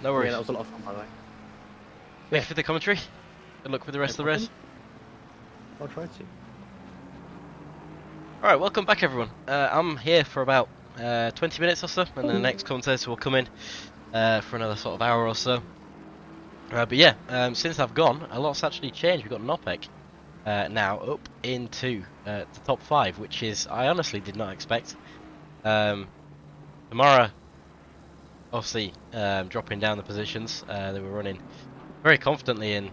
No Yeah, worries. that was a lot of fun, by the way. Thanks Yeah, for the commentary. Good luck with the no rest of the race. problem. I'll try to. Alright, welcome back everyone. I'm here for about 20 minutes or so, and then the next commentator will come in for another sort of hour or so. But yeah, since I've gone, a lot's actually changed. We've got Nopek now up into the top 5, which is, I honestly did not expect. Tamara, obviously, dropping down the positions. They were running very confidently in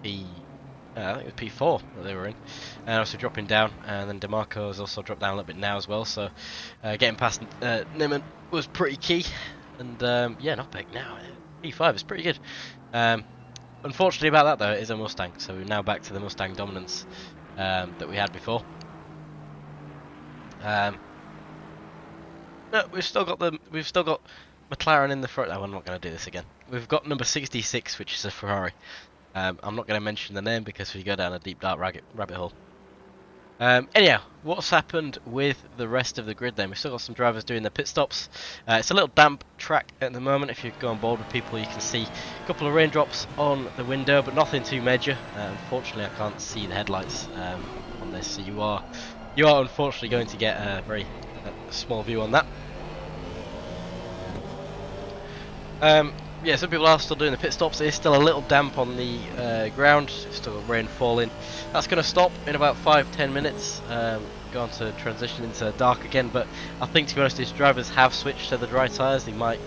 P, I think it was P4 that they were in, and also dropping down. And then Demarco has also dropped down a little bit now as well. So getting past Niman was pretty key. And yeah, Nopek now P5 is pretty good. Unfortunately about that though, it is a Mustang, so we're now back to the Mustang dominance that we had before. No, we've still got McLaren in the front. No, I'm not going to do this again. We've got number 66, which is a Ferrari. I'm not going to mention the name because we go down a deep dark rabbit hole. Anyhow, what's happened with the rest of the grid then? We've still got some drivers doing their pit stops. It's a little damp track at the moment. If you go on board with people, you can see a couple of raindrops on the window, but nothing too major. Unfortunately, I can't see the headlights on this, so you are unfortunately going to get a very small view on that. Yeah, some people are still doing the pit stops. It is still a little damp on the ground. It's still got rain falling. That's going to stop in about 5-10 minutes. Go on to transition into dark again. But I think, to be honest, these drivers have switched to the dry tyres. They might,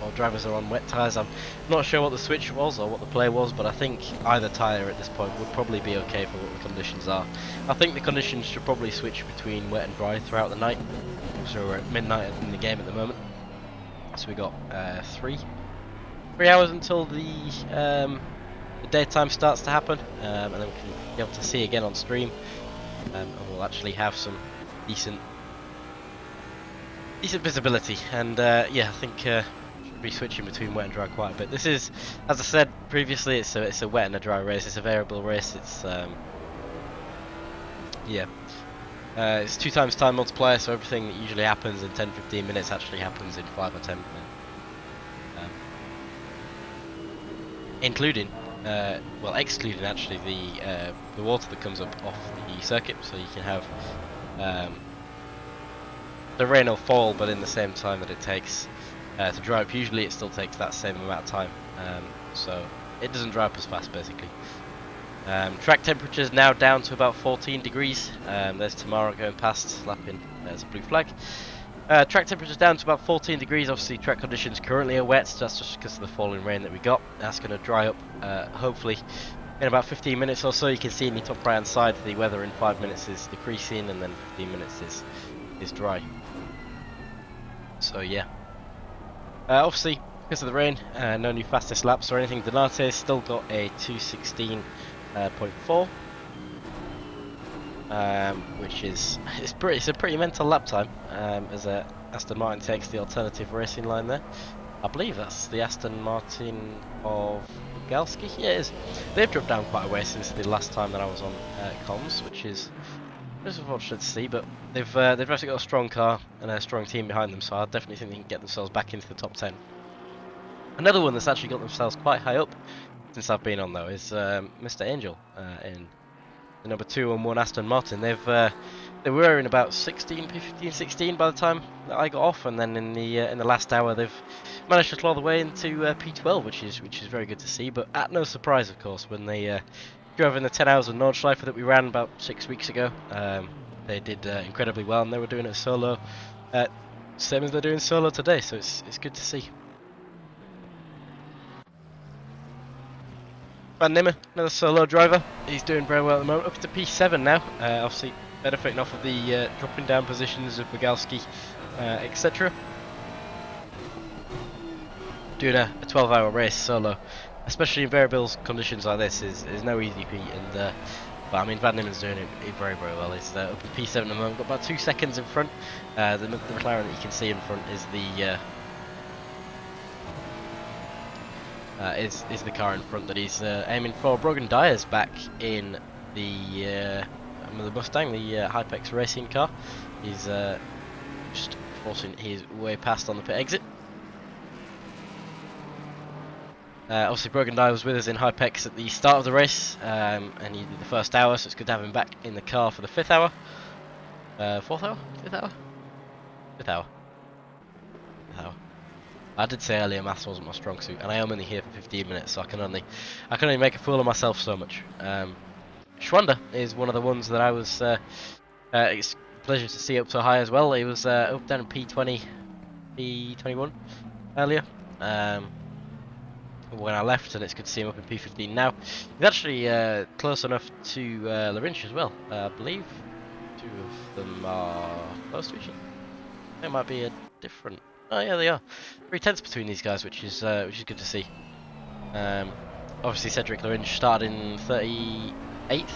or drivers are on wet tyres. I'm not sure what the switch was or what the play was, but I think either tyre at this point would probably be okay for what the conditions are. I think the conditions should probably switch between wet and dry throughout the night. So we're at midnight in the game at the moment. So we got 3 hours until the daytime starts to happen, and then we can be able to see again on stream, and we'll actually have some decent visibility. And yeah, I think should be switching between wet and dry quite a bit. This is, as I said previously, it's a wet and a dry race. It's a variable race. It's yeah. It's 2 times time multiplier, so everything that usually happens in 10-15 minutes actually happens in 5 or 10 minutes. Including, well, excluding actually the water that comes up off the circuit, so you can have the rain will fall, but in the same time that it takes to dry up. Usually, it still takes that same amount of time, so it doesn't dry up as fast, basically. Track temperature is now down to about 14 degrees. There's Tamara going past, lapping. There's a blue flag. Track temperature is down to about 14 degrees. Obviously, track conditions currently are wet, so that's just because of the falling rain that we got. That's going to dry up, hopefully, in about 15 minutes or so. You can see in the top right hand side the weather in 5 minutes is decreasing, and then 15 minutes is dry. So yeah. Obviously, because of the rain, no new fastest laps or anything. Donate's still got a 2:16.4. Which is it's a pretty mental lap time, as Aston Martin takes the alternative racing line there. I believe that's the Aston Martin of Bugalski. Yeah, it is. They've dropped down quite a way since the last time that I was on comms, which is unfortunate to see. But they've actually got a strong car and a strong team behind them, so I definitely think they can get themselves back into the top 10. Another one that's actually got themselves quite high up since I've been on though is Mr. Angel in the number 2 and 1 Aston Martin. They were in about 15, 16 by the time that I got off, and then in the last hour they've managed to claw their way into P12, which is very good to see. But at no surprise, of course, when they drove in the 10 hours of Nordschleife that we ran about 6 weeks ago. They did incredibly well, and they were doing it solo, same as they're doing solo today. So it's good to see. Van Nimmer, another solo driver. He's doing very well at the moment, up to P7 now. Obviously benefiting off of the dropping down positions of Bugalski, etc. Doing a 12-hour race solo, especially in variable conditions like this, is no easy feat. And but I mean, Van Nimmer's doing it very well. He's up to P7 at the moment, got about 2 seconds in front. The McLaren that you can see in front is the is the car in front that he's aiming for. Brogan Dyer's back in the Mustang, the Hypex racing car. He's just forcing his way past on the pit exit. Obviously, Brogan Dye was with us in Hypex at the start of the race, and he did the first hour, so it's good to have him back in the car for the 5th hour. 4th hour? 5th hour? 5th hour. 5th hour. I did say earlier maths wasn't my strong suit, and I am only here for 15 minutes, so I can only make a fool of myself so much. Schwander is one of the ones that I was. It's a pleasure to see up so high as well. He was up down in P20, P21 earlier. When I left, and it's good to see him up in P15 now. He's actually close enough to Larinch as well. I believe 2 of them are close to each other. They might be a different. Oh yeah, they are. 3/10 between these guys, which is good to see. Obviously Cedric Larinch started in 38th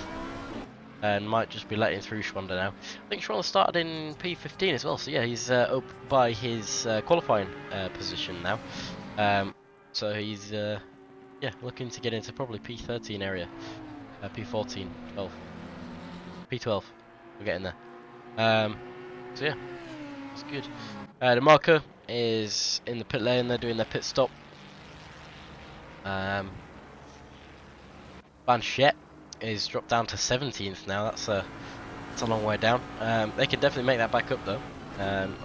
and might just be letting through Schwander now. I think Schwander started in P15 as well, so yeah, he's up by his qualifying position now. So he's yeah, looking to get into probably P13 area, P14, 12, P12. We're getting there. So yeah, it's good. The marker is in the pit lane. They're doing their pit stop. Banchette is dropped down to 17th now. That's a long way down. They can definitely make that back up though.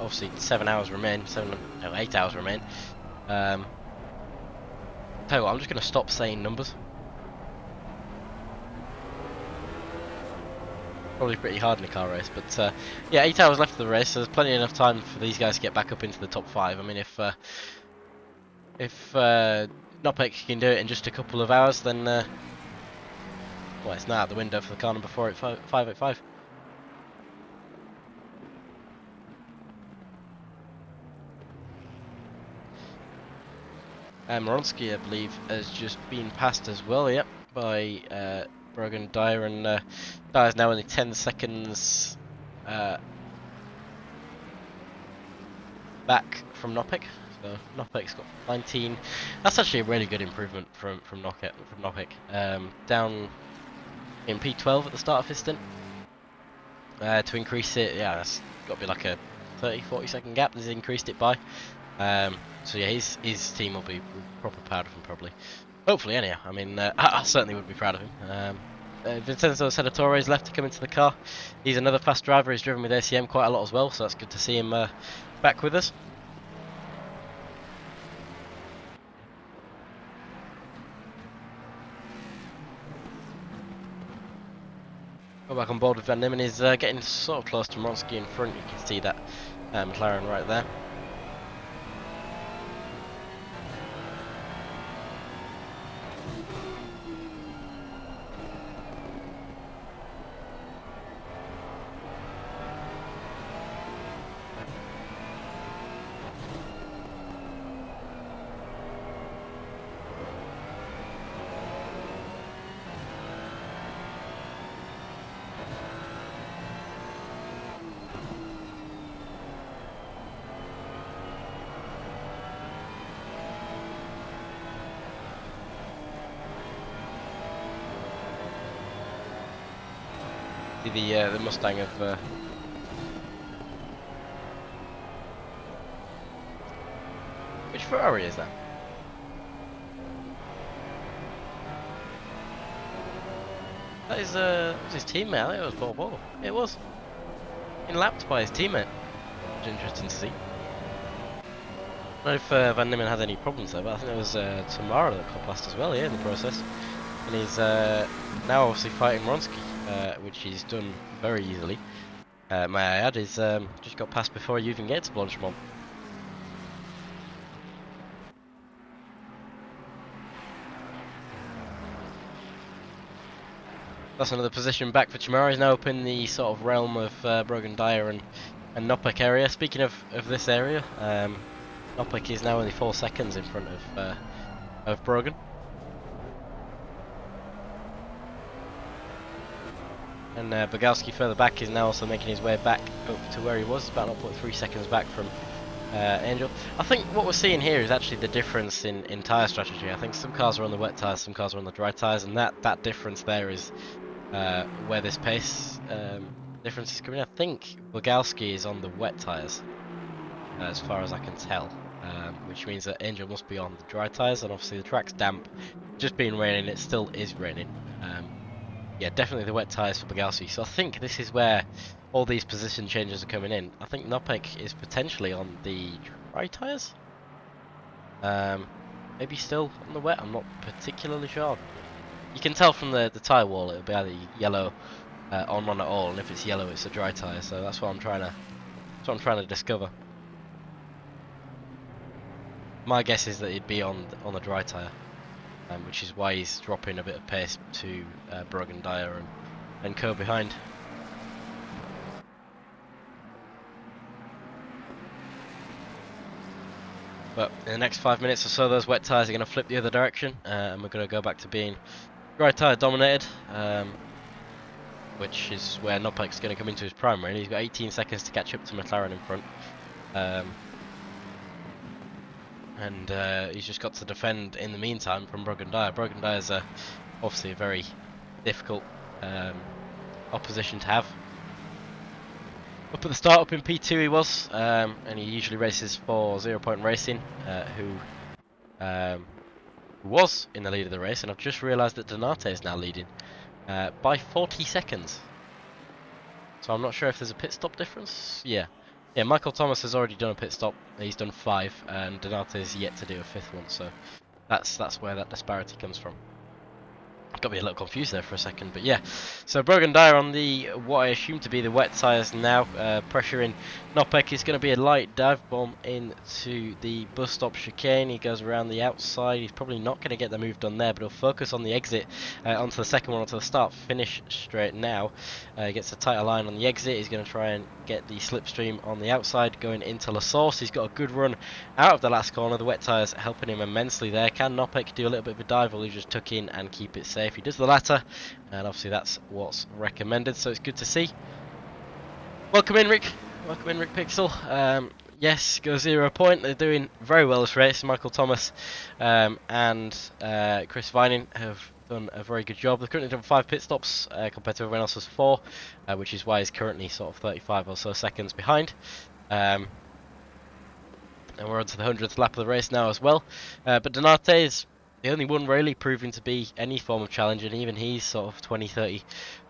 Obviously 7 hours remain. 8 hours remain. Tell you what, I'm just going to stop saying numbers. Probably pretty hard in a car race, but yeah, 8 hours left of the race, so there's plenty enough time for these guys to get back up into the top 5. I mean, if Nopek can do it in just a couple of hours, then well, it's not out the window for the car number 4 at 585. Moronsky, I believe, has just been passed as well, yep, by Brogan Dyer, and Dyer's now only 10 seconds back from Nopek. So Nopek's got 19. That's actually a really good improvement from Nopek. Down in P12 at the start of his stint. To increase it, yeah, that's got to be like a 30-40 second gap. He's increased it by. So yeah, his team will be proper proud of him, probably. Hopefully, anyhow. I mean, I certainly would be proud of him. Vincenzo Senatore is left to come into the car. He's another fast driver. He's driven with ACM quite a lot as well, so that's good to see him back with us. Go back on board with Van Nimmen. He's getting sort of close to Moronsky in front. You can see that McLaren right there. The Mustang of which Ferrari is that? That is his teammate. I think it was Bobo. It was lapped by his teammate. Which is interesting to see. I don't know if Van Nimmen had any problems there, but I think it was Tamara that got past as well, yeah, in the process. And he's now obviously fighting Moronsky. Which he's done very easily. May I add, he's just got past before you even get to Blanchemont. That's another position back for Chamara. He's now up in the sort of realm of Brogan Dyer and Nopek area. Speaking of this area, Nopek is now only 4 seconds in front of Brogan. And Bogalski further back is now also making his way back up to where he was, about 0.3 seconds back from Angel. I think what we're seeing here is actually the difference in tyre strategy. I think some cars are on the wet tyres, some cars are on the dry tyres, and that difference there is where this pace difference is coming. I think Bogalski is on the wet tyres, as far as I can tell. which means that Angel must be on the dry tyres, and obviously the track's damp. Just been raining, it still is raining. Yeah, definitely the wet tyres for Bogalski. So I think this is where all these position changes are coming in. I think Nopek is potentially on the dry tyres. Maybe still on the wet. I'm not particularly sure. You can tell from the tyre wall it'll be either yellow on one at all, and if it's yellow, it's a dry tyre. So that's what I'm trying to discover. My guess is that he'd be on the dry tyre, which is why he's dropping a bit of pace to Brogan Dyer and Co behind. But in the next 5 minutes or so, those wet tyres are going to flip the other direction, and we're going to go back to being dry tyre dominated, which is where Nopek's going to come into his prime. Really, he's got 18 seconds to catch up to McLaren in front, and he's just got to defend in the meantime from Brogan Dyer. Brogan Dyer's obviously a very difficult opposition to have. Up at the start, up in P2 he was, and he usually races for 0 Point Racing, who was in the lead of the race, and I've just realised that Donate is now leading by 40 seconds. So I'm not sure if there's a pit stop difference. Yeah, Michael Thomas has already done a pit stop. He's done 5, and Donate is yet to do a 5th one. So that's where that disparity comes from. Got me a little confused there for a second, but yeah. So Brogan Dyer on the what I assume to be the wet tyres now, pressuring Nopek. Is going to be a light dive bomb into the bus stop chicane. He goes around the outside. He's probably not going to get the move done there, but he'll focus on the exit onto the second one, onto the start finish straight now. He gets a tighter line on the exit. He's going to try and get the slipstream on the outside going into La Source. He's got a good run out of the last corner. The wet tyres helping him immensely there. Can Nopek do a little bit of a dive, or will he just tuck in and keep it safe? He does the latter, and obviously that's what's recommended, so it's good to see. Welcome in, Rick Pixel. Yes, go 0 Point. They're doing very well this race. Michael Thomas and Chris Vining have done a very good job. They've currently done 5 pit stops compared to everyone else's 4, which is why he's currently sort of 35 or so seconds behind. And we're on to the 100th lap of the race now as well. But Donate is the only one really proving to be any form of challenge, and even he's sort of 20, 30,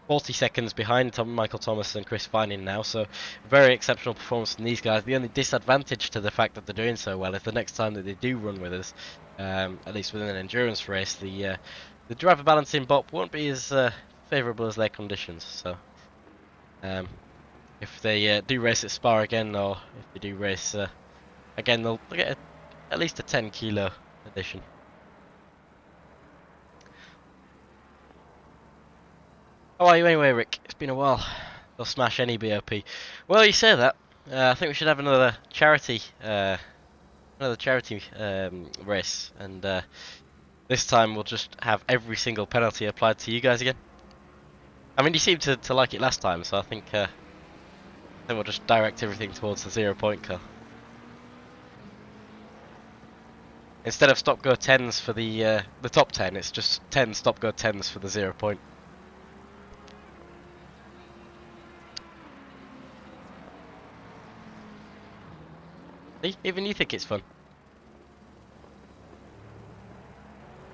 40 seconds behind Michael Thomas and Chris Vining now, so very exceptional performance from these guys. The only disadvantage to the fact that they're doing so well is the next time that they do run with us, at least within an endurance race, the driver balancing bop won't be as favourable as their conditions. So if they do race at Spa again, or if they do race again, they'll get at least a 10 kilo addition. How are you anyway, Rick? It's been a while. They'll smash any BOP. Well, you say that. I think we should have another charity race, and this time we'll just have every single penalty applied to you guys again. I mean, you seemed to like it last time, so I think we'll just direct everything towards the 0 Point car. Instead of stop-go 10s for the top 10, it's just 10 stop-go 10s for the 0 Point. Even you think it's fun.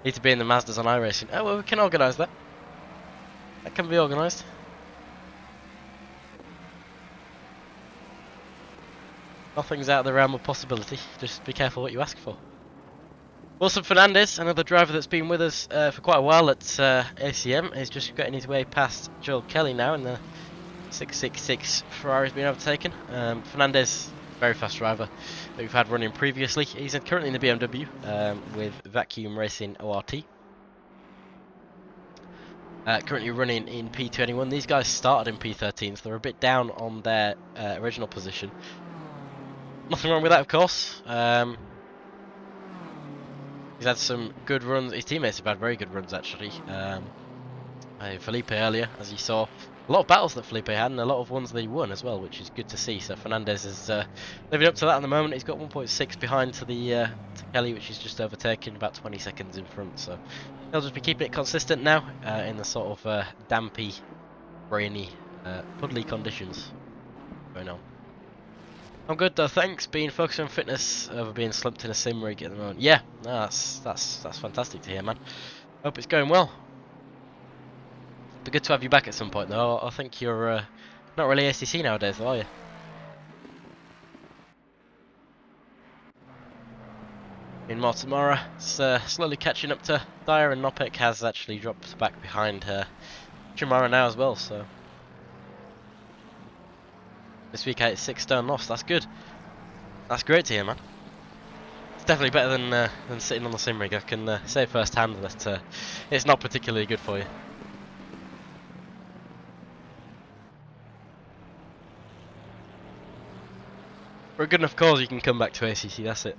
Need to be in the Mazdas on iRacing. Oh, well, we can organise that. That can be organised. Nothing's out of the realm of possibility. Just be careful what you ask for. Wilson Fernandez, another driver that's been with us for quite a while at ACM, is just getting his way past Joel Kelly now in the 666 Ferrari's been overtaken. Fernandez, very fast driver that we've had running previously. He's currently in the BMW with Vacuum Racing ORT. Currently running in P21. These guys started in P13, so they're a bit down on their original position. Nothing wrong with that, of course. He's had some good runs. His teammates have had very good runs, actually. Felipe earlier, as you saw. A lot of battles that Felipe had, and a lot of ones that he won as well, which is good to see. So Fernandez is living up to that at the moment. He's got 1.6 behind to the to Kelly, which is just overtaken, about 20 seconds in front. So he'll just be keeping it consistent now in the sort of dampy, rainy, puddly conditions going on. I'm good though, thanks. Being focused on fitness over being slumped in a sim rig at the moment. Yeah, no, that's fantastic to hear, man. Hope it's going well. Be good to have you back at some point though. I think you're not really ACC nowadays, though, are you? In Mortimora, it's slowly catching up to Dyer, and Nopek has actually dropped back behind Chimara now as well. So this week I hit 6 stone loss. That's good. That's great to hear, man. It's definitely better than sitting on the sim rig. I can say firsthand that it's not particularly good for you. For a good enough cause, you can come back to ACC. That's it.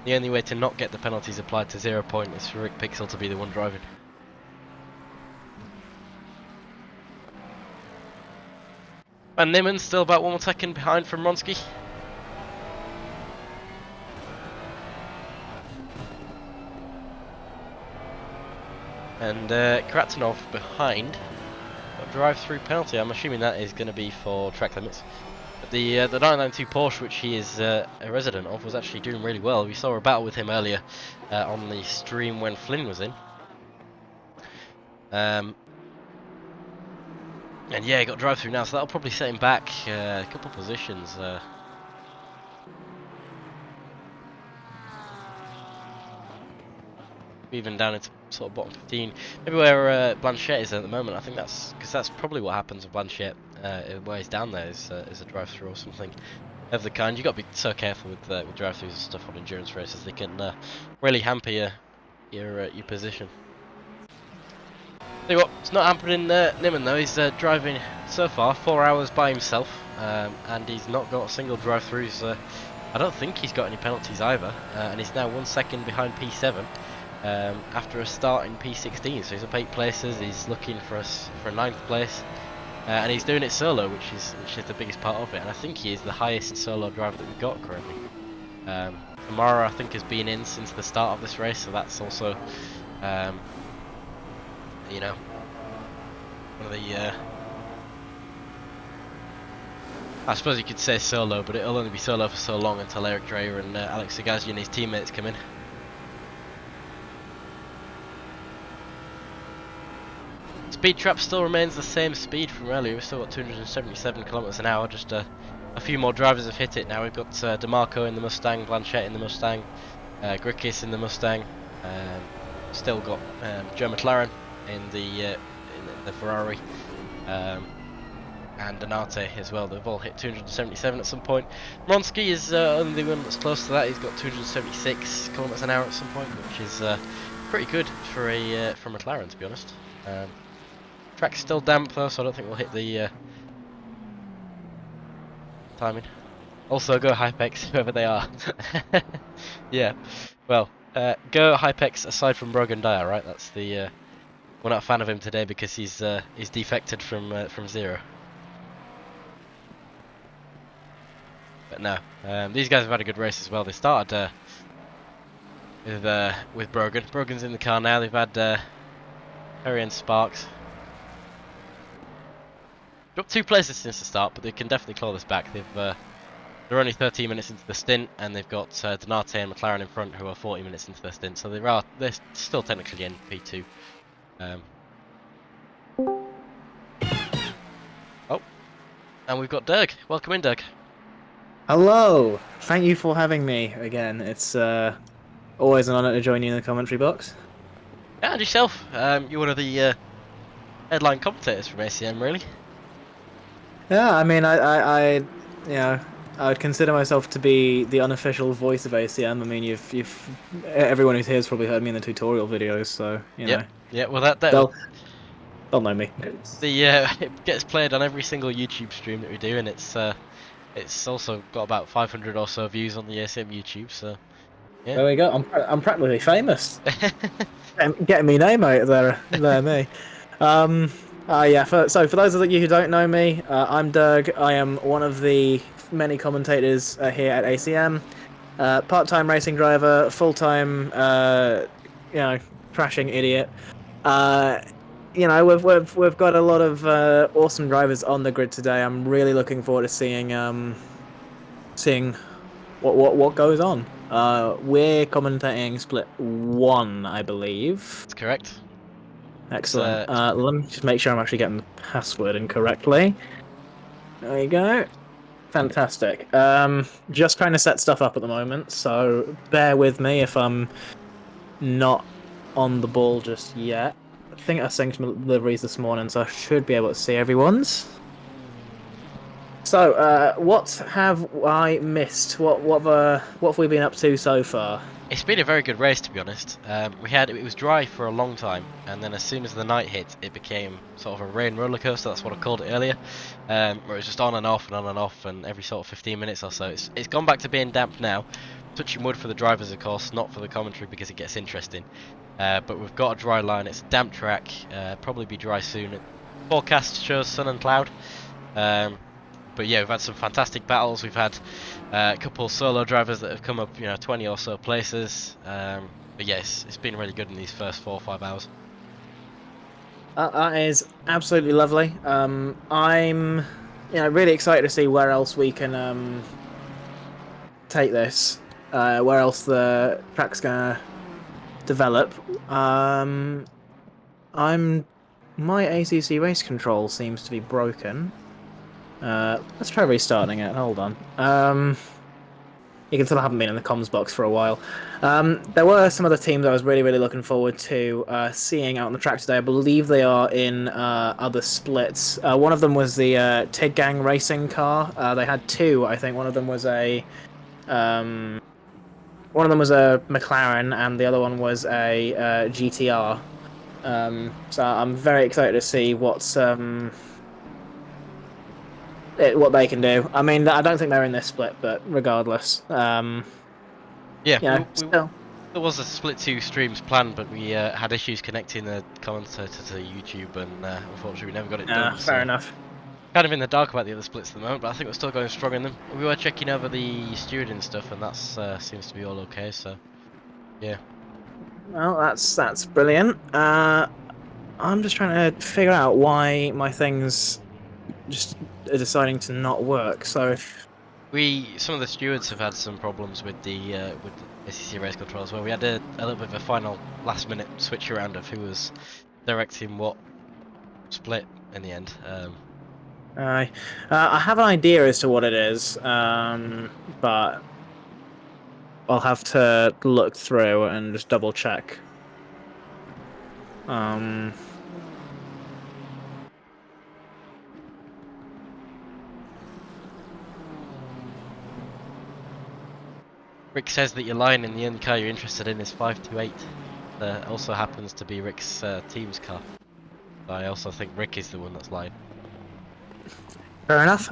The only way to not get the penalties applied to 0 point is for Rick Pixel to be the one driving. And Nimmon's still about 1 more second behind from Ronsky. And Kratanov behind. Got a drive-through penalty. I'm assuming that is going to be for track limits. But the 992 Porsche, which he is a resident of, was actually doing really well. We saw a battle with him earlier on the stream when Flynn was in. And yeah, he got drive-through now, so that'll probably set him back a couple positions. Even down into sort of bottom 15, maybe where Blanchette is at the moment. I think that's because that's probably what happens with Blanchette, where he's down there is a drive-through or something of the kind. You got to be so careful with drive-throughs and stuff on endurance races. They can really hamper your position. Tell you what, it's not hampering Nimmin though. He's driving so far 4 hours by himself, and he's not got a single drive-throughs. I don't think he's got any penalties either, and he's now 1 second behind P7. After a start in P16, so he's up 8 places. He's looking for us for 9th place, and he's doing it solo, which is the biggest part of it. And I think he is the highest solo driver that we've got currently. Kamara, I think, has been in since the start of this race, so that's also, you know, one of the. I suppose you could say solo, but it'll only be solo for so long until Eric Dreyer and Alex Sagazi and his teammates come in. Speed trap still remains the same speed from earlier. We've still got 277 kilometers an hour. Just a few more drivers have hit it now. We've got DeMarco in the Mustang, Blanchette in the Mustang, Grickis in the Mustang. Still got Joe McLaren in the Ferrari, and Donate as well. They've all hit 277 at some point. Ronsky is only the one that's close to that. He's got 276 kilometers an hour at some point, which is pretty good for McLaren, to be honest. Track's still damp though, so I don't think we'll hit the timing. Also, go Hypex, whoever they are. Yeah, well, go Hypex aside from Brogan Dyer, right? That's the we're not a fan of him today because he's defected from Zero. But no, these guys have had a good race as well. They started with Brogan. Brogan's in the car now. They've had Perry and Sparks. Dropped 2 places since the start, but they can definitely claw this back. They're only 13 minutes into the stint, and they've got Donate and McLaren in front, who are 40 minutes into the stint. So they're still technically in P2. Oh, and we've got Dirk. Welcome in, Dirk. Hello. Thank you for having me again. It's always an honour to join you in the commentary box. Yeah, and yourself. You're one of the headline commentators from ACM, really. Yeah, I mean, I you know, I would consider myself to be the unofficial voice of ACM. I mean, you've everyone who's here has probably heard me in the tutorial videos, so you know. Yeah. Well, they'll know me. It gets played on every single YouTube stream that we do, and it's also got about 500 or so views on the ACM YouTube. So yeah. There we go. I'm practically famous. Getting me name out there, me. Yeah. So for those of you who don't know me, I'm Doug. I am one of the many commentators here at ACM. Part-time racing driver, full-time, crashing idiot. we've got a lot of awesome drivers on the grid today. I'm really looking forward to seeing what goes on. We're commentating split one, I believe. That's correct. It's Excellent. Let me just make sure I'm actually getting the password in correctly. There you go. Fantastic. Just trying to set stuff up at the moment, so bear with me if I'm not on the ball just yet. I think I synced my deliveries this morning, so I should be able to see everyone's. So, what have I missed? What have we been up to so far? It's been a very good race, to be honest. It was dry for a long time, and then as soon as the night hit, it became sort of a rain roller coaster. That's what I called it earlier, where it was just on and off and on and off, and every sort of 15 minutes or so. It's gone back to being damp now. Touching wood for the drivers, of course, not for the commentary because it gets interesting. But we've got a dry line. It's a damp track. Probably be dry soon. Forecast shows sun and cloud. But yeah, we've had some fantastic battles. We've had a couple of solo drivers that have come up, 20 or so places. But yes, it's been really good in these first 4 or 5 hours. That is absolutely lovely. I'm, really excited to see where else we can take this. Where else the track's gonna develop. My ACC race control seems to be broken. Let's try restarting it. Hold on. You can tell I haven't been in the comms box for a while. There were some other teams I was really, really looking forward to seeing out on the track today. I believe they are in other splits. One of them was the Tig Gang racing car. They had two, I think. One of them was a McLaren, and the other one was a GTR. So I'm very excited to see what they can do. I mean, I don't think they're in this split, but regardless, Yeah, still. there was a split 2 streams planned, but we had issues connecting the commentator to YouTube, and unfortunately we never got it done. Fair enough. Kind of in the dark about the other splits at the moment, but I think we're still going strong in them. We were checking over the stewarding stuff, and that's seems to be all okay. So, yeah. Well, that's brilliant. I'm just trying to figure out why my things just are deciding to not work. So, Some of the stewards have had some problems with the ACC race control as well. We had a little bit of a final last minute switch around of who was directing what split in the end. I have an idea as to what it is, but I'll have to look through and just double check. Rick says that your line in the only car you're interested in is 528. Also happens to be Rick's team's car. I also think Rick is the one that's lying. Fair enough.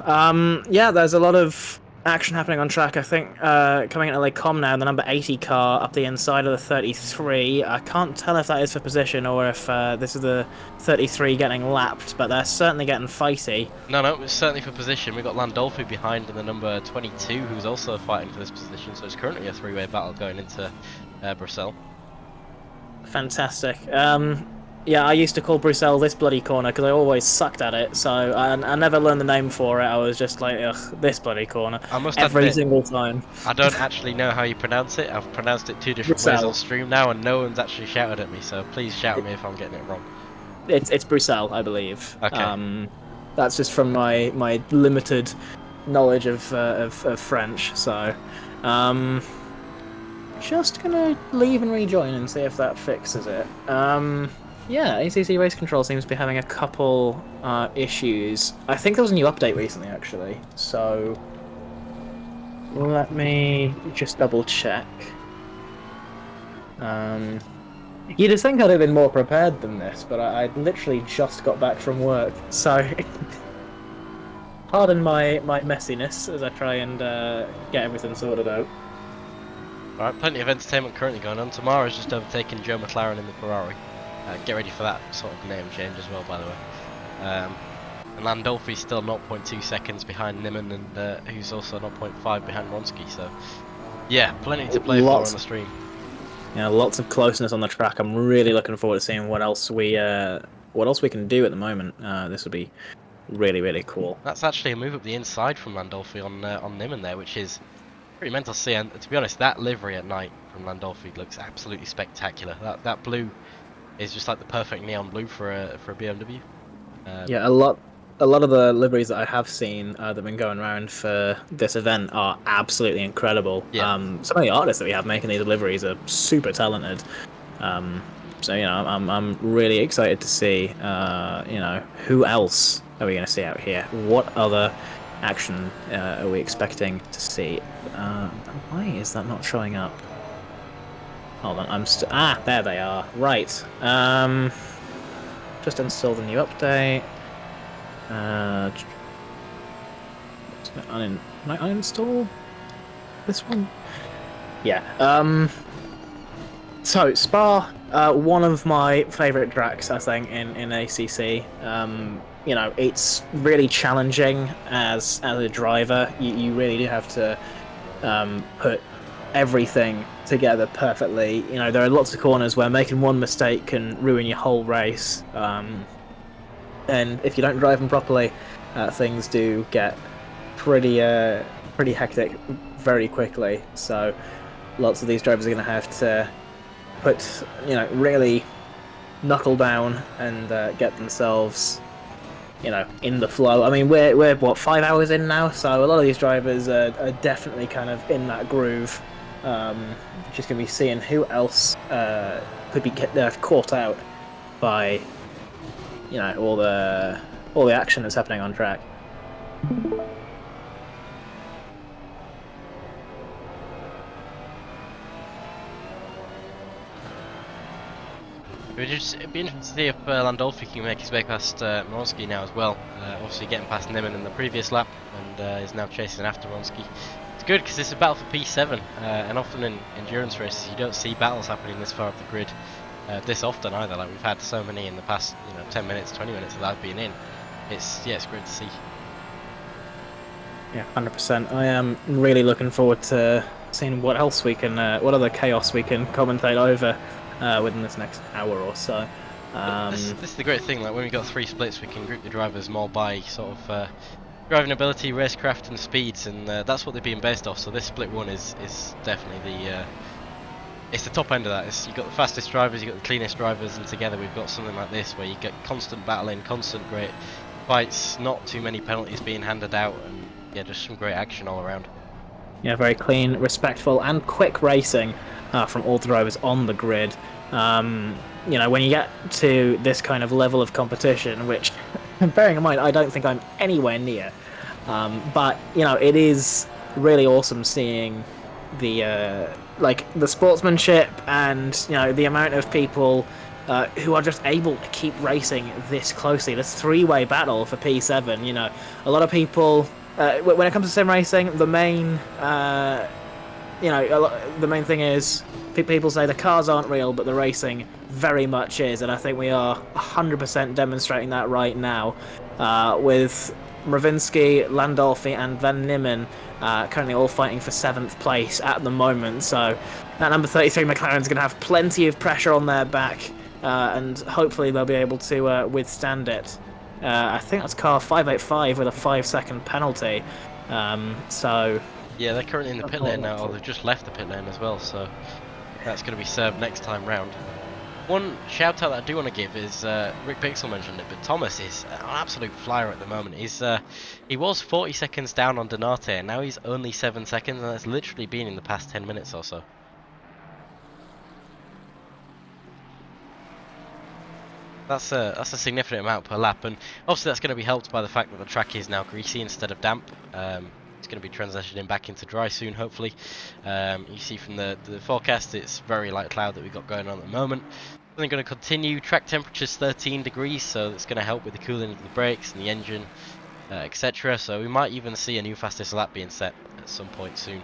Yeah, there's a lot of action happening on track. I think coming into Lake Com now, the number 80 car up the inside of the 33. I can't tell if that is for position or if this is the 33 getting lapped, but they're certainly getting fighty. No, it's certainly for position. We've got Landolfi behind in the number 22, who's also fighting for this position, so it's currently a 3-way battle going into Brussels. Fantastic. Yeah, I used to call Brussels this bloody corner because I always sucked at it, so I never learned the name for it. I was just like, ugh, this bloody corner. I must every admit, single time. I don't actually know how you pronounce it. I've pronounced it 2 different ways on stream now, and no one's actually shouted at me, so please shout at me if I'm getting it wrong. It's Brussels, I believe. Okay. That's just from my limited knowledge of French, so just gonna leave and rejoin and see if that fixes it. Yeah, ACC Race Control seems to be having a couple issues. I think there was a new update recently, actually. So let me just double check. You'd just think I'd have been more prepared than this, but I literally just got back from work, so pardon my messiness as I try and get everything sorted out. Alright, plenty of entertainment currently going on. Tomorrow's just overtaken Joe McLaren in the Ferrari. Get ready for that sort of name change as well, by the way. And Landolfi's still 0.2 seconds behind Nimmin, and who's also 0.5 behind Wronski. So, yeah, plenty to play for on the stream. Yeah, lots of closeness on the track. I'm really looking forward to seeing what else we what else we can do at the moment. This would be really, really cool. That's actually a move up the inside from Landolfi on Nimmin there, which is pretty mental to see. And to be honest, that livery at night from Landolfi looks absolutely spectacular. That blue is just like the perfect neon blue for a BMW. Yeah, a lot of the liveries that I have seen that have been going around for this event are absolutely incredible. Yeah. Some of the artists that we have making these liveries are super talented. So I'm really excited to see who else are we going to see out here? What other action are we expecting to see? Why is that not showing up? Hold on, there they are. Right. Just installed the new update. Can I uninstall this one? Yeah. So Spa, one of my favourite tracks, I think, in ACC. It's really challenging as a driver. You really do have to put everything together perfectly. There are lots of corners where making one mistake can ruin your whole race. And if you don't drive them properly, things do get pretty hectic very quickly. So lots of these drivers are going to have to put really knuckle down and get themselves in the flow. I mean, we're what, 5 hours in now, so a lot of these drivers are definitely kind of in that groove. Just going to be seeing who else could be caught out by all the action that's happening on track. It'd be interesting to see if Landolfi can make his way past Mronski now as well. Obviously getting past Nimmin in the previous lap, and is now chasing after Mronski. It's good because it's a battle for P7, and often in endurance races you don't see battles happening this far up the grid this often either. Like we've had so many in the past 10 minutes, 20 minutes that I've been in. It's great to see. Yeah, 100%. I am really looking forward to seeing what else we can, what other chaos we can commentate over within this next hour or so. This is the great thing. Like when we got 3 splits, we can group the drivers more by sort of driving ability, racecraft, and speeds, and that's what they're being based off. So this split one is definitely it's the top end of that. You've got the fastest drivers, you've got the cleanest drivers, and together we've got something like this where you get constant battling, constant great fights, not too many penalties being handed out, and yeah, just some great action all around. Yeah, very clean, respectful, and quick racing from all the drivers on the grid. When you get to this kind of level of competition, which, bearing in mind, I don't think I'm anywhere near, but it is really awesome seeing the sportsmanship and the amount of people who are just able to keep racing this closely. This 3-way battle for P7. A lot of people when it comes to sim racing, the main the main thing is people say the cars aren't real, but the racing very much is, and I think we are 100% demonstrating that right now with Mravinsky, Landolfi, and Van Nimmen currently all fighting for 7th place at the moment. So that number 33 McLaren's going to have plenty of pressure on their back, and hopefully they'll be able to withstand it. I think that's car 585 with a 5-second penalty. So yeah, they're currently in the pit lane now, or they've just left the pit lane as well. So that's going to be served next time round. One shout out that I do want to give is Rick Pixel mentioned it, but Thomas is an absolute flyer at the moment. He was 40 seconds down on Donate, and now he's only 7 seconds, and that's literally been in the past 10 minutes or so. That's a significant amount per lap, and obviously that's going to be helped by the fact that the track is now greasy instead of damp. It's going to be transitioning back into dry soon, hopefully. You see from the forecast, it's very light cloud that we've got going on at the moment. They're going to continue. Track temperature's 13 degrees, so it's going to help with the cooling of the brakes and the engine, etc. So we might even see a new fastest lap being set at some point soon.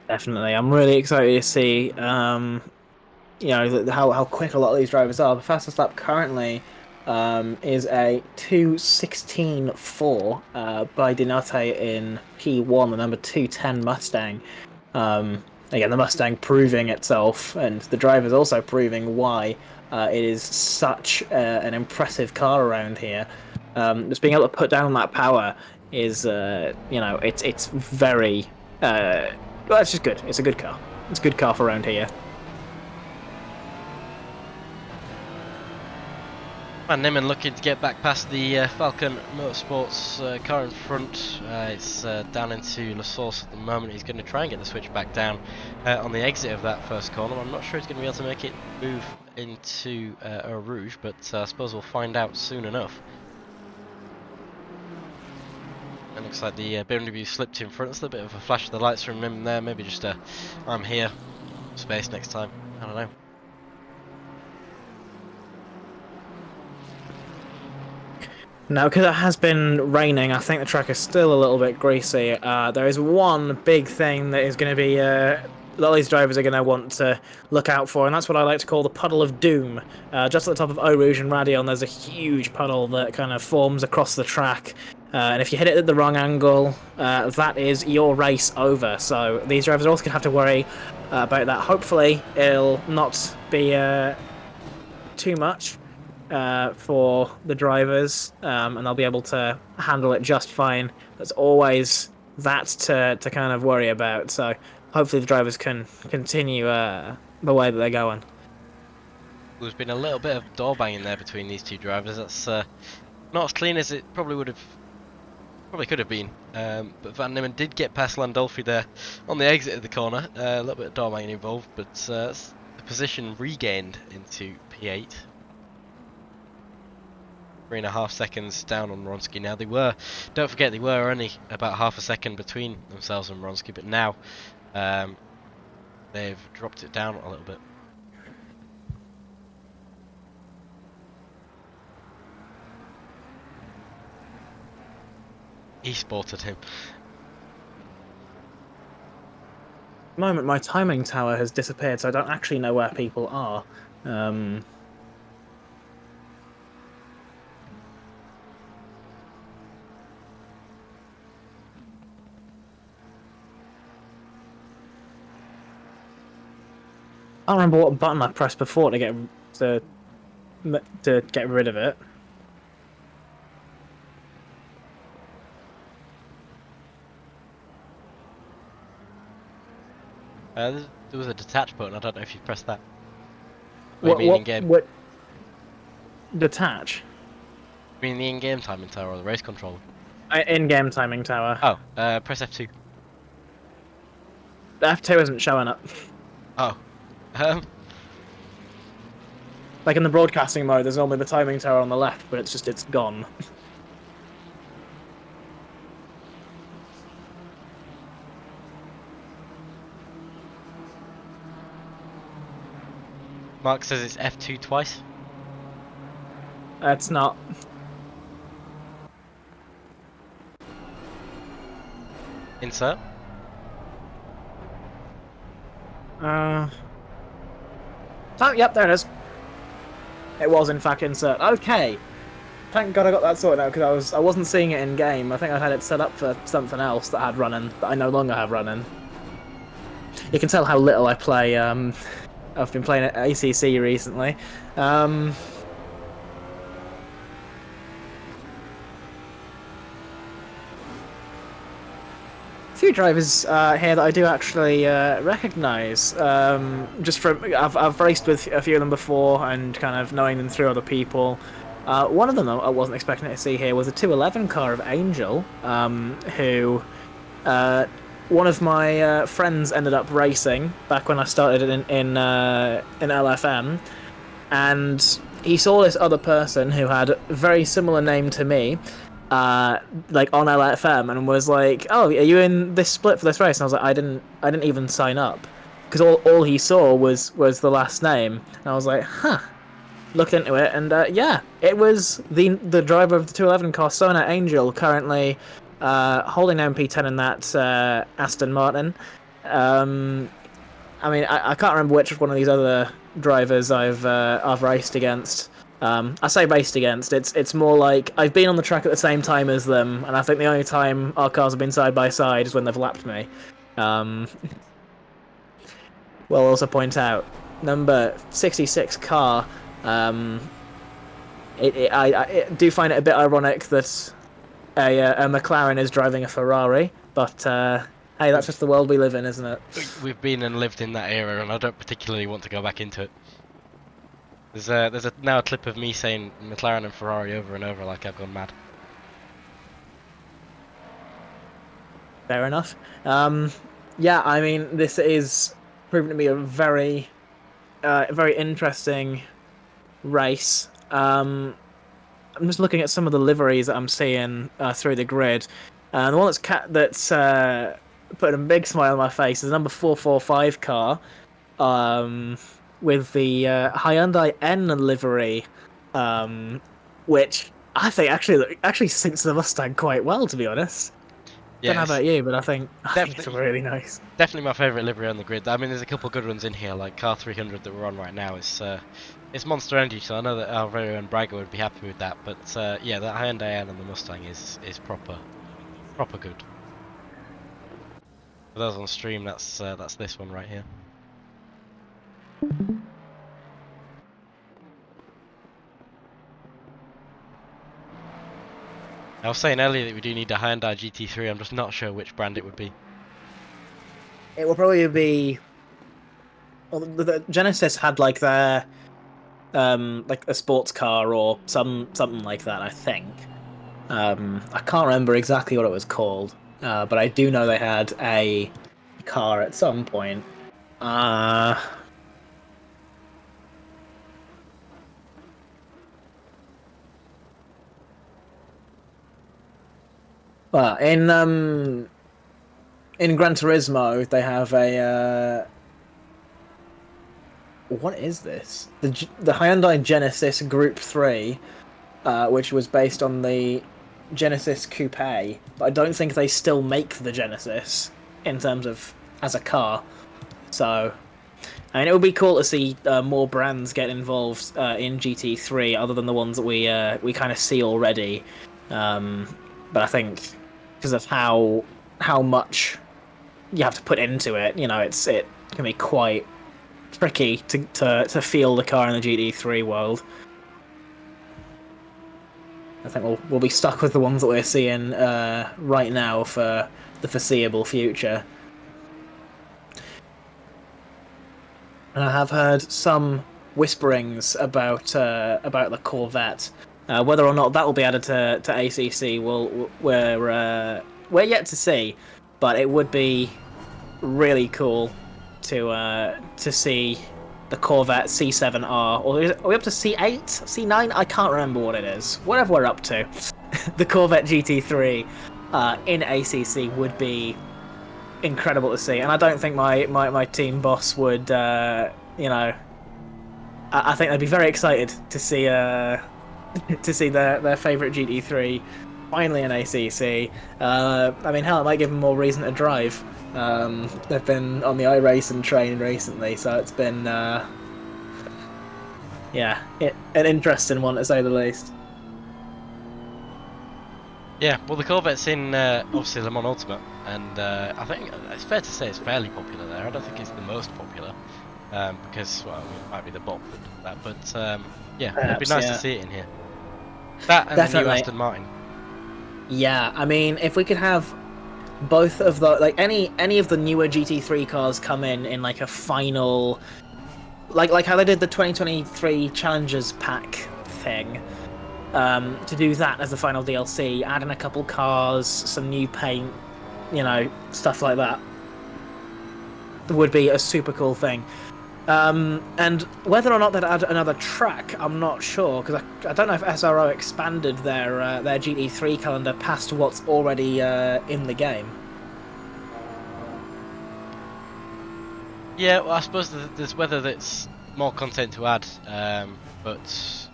Definitely, I'm really excited to see how quick a lot of these drivers are. The fastest lap currently is a 2:16.4 by Donate in P1, the number 210 Mustang. again, the Mustang proving itself, and the drivers also proving why it is such an impressive car around here. Just being able to put down that power is, it's very, well, it's just good. It's a good car. It's a good car for around here. Van Nimmen looking to get back past the Falcon Motorsports car in front. It's down into La Source at the moment. He's going to try and get the switch back down on the exit of that first corner. I'm not sure he's going to be able to make it move into Eau Rouge, but I suppose we'll find out soon enough. It looks like the BMW slipped in front. It's a little bit of a flash of the lights from him there. Maybe just a I'm here space next time. I don't know. Now, because it has been raining, I think the track is still a little bit greasy. There is one big thing that is going to be that all these drivers are going to want to look out for, and that's what I like to call the puddle of doom. Just at the top of Eau Rouge and Radion, there's a huge puddle that kind of forms across the track. And if you hit it at the wrong angle, that is your race over. So these drivers are also going to have to worry about that. Hopefully, it'll not be too much for the drivers, and they'll be able to handle it just fine. There's always that to kind of worry about. So hopefully the drivers can continue the way that they're going. There's been a little bit of door banging there between these two drivers. That's not as clean as it probably could have been. But Van Nimmen did get past Landolfi there on the exit of the corner. A little bit of door banging involved, but the position regained into P8. 3.5 seconds down on Wronski now. Don't forget, they were only about half a second between themselves and Wronski, but now they've dropped it down a little bit. He spotted him. At the moment, my timing tower has disappeared, so I don't actually know where people are. I don't remember what button I pressed before to get rid of it. There was a detach button. I don't know if you pressed that. What do you mean in game? What detach? You mean the in-game timing tower or the race controller? In-game timing tower. Oh, press F2. F2 isn't showing up. Oh. Like in the broadcasting mode, there's normally the timing tower on the left, but it's gone. Mark says it's F2 twice. It's not. Insert. Oh, yep, there it is. It was in fact insert. Okay. Thank God I got that sorted out because I wasn't seeing it in game. I think I had it set up for something else that I had running that I no longer have running. You can tell how little I play. I've been playing at ACC recently. A few drivers here that I do actually recognise. Just from I've raced with a few of them before and kind of knowing them through other people. One of them I wasn't expecting to see here was a 211 car of Angel, who one of my friends ended up racing back when I started in LFM, and he saw this other person who had a very similar name to me, like on LFM, and was like, "Oh, are you in this split for this race?" And I was like, "I didn't even sign up," because all he saw was the last name, and I was like, "Huh." Looked into it, and yeah, it was the driver of the 211 car, Sona Angel, currently holding down P10 in that Aston Martin. I mean, I can't remember which one of these other drivers I've raced against. I say raced against. It's more like I've been on the track at the same time as them, and I think the only time our cars have been side by side is when they've lapped me. will also point out number 66 car. Um, I do find it a bit ironic that a McLaren is driving a Ferrari, but hey, that's We've just the world we live in, isn't it? we've been and lived in that era, and I don't particularly want to go back into it. There's now a clip of me saying McLaren and Ferrari over and over like I've gone mad. Fair enough. Yeah, I mean, this is proving to be a very interesting race. I'm just looking at some of the liveries that I'm seeing through the grid. The one that's putting a big smile on my face is the number 445 car, with the Hyundai N livery, which I think actually suits the Mustang quite well, to be honest. Don't know Yeah, it's about you, but I think it's definitely really nice. definitely my favourite livery on the grid. I mean, there's a couple good ones in here, like Car 300 that we're on right now. It's Monster Energy, so I know that our very own Bragger would be happy with that. But yeah, that Hyundai N and the Mustang is proper good. For those on stream, that's this one right here. I was saying earlier that we do need a Hyundai GT3. I'm just not sure which brand it would be. It will probably be. Well, the Genesis had like their like a sports car or something like that, I think. I can't remember exactly what it was called, but I do know they had a car at some point. Uh, well, in Gran Turismo they have a what is this? The Hyundai Genesis Group 3, which was based on the Genesis Coupe, but I don't think they still make the Genesis in terms of as a car. So, I mean, it would be cool to see more brands get involved in GT3 other than the ones that we kind of see already. But I think because of how much you have to put into it, it can be quite tricky to feel the car in the GT3 world. I think we'll be stuck with the ones that we're seeing right now for the foreseeable future. And I have heard some whisperings about the Corvette. Whether or not that will be added to ACC, we're yet to see. But it would be really cool to see the Corvette C7R, or are we up to C8, C9? I can't remember what it is. Whatever we're up to, the Corvette GT3 in ACC would be incredible to see, and I don't think my team boss would, I think they'd be very excited to see to see their favourite GT3 finally in ACC. I mean, hell, it might give them more reason to drive. They've been on the iRacing train recently, so it's been, yeah, an interesting one to say the least. Yeah, well, the Corvette's in obviously Le Mans Ultimate, and I think it's fair to say it's fairly popular there. I don't think it's the most popular, because, well, it might be the bot that did that, but yeah, Perhaps, it'd be nice yeah. to see it in here. That and the new Definitely. Aston Martin. Yeah, I mean, if we could have both of the any of the newer GT3 cars come in like a final, like how they did the 2023 Challengers Pack thing, to do that as the final DLC, add in a couple cars, some new paint, stuff like that, would be a super cool thing. And whether or not they'd add another track, I'm not sure, because I don't know if SRO expanded their GT3 calendar past what's already in the game. Yeah, well, I suppose there's whether that's more content to add, but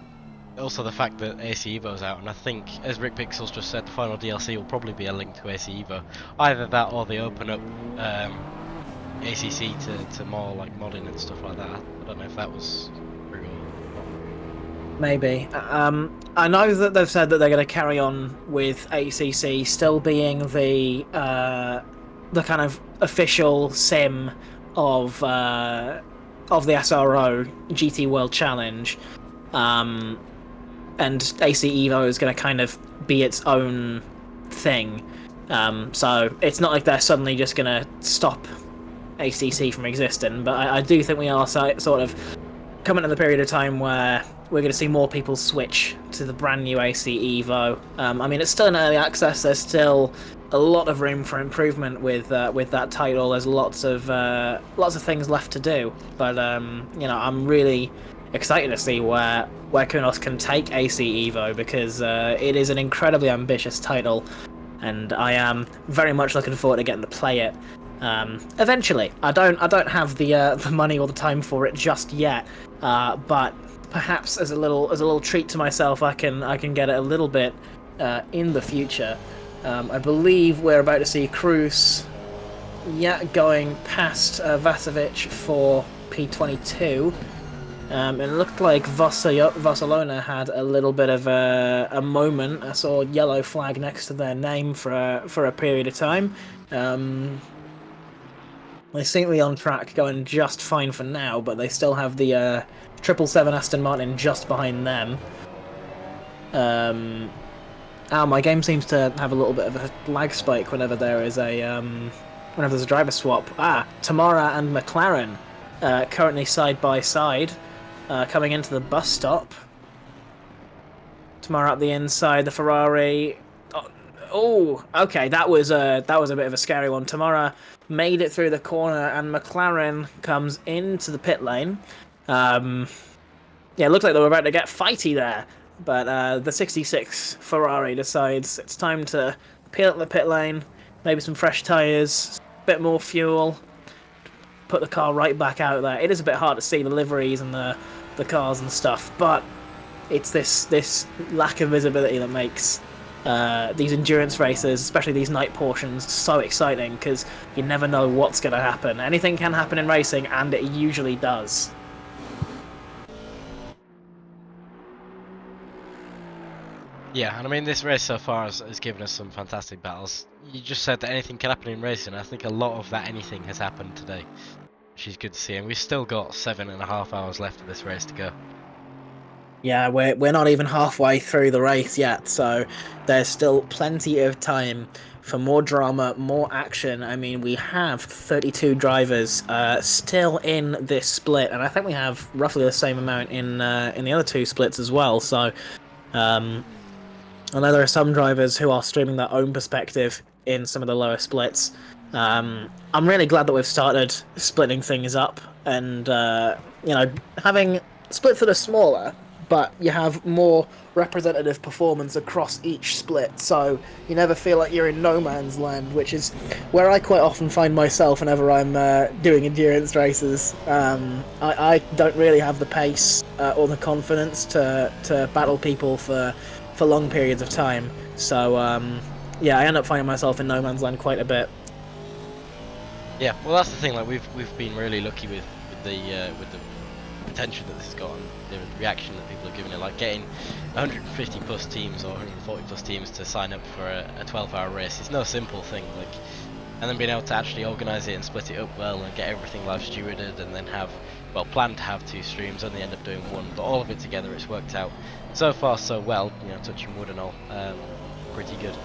also the fact that AC Evo's out, and I think, as Rick Pixels just said, the final DLC will probably be a link to AC Evo. Either that or they open up ACC to more like modding and stuff like that. I don't know if that was true or not. Maybe. I know that they've said that they're going to carry on with ACC still being the kind of official sim of the SRO GT World Challenge, and AC Evo is going to kind of be its own thing. So it's not like they're suddenly just going to stop ACC from existing, but I do think we are sort of coming to the period of time where we're going to see more people switch to the brand new AC Evo. I mean, it's still in early access. There's still a lot of room for improvement with that title. There's lots of things left to do, but I'm really excited to see where Kunos can take AC Evo, because it is an incredibly ambitious title, and I am very much looking forward to getting to play it. Eventually, I don't have the money or the time for it just yet, but perhaps as a little treat to myself, I can get it a little bit in the future. I believe we're about to see Cruz, going past Vasovic for P22. It looked like Barcelona had a little bit of a moment. I saw a yellow flag next to their name for a period of time. They seem to be on track, going just fine for now, but they still have the 777 Aston Martin just behind them. My game seems to have a little bit of a lag spike whenever there's a driver swap. Tamara and McLaren currently side by side, coming into the bus stop. Tamara up the inside, the Ferrari. Oh, okay, that was a bit of a scary one. Tamara made it through the corner, and McLaren comes into the pit lane. It looked like they were about to get fighty there, but the 66 Ferrari decides it's time to peel up the pit lane, maybe some fresh tyres, a bit more fuel, put the car right back out there. It is a bit hard to see the liveries and the cars and stuff, but it's this lack of visibility that makes these endurance races, especially these night portions, so exciting, because you never know what's going to happen. Anything can happen in racing, and it usually does. Yeah, and I mean, this race so far has given us some fantastic battles. You just said that anything can happen in racing. I think a lot of that anything has happened today, which is good to see. And we've still got 7.5 hours left of this race to go. Yeah, we're not even halfway through the race yet, so there's still plenty of time for more drama, more action. I mean, we have 32 drivers still in this split, and I think we have roughly the same amount in the other two splits as well. So, I know there are some drivers who are streaming their own perspective in some of the lower splits. I'm really glad that we've started splitting things up, and having splits that are smaller, but you have more representative performance across each split, so you never feel like you're in no man's land, which is where I quite often find myself whenever I'm doing endurance races. I don't really have the pace or the confidence to battle people for long periods of time, so I end up finding myself in no man's land quite a bit. Yeah, well, that's the thing. Like we've been really lucky with the attention that this has got and the reaction that people are giving it, like getting 150 plus teams or 140 plus teams to sign up for a 12-hour race. It's no simple thing, like, and then being able to actually organise it and split it up well and get everything live stewarded, and then plan to have 2 streams, only end up doing 1, but all of it together, it's worked out so far so well, touching wood and all. Pretty good.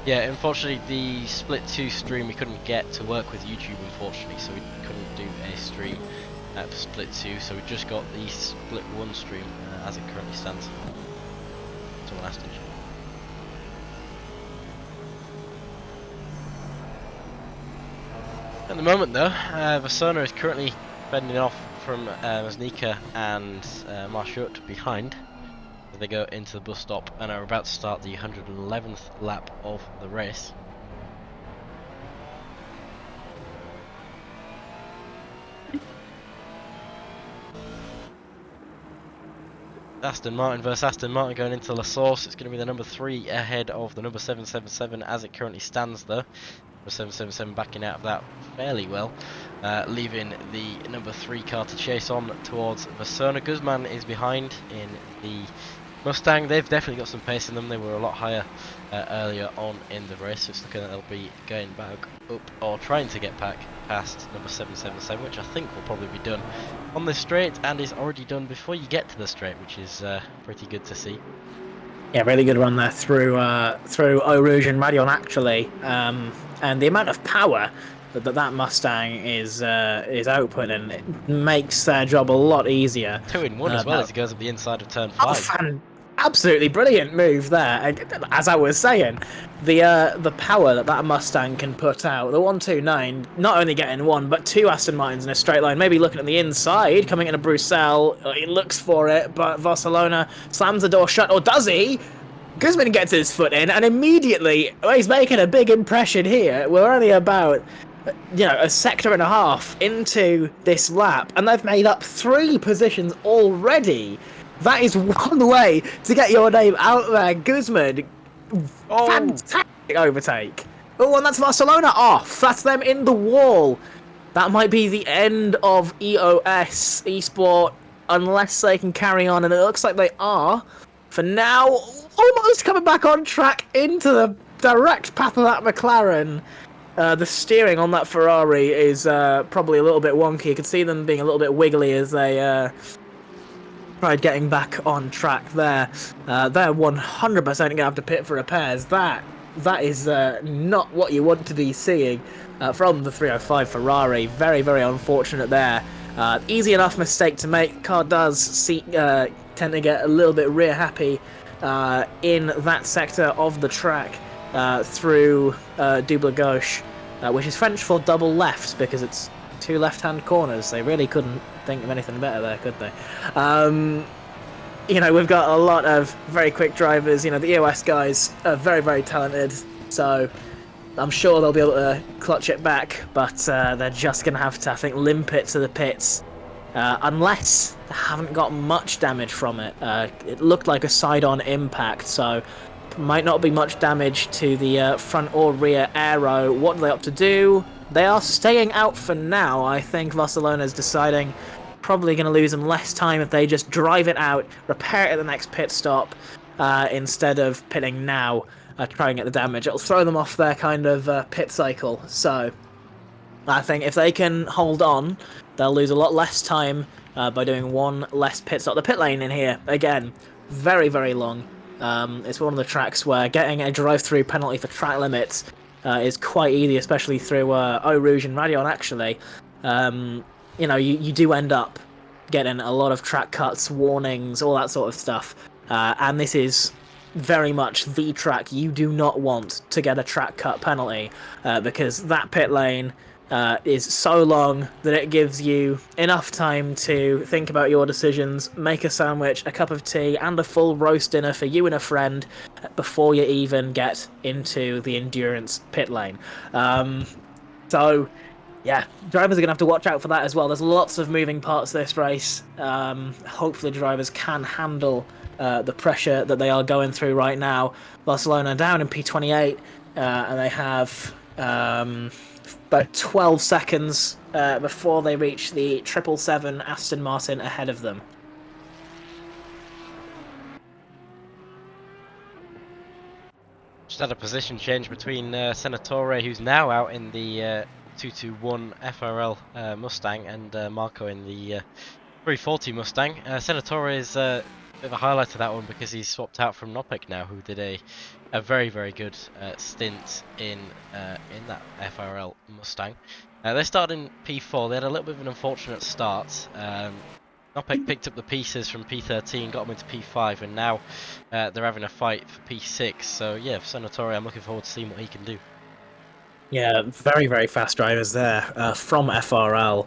Yeah, unfortunately the Split 2 stream we couldn't get to work with YouTube, unfortunately, so we couldn't do a stream for Split 2, so we just got the Split 1 stream as it currently stands. Someone asked it. At the moment though, Vasona is currently fending off from Maznika and Marchut behind. They go into the bus stop and are about to start the 111th lap of the race. Aston Martin versus Aston Martin going into La Source. It's going to be the number 3 ahead of the number 777 as it currently stands though. Number 777 backing out of that fairly well, leaving the number 3 car to chase on towards Vasona. Guzman is behind in the Mustang, they've definitely got some pace in them. They were a lot higher earlier on in the race. So it's looking like they'll be going back up or trying to get back past number 777, which I think will probably be done on the straight and is already done before you get to the straight, which is pretty good to see. Yeah, really good run there through Eau Rouge and Radion actually, and the amount of power that Mustang is outputting, it makes their job a lot easier. 2 in 1 as well as it goes up the inside of turn Oh, 5. absolutely brilliant move there. As I was saying, the power that Mustang can put out, the 129, not only getting one but two Aston Martins in a straight line. Maybe looking at the inside, coming into Bruxelles, he looks for it, but Barcelona slams the door shut, or does he? Guzman gets his foot in, and immediately he's making a big impression here. We're only about, a sector and a half into this lap, and they've made up 3 positions already. That is one way to get your name out there. Guzman, fantastic overtake. Oh, and that's Barcelona off. That's them in the wall. That might be the end of EOS Esport, unless they can carry on, and it looks like they are. For now, almost coming back on track into the direct path of that McLaren. The steering on that Ferrari is probably a little bit wonky. You can see them being a little bit wiggly as they tried getting back on track there. They're 100% going to have to pit for repairs. That is not what you want to be seeing from the 305 Ferrari. Very, very unfortunate there. Easy enough mistake to make. Car does tend to get a little bit rear happy in that sector of the track through Double Gauche, which is French for double left because it's 2 left-hand corners. They really couldn't think of anything better there, could they? We've got a lot of very quick drivers. The EOS guys are very, very talented, so I'm sure they'll be able to clutch it back, but they're just going to have to, I think, limp it to the pits, unless they haven't got much damage from it. It looked like a side-on impact, so might not be much damage to the front or rear aero. What do they opt to do? They are staying out for now. I think Barcelona's deciding probably going to lose them less time if they just drive it out, repair it at the next pit stop, instead of pitting now to try and get the damage. It'll throw them off their kind of pit cycle. So I think if they can hold on, they'll lose a lot less time by doing one less pit stop. The pit lane in here, again, very, very long. It's one of the tracks where getting a drive-through penalty for track limits is quite easy, especially through Eau Rouge and Radion, actually. You do end up getting a lot of track cuts, warnings, all that sort of stuff. And this is very much the track you do not want to get a track cut penalty, because that pit lane is so long that it gives you enough time to think about your decisions, make a sandwich, a cup of tea, and a full roast dinner for you and a friend before you even get into the endurance pit lane. So, yeah, drivers are going to have to watch out for that as well. There's lots of moving parts this race. Hopefully drivers can handle the pressure that they are going through right now. Barcelona down in P28, and they have about 12 seconds before they reach the 777 Aston Martin ahead of them. Just had a position change between Senatore, who's now out in the 221 FRL Mustang, and Marco in the 340 Mustang. Senatore is a bit of a highlight of that one because he's swapped out from Nopek now, who did a very, very good stint in that FRL Mustang. They started in P4. They had a little bit of an unfortunate start. Nopek picked up the pieces from P13, got them into P5, and now they're having a fight for P6. So yeah, for Senatore, I'm looking forward to seeing what he can do. Yeah, very, very fast drivers there from FRL.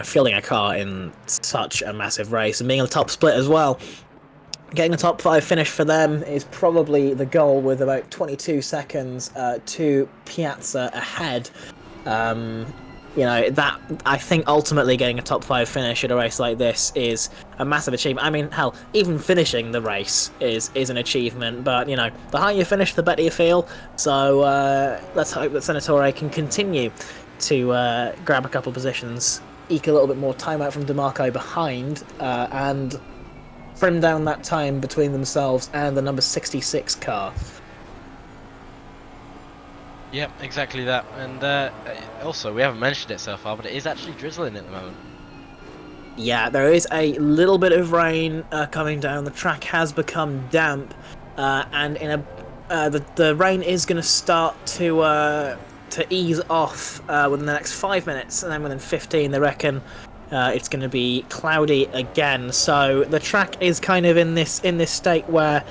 Filling a car in such a massive race and being a top split as well. Getting a top 5 finish for them is probably the goal, with about 22 seconds to Piazza ahead. That, I think, ultimately getting a top 5 finish at a race like this is a massive achievement. I mean, hell, even finishing the race is an achievement, but, the higher you finish, the better you feel. So let's hope that Senatore can continue to grab a couple positions, eke a little bit more time out from DeMarco behind, and trim down that time between themselves and the number 66 car. Yep, exactly that. And also, we haven't mentioned it so far, but it is actually drizzling at the moment. Yeah, there is a little bit of rain coming down. The track has become damp, and the rain is going to start to ease off within the next 5 minutes, and then within 15, they reckon it's going to be cloudy again. So the track is kind of in this state where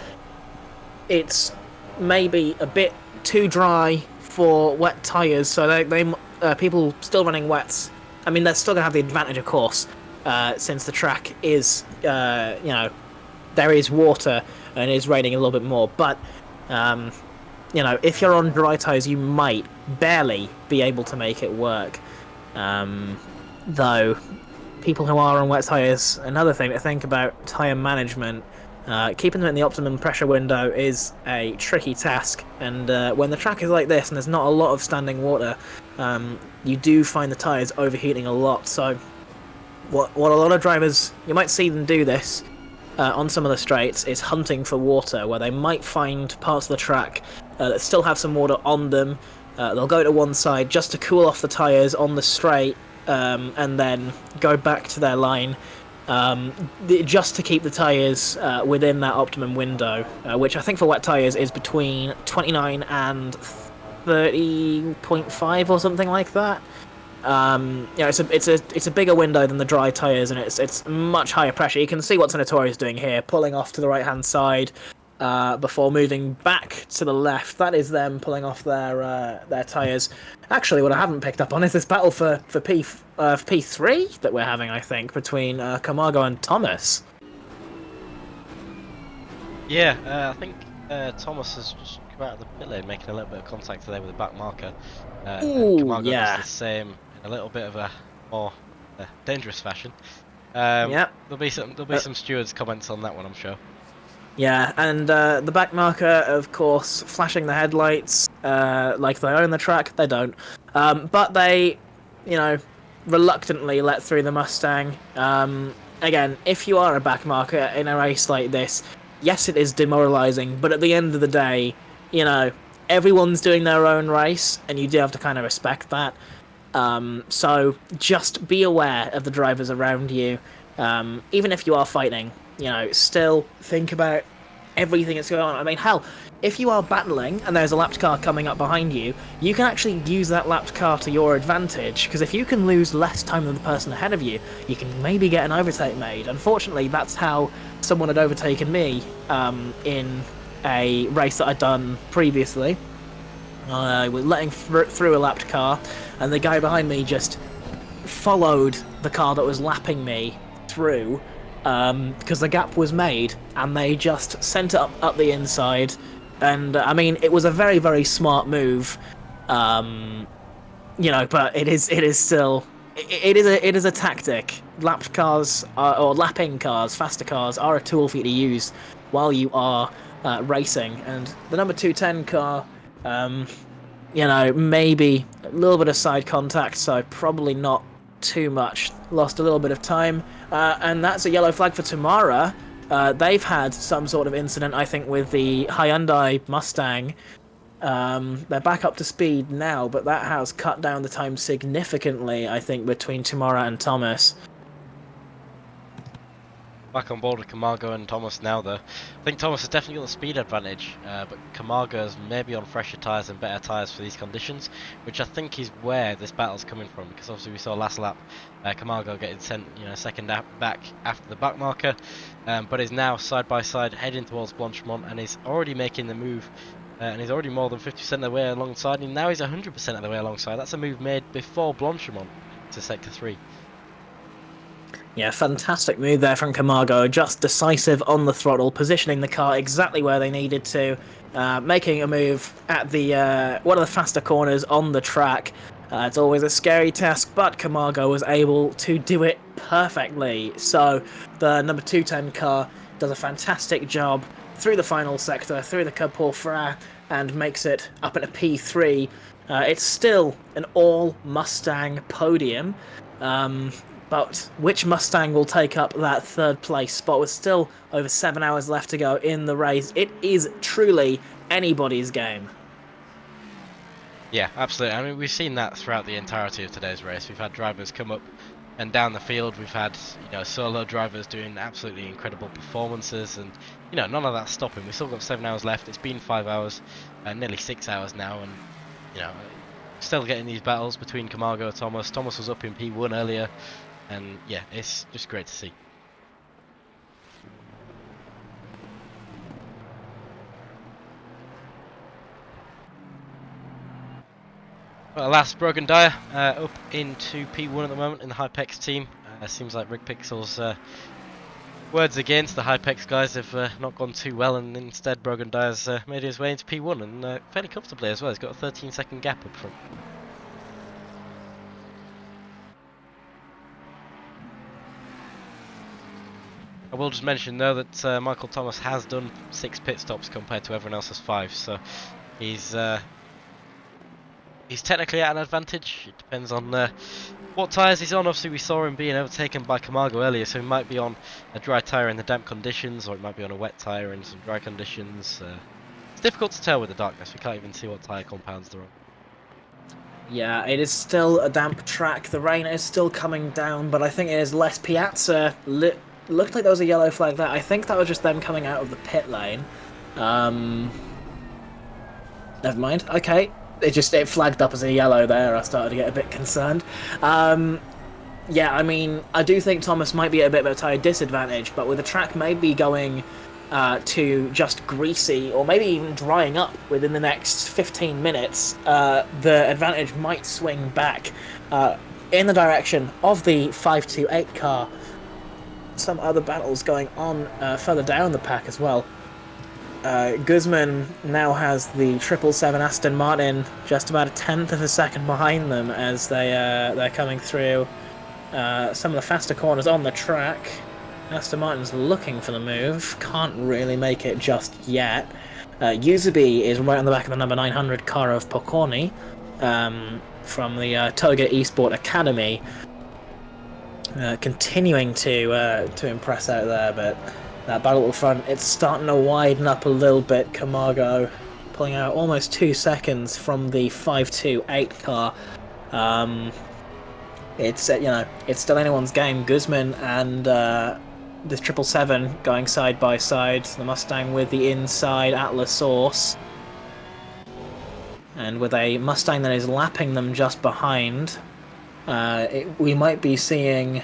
it's maybe a bit too dry for wet tires. So people still running wets. I mean, they're still going to have the advantage, of course, since the track is, there is water and it is raining a little bit more. But, if you're on dry tyres, you might barely be able to make it work. Though, people who are on wet tyres, another thing to think about tyre management, keeping them in the optimum pressure window is a tricky task. And when the track is like this and there's not a lot of standing water, you do find the tyres overheating a lot. So what a lot of drivers, you might see them do this on some of the straights, is hunting for water, where they might find parts of the track that still have some water on them. They'll go to one side just to cool off the tyres on the straight, and then go back to their line, just to keep the tyres within that optimum window, which I think for wet tyres is between 29 and 30.5 or something like that. It's a bigger window than the dry tyres, and it's much higher pressure. You can see what Senatori is doing here, pulling off to the right hand side before moving back to the left. That is them pulling off their tyres. Actually, what I haven't picked up on is this battle for P3 that we're having, I think, between Camargo and Thomas. Yeah, I think Thomas has just come out of the pit lane, making a little bit of contact there with the back marker. And Camargo does the same in a little bit of a more dangerous fashion. Yeah. There'll be some stewards' comments on that one, I'm sure. Yeah, and the back marker, of course, flashing the headlights like they own the track. They don't. But they, reluctantly let through the Mustang. Again, if you are a back marker in a race like this, yes, it is demoralising, but at the end of the day, everyone's doing their own race, and you do have to kind of respect that. So just be aware of the drivers around you. Even if you are fighting, still think about everything that's going on. I mean, hell, if you are battling and there's a lapped car coming up behind you, you can actually use that lapped car to your advantage, because if you can lose less time than the person ahead of you, you can maybe get an overtake made. Unfortunately, that's how someone had overtaken me in a race that I'd done previously. I was letting through a lapped car, and the guy behind me just followed the car that was lapping me through, because the gap was made, and they just sent it up the inside. And I mean, it was a very, very smart move, but it is still it is a tactic. Lapped cars or lapping cars, faster cars, are a tool for you to use while you are racing. And the number 210 car, maybe a little bit of side contact, so probably not too much. Lost a little bit of time, and that's a yellow flag for Tamara. They've had some sort of incident, I think, with the Hyundai Mustang. They're back up to speed now, but that has cut down the time significantly, I think, between Tamara and Thomas. Back on board with Camargo and Thomas now, though. I think Thomas has definitely got the speed advantage, but Camargo's maybe on fresher tyres and better tyres for these conditions, which I think is where this battle's coming from, because obviously we saw last lap Camargo getting sent, second back after the back marker, but is now side by side heading towards Blanchimont, and is already making the move, and he's already more than 50% of the way alongside, and now he's 100% of the way alongside. That's a move made before Blanchimont to Sector 3. Yeah, fantastic move there from Camargo, just decisive on the throttle, positioning the car exactly where they needed to, making a move at the one of the faster corners on the track. It's always a scary task, but Camargo was able to do it perfectly. So the number 210 car does a fantastic job through the final sector, through the Cub Porfra, and makes it up at a P3. It's still an all-Mustang podium. But which Mustang will take up that third place spot with still over 7 hours left to go in the race? It is truly anybody's game. Yeah, absolutely. I mean, we've seen that throughout the entirety of today's race. We've had drivers come up and down the field. We've had, solo drivers doing absolutely incredible performances, and none of that's stopping. We've still got 7 hours left. It's been 5 hours, nearly 6 hours now, and still getting these battles between Camargo and Thomas. Thomas was up in P1 earlier, and yeah, it's just great to see. Well, last Brogan Dyer up into P1 at the moment in the Hypex team. Seems like Rig Pixel's words against the Hypex guys have not gone too well, and instead Brogan Dyer's made his way into P1 and fairly comfortably as well. He's got a 13-second gap up front. I will just mention though that Michael Thomas has done 6 pit stops compared to everyone else's 5, so he's technically at an advantage. It depends on what tyres he's on. Obviously, we saw him being overtaken by Camargo earlier, so he might be on a dry tyre in the damp conditions, or it might be on a wet tyre in some dry conditions. It's difficult to tell with the darkness. We can't even see what tyre compounds they're on. Yeah, it is still a damp track. The rain is still coming down, but I think it is less Piazza. Looked like there was a yellow flag there. I think that was just them coming out of the pit lane. Never mind. Okay. It flagged up as a yellow there. I started to get a bit concerned. Yeah, I mean, I do think Thomas might be at a bit of a tyre disadvantage, but with the track maybe going to just greasy, or maybe even drying up within the next 15 minutes, the advantage might swing back in the direction of the 528 car. Some other battles going on further down the pack as well. Guzman now has the 777 Aston Martin just about a tenth of a second behind them as they're coming through some of the faster corners on the track. Aston Martin's looking for the move, can't really make it just yet. Yuzubi is right on the back of the number 900 car of Pokorny from the Toga Esport Academy. Continuing to impress out there, but that battle at the front, it's starting to widen up a little bit. Camargo pulling out almost 2 seconds from the 528 car. It's it's still anyone's game. Guzman and this 777 going side by side. The Mustang with the inside Atlas Source, and with a Mustang that is lapping them just behind. We might be seeing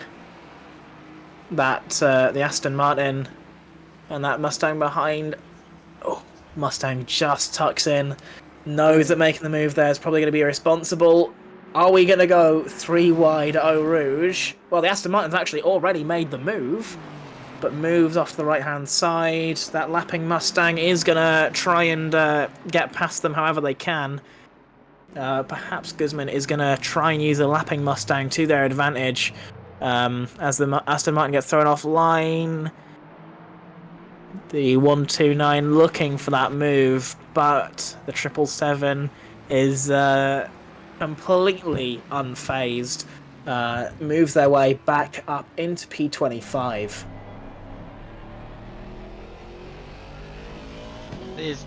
that the Aston Martin and that Mustang behind. Oh, Mustang just tucks in, knows that making the move there is probably going to be irresponsible. Are we going to go 3 wide Eau Rouge? Well, the Aston Martin's actually already made the move, but moves off to the right-hand side. That lapping Mustang is going to try and get past them however they can. Perhaps Guzman is going to try and use the lapping Mustang to their advantage as the Aston Martin gets thrown offline. The 129 looking for that move, but the 777 is completely unfazed. Moves their way back up into P25.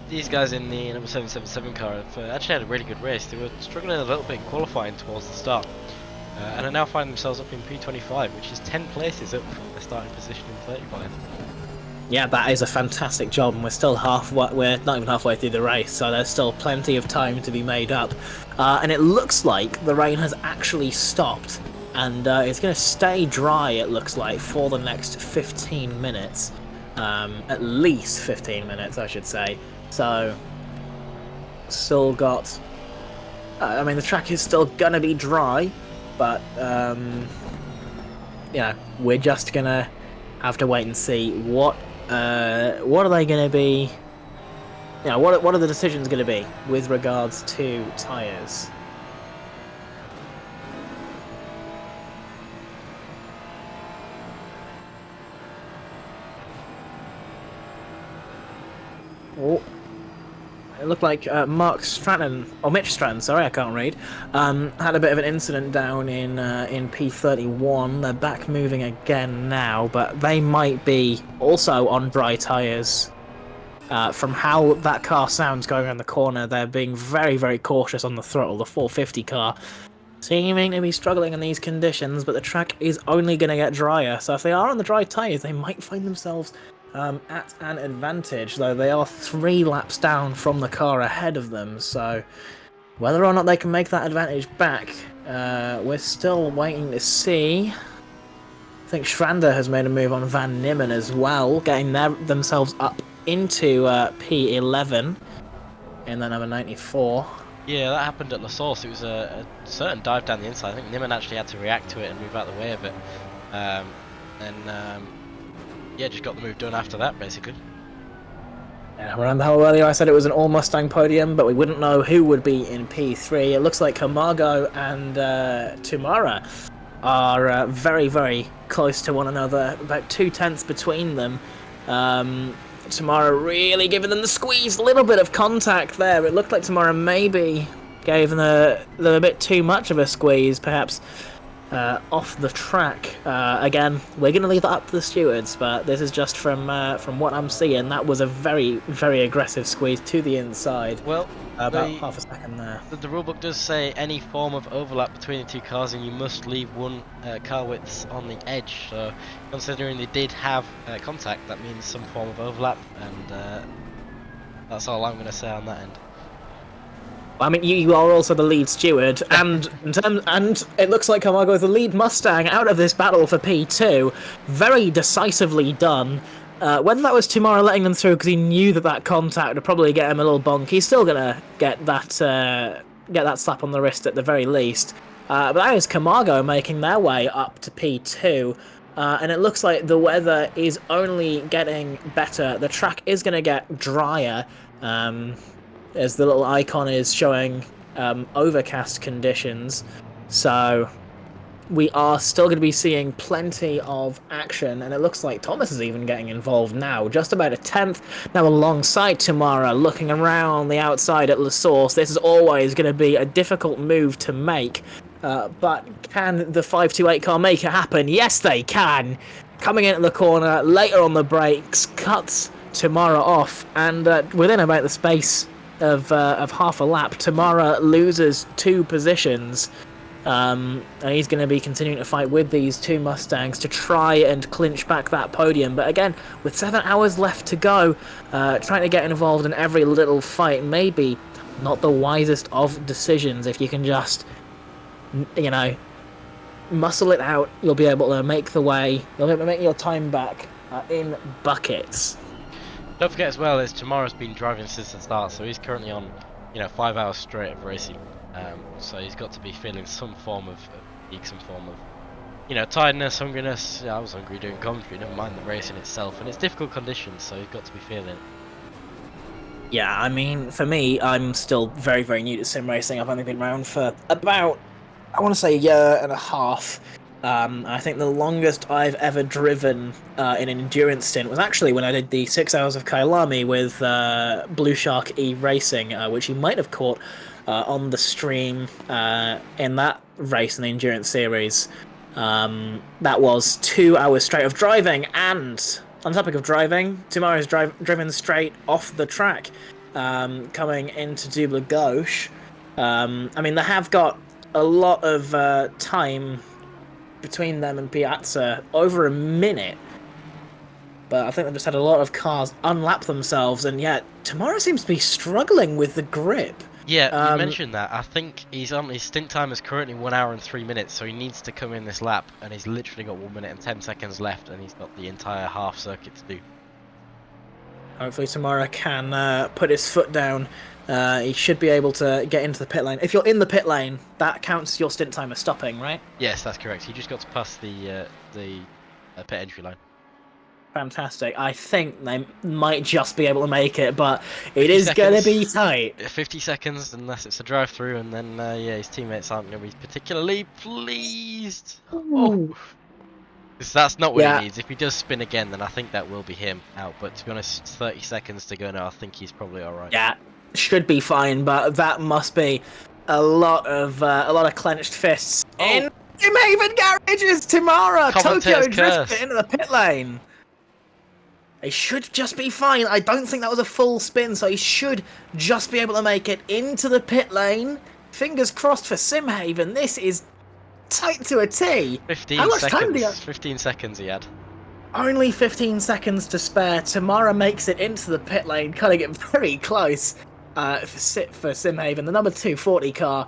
These guys in the number 777 car have actually had a really good race. They were struggling a little bit in qualifying towards the start, and are now finding themselves up in P25, which is 10 places up from their starting position in 35. Yeah, that is a fantastic job, and we're still we're not even halfway through the race, so there's still plenty of time to be made up. And it looks like the rain has actually stopped, and it's going to stay dry, it looks like, for the next 15 minutes. At least 15 minutes, I should say. So, still got... I mean, the track is still going to be dry, but, we're just going to have to wait and see what are they going to be... what are the decisions going to be with regards to tyres? Oh, it looked like Mark Stratton, or Mitch Stratton, sorry, I can't read, had a bit of an incident down in P31. They're back moving again now, but they might be also on dry tyres. From how that car sounds going around the corner, they're being very, very cautious on the throttle. The 450 car seeming to be struggling in these conditions, but the track is only going to get drier. So if they are on the dry tyres, they might find themselves at an advantage, though they are 3 laps down from the car ahead of them. So whether or not they can make that advantage back, we're still waiting to see. I think Schrander has made a move on Van Nimmen as well, getting themselves up into P11 in the number 94. Yeah, that happened at La Source. It was a certain dive down the inside. I think Nimmen actually had to react to it and move out the way of it. Yeah, just got the move done after that, basically. Yeah, remember how earlier I said it was an all-Mustang podium, but we wouldn't know who would be in P3. It looks like Camargo and Tumara are very, very close to one another, about 2/10 between them. Tamara really giving them the squeeze, a little bit of contact there. It looked like Tamara maybe gave them a bit too much of a squeeze, perhaps off the track. Again, we're going to leave that up to the stewards, but this is just from what I'm seeing. That was a very, very aggressive squeeze to the inside. Well, about half a second there. The rulebook does say any form of overlap between the two cars, and you must leave one car width on the edge. So, considering they did have contact, that means some form of overlap, and that's all I'm going to say on that end. I mean, you are also the lead steward, and and it looks like Camargo is the lead Mustang out of this battle for P2. Very decisively done. Whether that was Tumara letting them through because he knew that contact would probably get him a little bonk, he's still gonna get that slap on the wrist at the very least. But that is Camargo making their way up to P2. And it looks like the weather is only getting better. The track is going to get drier, as the little icon is showing overcast conditions. So we are still going to be seeing plenty of action, and it looks like Thomas is even getting involved now, just about a 10th now alongside Tamara, looking around the outside at La Source. This is always going to be a difficult move to make, but can the 528 car make it happen? Yes, they can. Coming into the corner, later on the brakes, cuts Tamara off, and within about the space of half a lap, Tamara loses 2 positions. And he's going to be continuing to fight with these 2 Mustangs to try and clinch back that podium. But again, with 7 hours left to go, trying to get involved in every little fight may be not the wisest of decisions. If you can just, you know, muscle it out, you'll be able to make the way, you'll be able to make your time back in buckets. Don't forget as well, is Tamara's been driving since the start, so he's currently on, 5 hours straight of racing. So he's got to be feeling some form of fatigue, some form of, tiredness, hungriness. Yeah, I was hungry doing commentary, never mind the racing itself, and it's difficult conditions, so he's got to be feeling it. Yeah, I mean, for me, I'm still very, very new to sim racing. I've only been around for about, I want to say, a year and a half. I think the longest I've ever driven in an endurance stint was actually when I did the 6 hours of Kailami with Blue Shark E Racing, which you might have caught on the stream in that race in the endurance series. That was 2 hours straight of driving, and on the topic of driving, Tamara's driven straight off the track, coming into Double Gauche. I mean, they have got a lot of time between them and Piazza, over a minute, but I think they've just had a lot of cars unlap themselves, and yet Tamara seems to be struggling with the grip. Yeah, you mentioned that. I think his stint time is currently 1 hour and 3 minutes, so he needs to come in this lap, and he's literally got 1 minute and 10 seconds left, and he's got the entire half circuit to do. Hopefully Tamara can put his foot down. He should be able to get into the pit lane. If you're in the pit lane, that counts as your stint timer stopping, right? Yes, that's correct. He just got to pass the pit entry line. Fantastic. I think they might just be able to make it, but it is going to be tight. 50 seconds, unless it's a drive-through, and then, his teammates aren't going to be particularly pleased. Oh. That's not what he needs. If he does spin again, then I think that will be him out. But to be honest, 30 seconds to go now. I think he's probably alright. Yeah, should be fine, but that must be a lot of clenched fists Oh, in Maven Garage's Tamara Tokyo commentator's drifts it curse. into the pit lane. He should just be fine. I don't think that was a full spin, so he should just be able to make it into the pit lane. Fingers crossed for Simhaven. This is tight to a T. How 15 much time do you seconds. have? 15 seconds he had. Only 15 seconds to spare. Tamara makes it into the pit lane, cutting it very close for Simhaven. The number 240 car.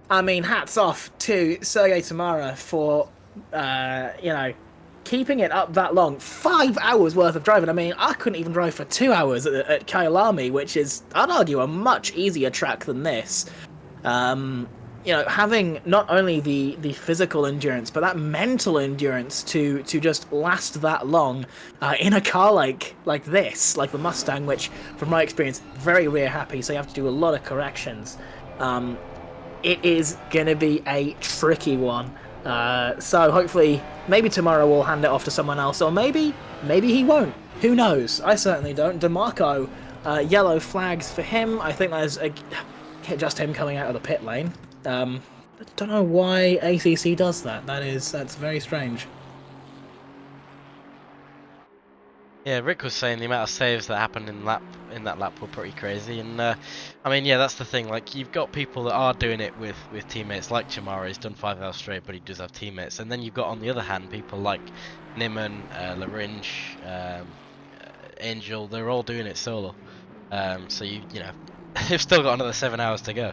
I mean, hats off to Sergey Tamara for, keeping it up that long. 5 hours worth of driving. I mean, I couldn't even drive for 2 hours at Kyalami, which is, I'd argue, a much easier track than this. Having not only the physical endurance, but that mental endurance to just last that long in a car like this, like the Mustang, which, from my experience, very rear happy, so you have to do a lot of corrections. It is going to be a tricky one. So hopefully, maybe tomorrow we'll hand it off to someone else, or maybe he won't. Who knows? I certainly don't. DeMarco, yellow flags for him. I think there's just him coming out of the pit lane. I don't know why ACC does that. That's very strange. Yeah, Rick was saying the amount of saves that happened in that lap were pretty crazy, and I mean, yeah, that's the thing. Like, you've got people that are doing it with teammates, like Chamara. He's done 5 hours straight, but he does have teammates. And then you've got, on the other hand, people like Niman, Laringe, Angel. They're all doing it solo. So you know, they've still got another 7 hours to go.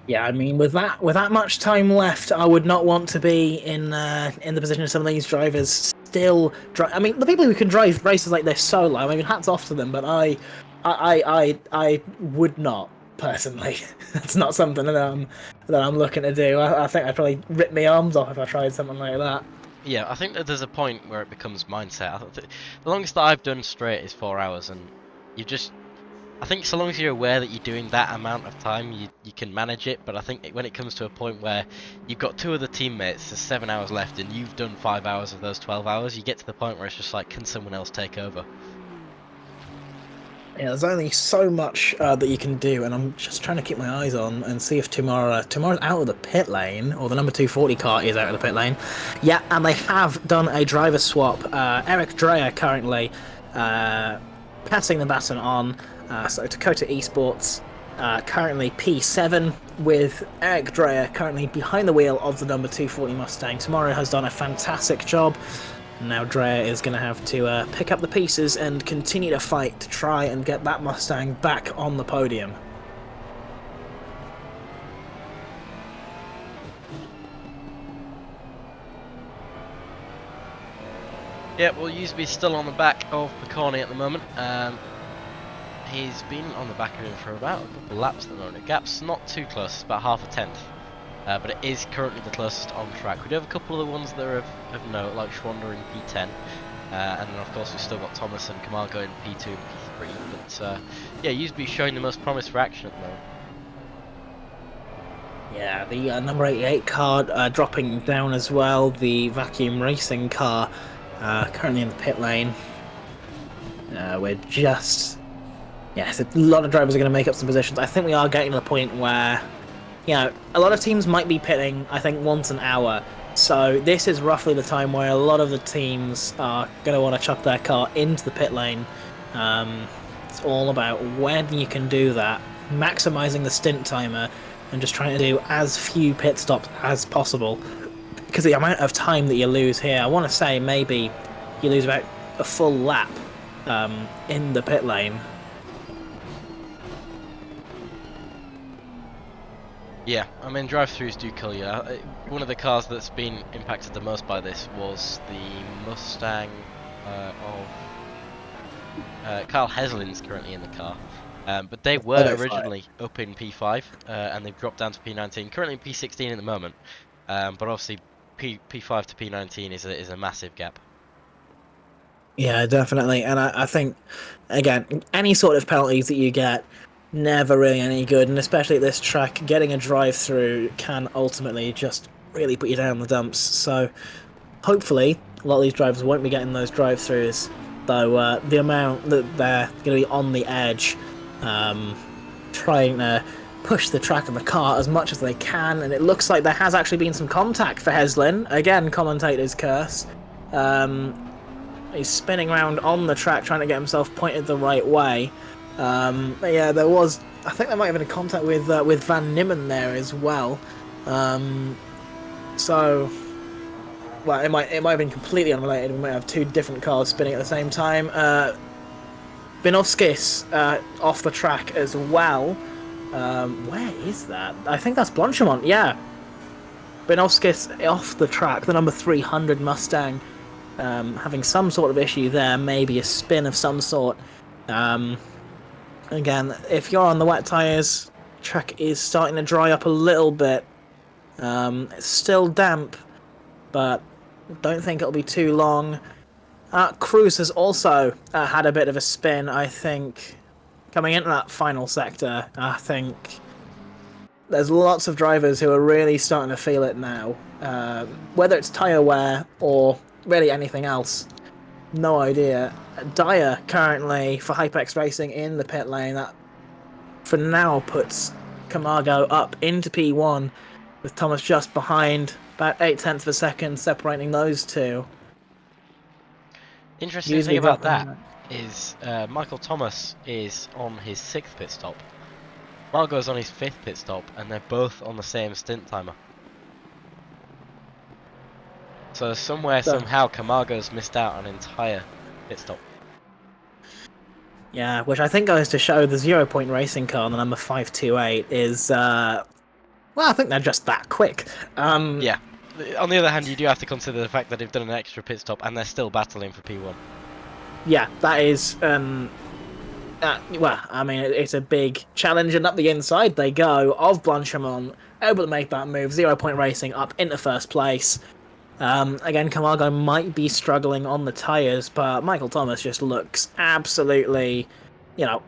Yeah, I mean, with that much time left, I would not want to be in the position of some of these drivers still. I mean, the people who can drive races like this solo. I mean, hats off to them, but I would not personally. That's not something that I'm looking to do. I think I'd probably rip my arms off if I tried something like that. Yeah, I think that there's a point where it becomes mindset. The longest that I've done straight is 4 hours, and you just. I think so long as you're aware that you're doing that amount of time, you can manage it. But I think when it comes to a point where you've got 2 other teammates, there's 7 hours left, and you've done 5 hours of those 12 hours, you get to the point where it's just like, can someone else take over? Yeah, there's only so much that you can do, and I'm just trying to keep my eyes on and see if tomorrow's out of the pit lane, or the number 240 car is out of the pit lane. Yeah, and they have done a driver swap. Eric Dreyer currently passing the baton on. So Dakota Esports currently P7, with Eric Dreyer currently behind the wheel of the number 240 Mustang. Tomorrow has done a fantastic job. Now Dreyer is going to have to pick up the pieces and continue to fight to try and get that Mustang back on the podium. Yeah, well, Usby's still on the back of Picorni at the moment. He's been on the back of him for about a couple laps at the moment. The gap's not too close, it's about half a tenth. But it is currently the closest on track. We do have a couple of the ones that are of note, like Schwander in P10. And then, of course, we've still got Thomas and Camargo in P2 and P3. But, yeah, Usby's showing the most promise for action at the moment. Yeah, the number 88 car dropping down as well. The Vacuum Racing car currently in the pit lane. We're just... Yes, a lot of drivers are going to make up some positions. I think we are getting to the point where, a lot of teams might be pitting, I think, once an hour. So this is roughly the time where a lot of the teams are going to want to chuck their car into the pit lane. It's all about when you can do that, maximizing the stint timer, and just trying to do as few pit stops as possible. Because the amount of time that you lose here, I want to say maybe you lose about a full lap in the pit lane. Yeah, I mean, drive-thrus do kill you. One of the cars that's been impacted the most by this was the Mustang of Kyle Heslin's currently in the car. But they were originally up in P5, and they've dropped down to P19. Currently in P16 at the moment, but obviously P5 to P19 is a massive gap. Yeah, definitely. And I think, again, any sort of penalties that you get, never really any good, and especially at this track, getting a drive-through can ultimately just really put you down the dumps. So hopefully a lot of these drivers won't be getting those drive-throughs though the amount that they're going to be on the edge, trying to push the track of the car as much as they can, and it looks like there has actually been some contact for Heslin. Again, commentator's curse. He's spinning around on the track trying to get himself pointed the right way. But yeah, there was. I think there might have been a contact with Van Nimmen there as well. So, well, it might have been completely unrelated. We might have two different cars spinning at the same time. Binovskis off the track as well. Where is that? I think that's Blanchimont. Yeah, Binovskis off the track. The number 300 Mustang. Having some sort of issue there, maybe a spin of some sort. Again, if you're on the wet tyres, track is starting to dry up a little bit. It's still damp, but don't think it'll be too long. Cruz has also had a bit of a spin, I think, coming into that final sector. I think there's lots of drivers who are really starting to feel it now. Whether it's tyre wear or really anything else, no idea. Dyer currently for Hypex Racing in the pit lane. That for now puts Camargo up into P1 with Thomas just behind, about 0.8 of a second separating those two. Interesting thing about that is Michael Thomas is on his 6th pit stop. Margo's on his 5th pit stop, and they're both on the same stint timer. So somehow, Camargo's missed out on an entire pit stop. Yeah, which I think goes to show the 0 Point Racing car on the number 528 is, well, I think they're just that quick. Yeah. On the other hand, you do have to consider the fact that they've done an extra pit stop and they're still battling for P1. Yeah, that is, well, I mean, it's a big challenge, and up the inside they go of Blanchimont, able to make that move, 0 Point Racing up into first place. Again, Camargo might be struggling on the tyres, but Michael Thomas just looks absolutely,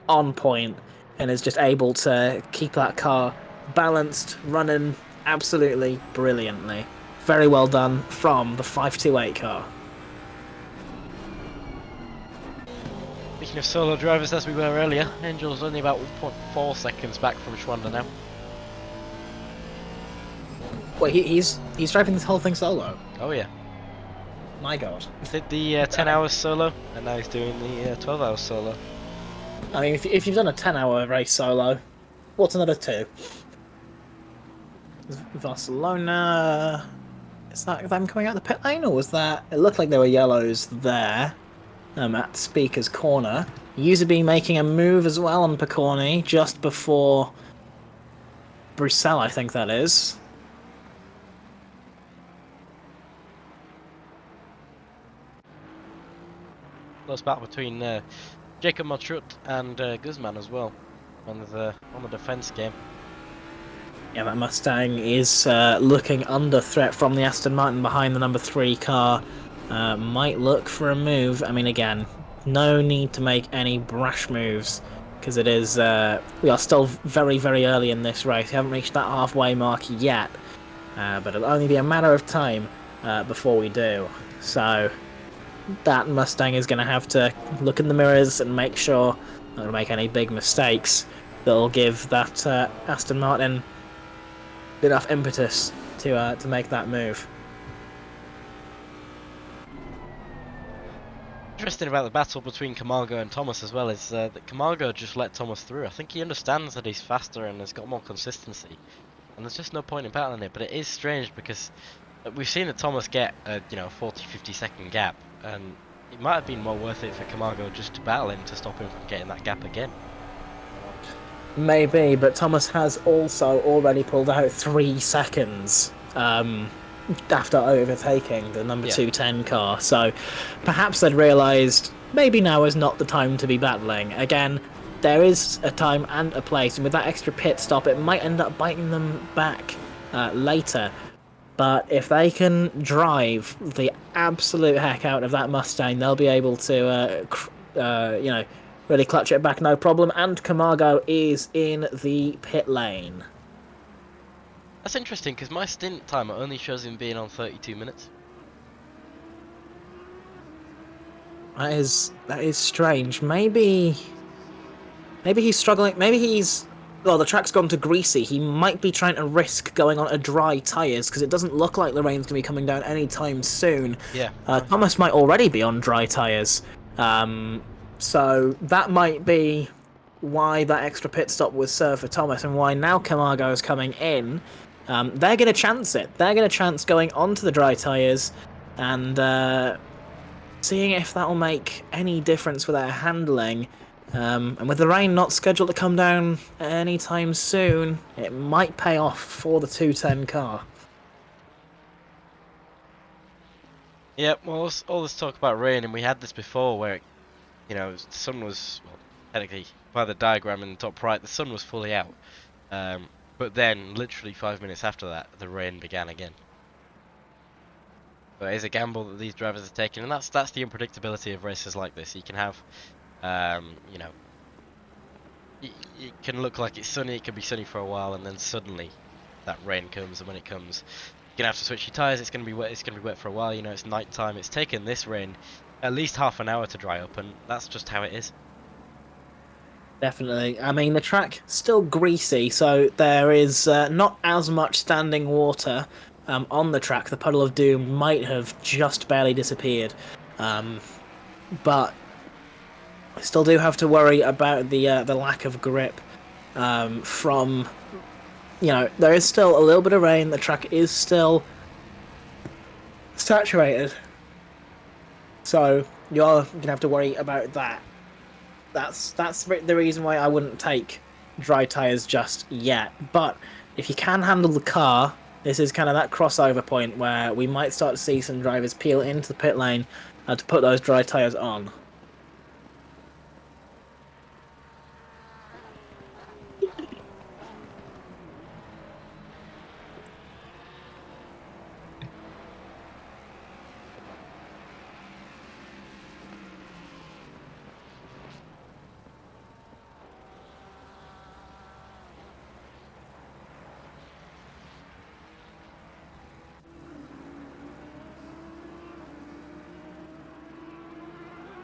on point, and is just able to keep that car balanced, running absolutely brilliantly. Very well done from the 528 car. Speaking of solo drivers, as we were earlier, Angel's only about 1.4 seconds back from Schwander now. Wait, he's driving this whole thing solo? Oh yeah. My god. He did the 10 hours solo, and now he's doing the 12 hours solo. I mean, if you've done a 10-hour race solo, what's another 2? Barcelona... Is that them coming out the pit lane, or was that... It looked like there were yellows there. At Speaker's Corner. Usaby making a move as well on Picorni, just before... Bruxelles, I think that is. Close battle between Jacob Matrut and Guzman as well on the defense game. Yeah, that Mustang is looking under threat from the Aston Martin behind the number 3 car. Might look for a move. I mean, again, no need to make any brash moves, because it is we are still very, very early in this race. We haven't reached that halfway mark yet, but it'll only be a matter of time before we do. So that Mustang is going to have to look in the mirrors and make sure not to make any big mistakes that'll give that Aston Martin enough impetus to make that move. Interesting about the battle between Camargo and Thomas as well is that Camargo just let Thomas through. I think he understands that he's faster and has got more consistency, and there's just no point in battling it. But it is strange because we've seen that Thomas get a 40-50 second gap, and it might have been more worth it for Camargo just to battle him to stop him from getting that gap again. Maybe, but Thomas has also already pulled out 3 seconds after overtaking the number 210 car, so perhaps they'd realised maybe now is not the time to be battling. Again, there is a time and a place, and with that extra pit stop it might end up biting them back later. But if they can drive the absolute heck out of that Mustang, they'll be able to, really clutch it back, no problem. And Camargo is in the pit lane. That's interesting, because my stint timer only shows him being on 32 minutes. That is strange. Maybe he's struggling. Maybe he's. Well, the track's gone to greasy. He might be trying to risk going on a dry tyres because it doesn't look like the rain's going to be coming down anytime soon. Yeah. Thomas might already be on dry tyres. So that might be why that extra pit stop was served for Thomas and why now Camargo is coming in. They're going to chance it. They're going to chance going onto the dry tyres and seeing if that'll make any difference with their handling. And with the rain not scheduled to come down anytime soon, it might pay off for the 210 car. Yeah, well, all this talk about rain, and we had this before where, the sun was, well, technically, by the diagram in the top right, the sun was fully out. But then, literally 5 minutes after that, the rain began again. So it is a gamble that these drivers are taking, and that's the unpredictability of races like this. You can have, it can look like it's sunny, it can be sunny for a while, and then suddenly that rain comes, and when it comes, you're gonna have to switch your tyres. It's gonna be wet. It's gonna be wet for a while. It's night time. It's taken this rain at least half an hour to dry up, and that's just how it is. Definitely. I mean, the track still greasy, so there is not as much standing water on the track. The puddle of doom might have just barely disappeared, but I still do have to worry about the lack of grip from. There is still a little bit of rain. The track is still saturated, so you're gonna have to worry about that. That's the reason why I wouldn't take dry tyres just yet. But if you can handle the car, this is kind of that crossover point where we might start to see some drivers peel into the pit lane to put those dry tyres on.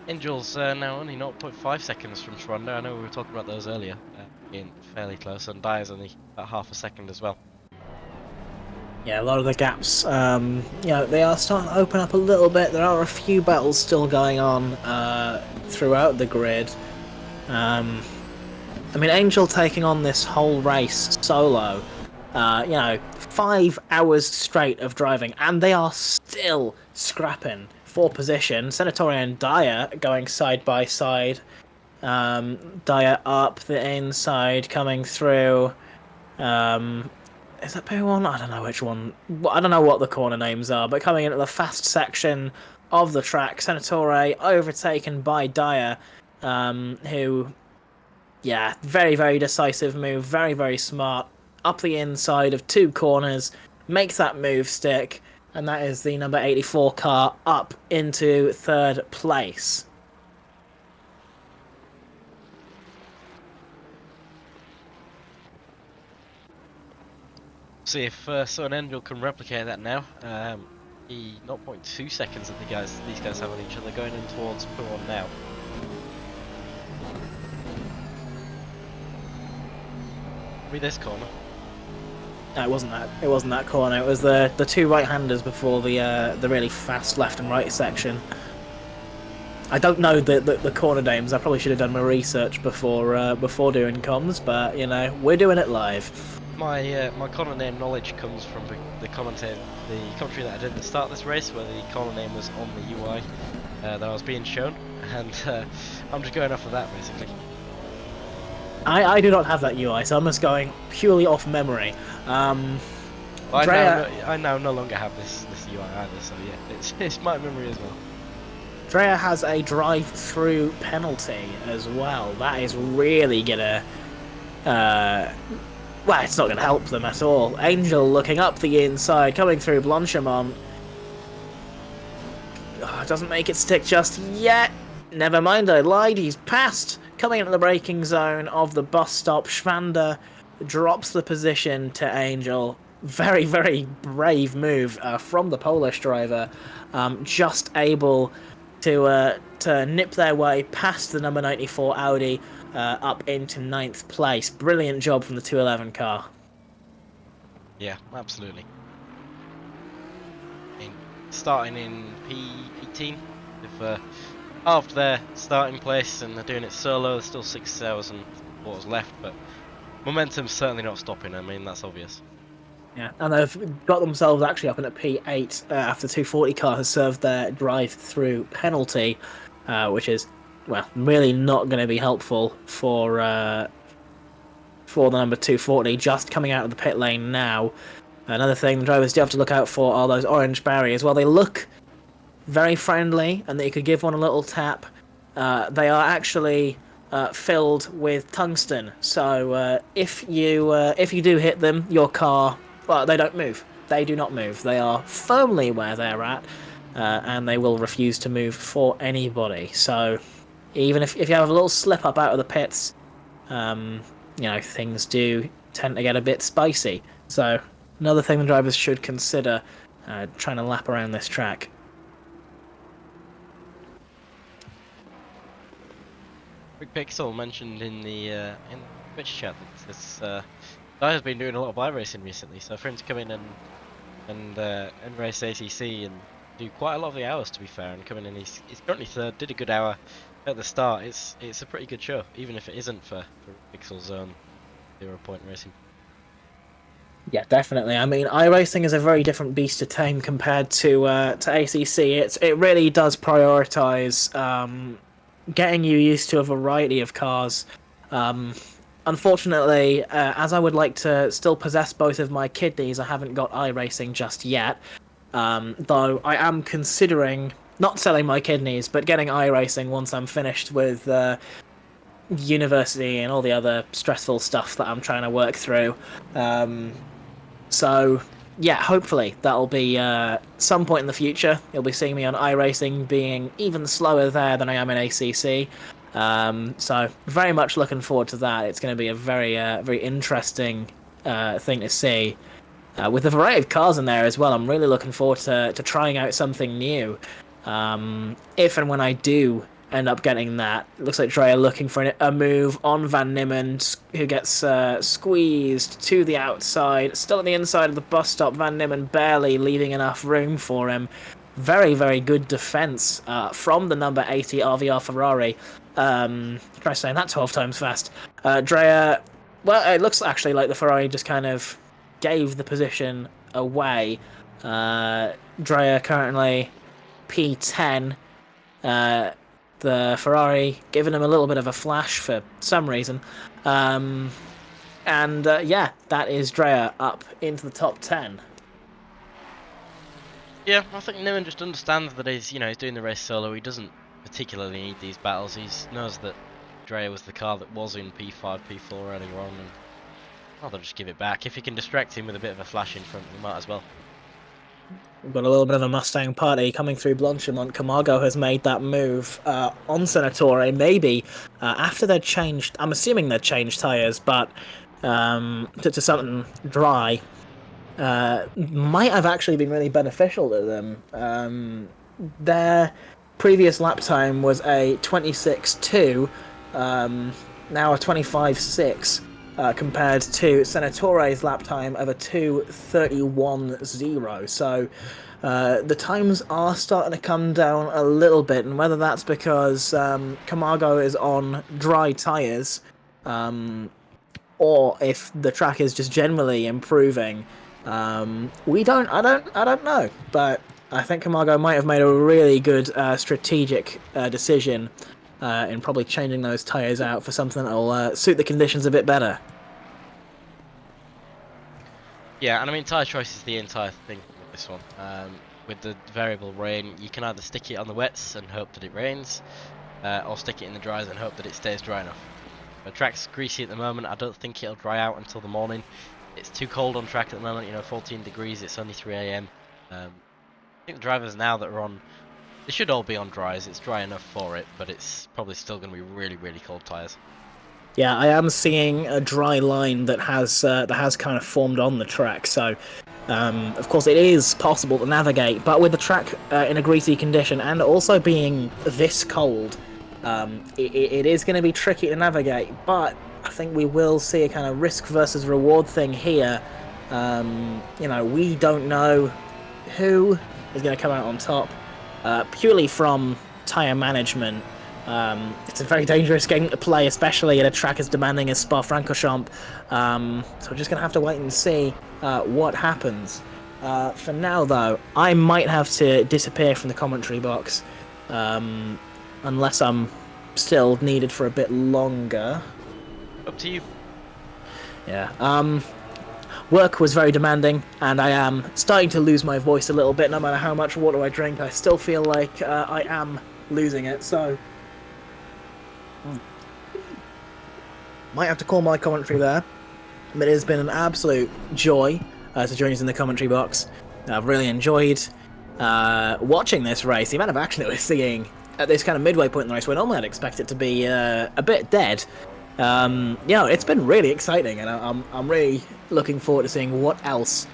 Angel's now only 0.5 seconds from Sharonda. I know we were talking about those earlier, being fairly close, and Dyer's only about half a second as well. Yeah, a lot of the gaps, they are starting to open up a little bit. There are a few battles still going on throughout the grid. I mean, Angel taking on this whole race solo, 5 hours straight of driving, and they are still scrapping for position. Senatore and Dyer going side by side. Dyer up the inside, coming through. Is that P1? I don't know which one. I don't know what the corner names are, but coming into the fast section of the track, Senatore overtaken by Dyer, who, very, very decisive move, very, very smart, up the inside of 2 corners, makes that move stick, and that is the number 84 car up into 3rd place. See if Sun Angel can replicate that now. The 0.2 seconds that these guys have on each other going in towards P1 now. Read this corner. No, it wasn't that. It wasn't that corner. It was the 2 right-handers before the really fast left and right section. I don't know the corner names. I probably should have done my research before doing comms, but we're doing it live. My corner name knowledge comes from the commentary that I did at the start of this race, where the corner name was on the UI that I was being shown, and I'm just going off of that basically. I do not have that UI, so I'm just going purely off memory. I now no longer have this UI either, so yeah, it's my memory as well. Drea has a drive-through penalty as well. That is really gonna, it's not gonna help them at all. Angel looking up the inside, coming through Blanchimont. Doesn't make it stick just yet. Never mind, I lied. He's passed. Coming into the braking zone of the bus stop, Schwander drops the position to Angel. Very, very brave move from the Polish driver. Just able to nip their way past the number 94 Audi up into ninth place. Brilliant job from the 211 car. Yeah, absolutely. Starting in P18, they've halved their starting place and they're doing it solo. There's still 6 hours and quarters left, but momentum's certainly not stopping. I mean, that's obvious. Yeah, and they've got themselves actually up in a P8 after the 240 car has served their drive-through penalty, which is, well, really not going to be helpful for the number 240 just coming out of the pit lane now. Another thing the drivers do have to look out for are those orange barriers. While they look very friendly and that you could give one a little tap, they are actually filled with tungsten. So if you do hit them, your car, well, they don't move. They do not move. They are firmly where they're at, and they will refuse to move for anybody. So even if you have a little slip up out of the pits, things do tend to get a bit spicy. So another thing the drivers should consider trying to lap around this track. Big Pixel mentioned in the Twitch chat that this guy has been doing a lot of iRacing recently, so for him to come in and race ACC and do quite a lot of the hours, to be fair, and come in and he's currently third, did a good hour at the start. It's a pretty good show, even if it isn't for Pixel's 0 point racing. Yeah, definitely. I mean, iRacing is a very different beast to tame compared to ACC. It really does prioritize getting you used to a variety of cars. Unfortunately, as I would like to still possess both of my kidneys, I haven't got iRacing just yet. Though I am considering not selling my kidneys, but getting iRacing once I'm finished with university and all the other stressful stuff that I'm trying to work through. So, yeah, hopefully that'll be some point in the future. You'll be seeing me on iRacing being even slower there than I am in ACC. So, very much looking forward to that. It's going to be a very, very interesting thing to see. With a variety of cars in there as well, I'm really looking forward to trying out something new. If and when I do end up getting that, it looks like Dre are looking for a move on Van Niemen, who gets squeezed to the outside. Still on the inside of the bus stop, Van Niemen barely leaving enough room for him. Very, very good defense from the number 80 RVR Ferrari. Try saying that 12 times fast. Drea, well, it looks actually like the Ferrari just kind of gave the position away. Drea currently P10. The Ferrari giving him a little bit of a flash for some reason. Yeah, that is Drea up into the top 10. Yeah, I think Niemen just understands that he's doing the race solo. He doesn't particularly need these battles. He knows that Drea was the car that was in P5, P4 earlier on, and rather just give it back. If he can distract him with a bit of a flash in front, he might as well. We've got a little bit of a Mustang party coming through Blanchimont. Camargo has made that move on Senatore, maybe after they'd changed. I'm assuming they'd changed tyres, but to something dry might have actually been really beneficial to them. Their previous lap time was a 26.2, now a 25.6. Compared to Senatore's lap time of a 2:31.0. So the times are starting to come down a little bit, and whether that's because Camargo is on dry tyres, or if the track is just generally improving, I don't know. But I think Camargo might have made a really good strategic decision in probably changing those tyres out for something that'll suit the conditions a bit better. Yeah, and I mean, tyre choice is the entire thing with this one. With the variable rain, you can either stick it on the wets and hope that it rains, or stick it in the dries and hope that it stays dry enough. The track's greasy at the moment. I don't think it'll dry out until the morning. It's too cold on track at the moment, 14 degrees, it's only 3 AM. I think the drivers now that are on, they should all be on dries. It's dry enough for it, but it's probably still going to be really, really cold tyres. Yeah, I am seeing a dry line that has kind of formed on the track. So Of course, it is possible to navigate, but with the track in a greasy condition and also being this cold, it is going to be tricky to navigate. But I think we will see a kind of risk versus reward thing here. We don't know who is going to come out on top purely from tyre management. It's a very dangerous game to play, especially at a track as demanding as Spa-Francorchamps. So we're just going to have to wait and see what happens. For now, though, I might have to disappear from the commentary box unless I'm still needed for a bit longer. Up to you. Yeah. Work was very demanding, and I am starting to lose my voice a little bit. No matter how much water I drink, I still feel like I am losing it. So might have to call my commentary there. But it has been an absolute joy to join us in the commentary box. I've really enjoyed watching this race. The amount of action that we're seeing at this kind of midway point in the race, where normally I'd expect it to be a bit dead. It's been really exciting, and I'm really looking forward to seeing what else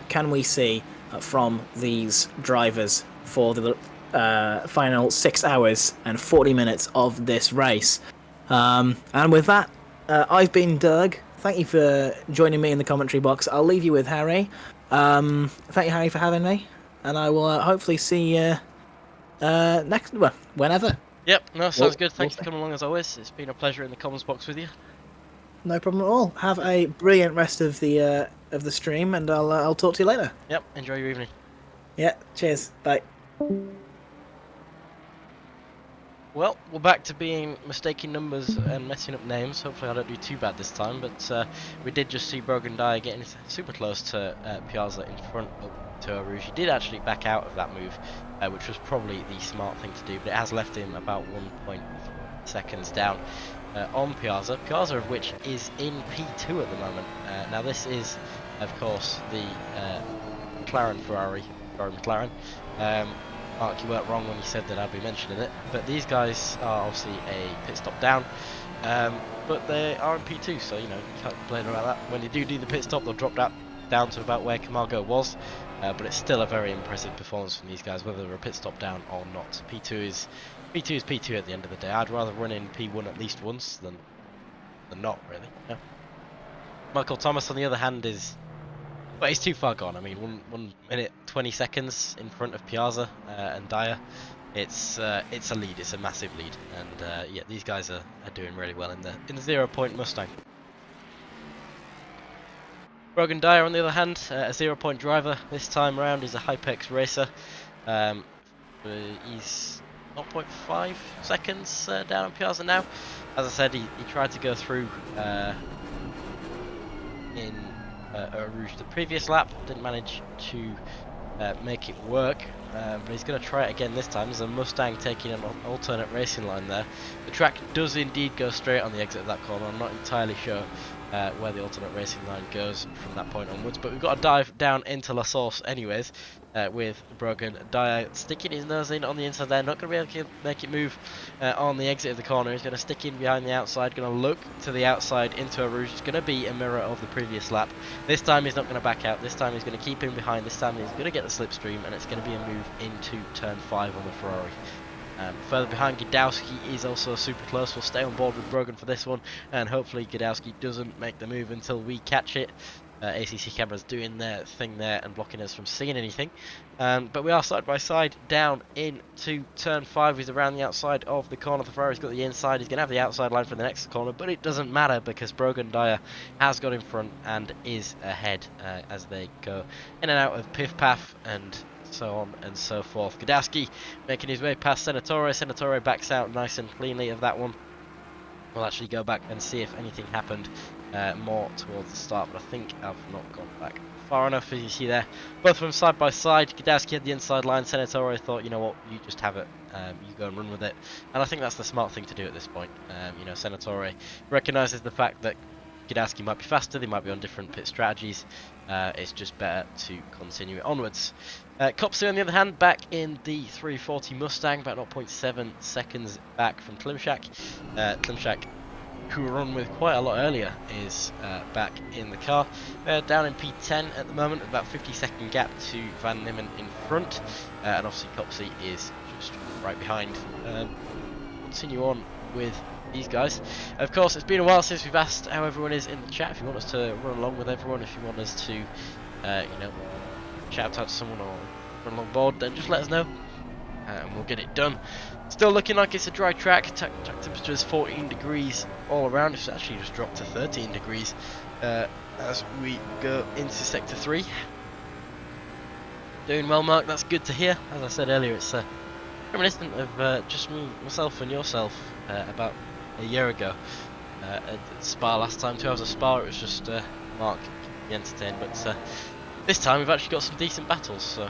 can we see from these drivers for the final 6 hours and 40 minutes of this race. And with that, I've been Doug. Thank you for joining me in the commentary box. I'll leave you with Harry. Thank you, Harry, for having me, and I will hopefully see you whenever. Yep, no, sounds good. Thanks for coming along as always. It's been a pleasure in the comments box with you. No problem at all. Have a brilliant rest of the stream, and I'll talk to you later. Yep, enjoy your evening. Yeah, cheers. Bye. Well, we're back to being mistaking numbers and messing up names. Hopefully I don't do too bad this time, but we did just see Brogan Dyer getting super close to Piazza in front of Tour Rouge. He did actually back out of that move, which was probably the smart thing to do, but it has left him about 1.4 seconds down on Piazza. Piazza of which is in P2 at the moment. Now this is, of course, the Ferrari McLaren. Mark, you weren't wrong when you said that I'd be mentioning it, but these guys are obviously a pit stop down, but they are in P2, so you can't complain about that. When you do the pit stop, they'll drop that down to about where Camargo was, but it's still a very impressive performance from these guys, whether they're a pit stop down or not. P2 is P2 at the end of the day. I'd rather run in P1 at least once than not, really. Yeah. Michael Thomas, on the other hand, but he's too far gone. I mean, 1 minute 20 seconds in front of Piazza and Dyer. It's a lead. It's a massive lead, and yeah, these guys are doing really well in the 0-point Mustang. Brogan Dyer, on the other hand, a 0-point driver this time around. He's a Hypex racer. He's 0.5 seconds down on Piazza now. As I said, he tried to go through in Rouge the previous lap, didn't manage to make it work, but he's going to try it again this time. There's a Mustang taking an alternate racing line there. The track does indeed go straight on the exit of that corner. I'm not entirely sure where the alternate racing line goes from that point onwards, but we've got to dive down into La Source anyways, with Brogan Dyer sticking his nose in on the inside there, not going to be able to make it move on the exit of the corner. He's going to stick in behind the outside, going to look to the outside into a Rouge. It's going to be a mirror of the previous lap. This time he's not going to back out, this time he's going to keep him behind, this time he's going to get the slipstream, and it's going to be a move into turn 5 on the Ferrari. Further behind, Gdowski is also super close. We'll stay on board with Brogan for this one, and hopefully Gdowski doesn't make the move until we catch it. ACC cameras doing their thing there and blocking us from seeing anything. But we are side by side down into turn 5. He's around the outside of the corner. The Ferrari's got the inside. He's going to have the outside line for the next corner, but it doesn't matter because Brogan Dyer has got in front and is ahead as they go in and out of Piff Paff and so on and so forth. Gdowski making his way past Senatore. Senatore backs out nice and cleanly of that one. We'll actually go back and see if anything happened more towards the start, but I think I've not gone back far enough. As you see there, both of them side by side. Gdowski had the inside line. Senatore thought, you know what, you just have it, you go and run with it, and I think that's the smart thing to do at this point. Senatore recognises the fact that Gdowski might be faster, they might be on different pit strategies. It's just better to continue it onwards. Kopsu, on the other hand, back in the 340 Mustang, about 0.7 seconds back from Klimczak. Klimczak who were on with quite a lot earlier, is back in the car. They're down in P10 at the moment, about 50-second gap to Van Nimmen in front, and obviously Copsey is just right behind. Continue on with these guys. Of course, it's been a while since we've asked how everyone is in the chat. If you want us to run along with everyone, if you want us to, you know, shout out to someone or run along board, then just let us know, and we'll get it done. Still looking like it's a dry track. Track temperature is 14 degrees all around. It's actually just dropped to 13 degrees as we go into Sector 3. Doing well, Mark. That's good to hear. As I said earlier, it's reminiscent of just myself and yourself about a year ago at Spa last time. 2 hours of Spa, it was just Mark keeping me entertained, but this time we've actually got some decent battles, so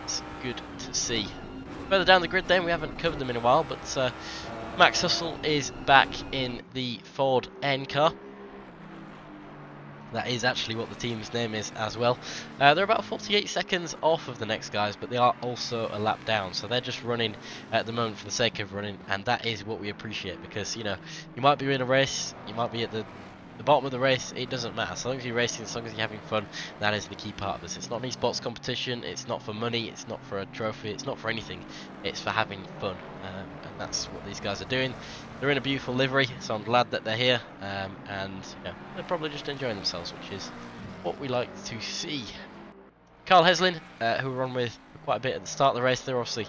it's good to see. Further down the grid then, we haven't covered them in a while, but Max Hustle is back in the Ford N car. That is actually what the team's name is as well. They're about 48 seconds off of the next guys, but they are also a lap down, so they're just running at the moment for the sake of running, and that is what we appreciate, because, you know, you might be in a race, you might be at the bottom of the race, it doesn't matter. So long as you're racing, as long as you're having fun, that is the key part of this. It's not an esports competition, it's not for money, it's not for a trophy, it's not for anything, it's for having fun, and that's what these guys are doing. They're in a beautiful livery, so I'm glad that they're here, and you know, they're probably just enjoying themselves, which is what we like to see. Carl Heslin, who were on with quite a bit at the start of the race, they're obviously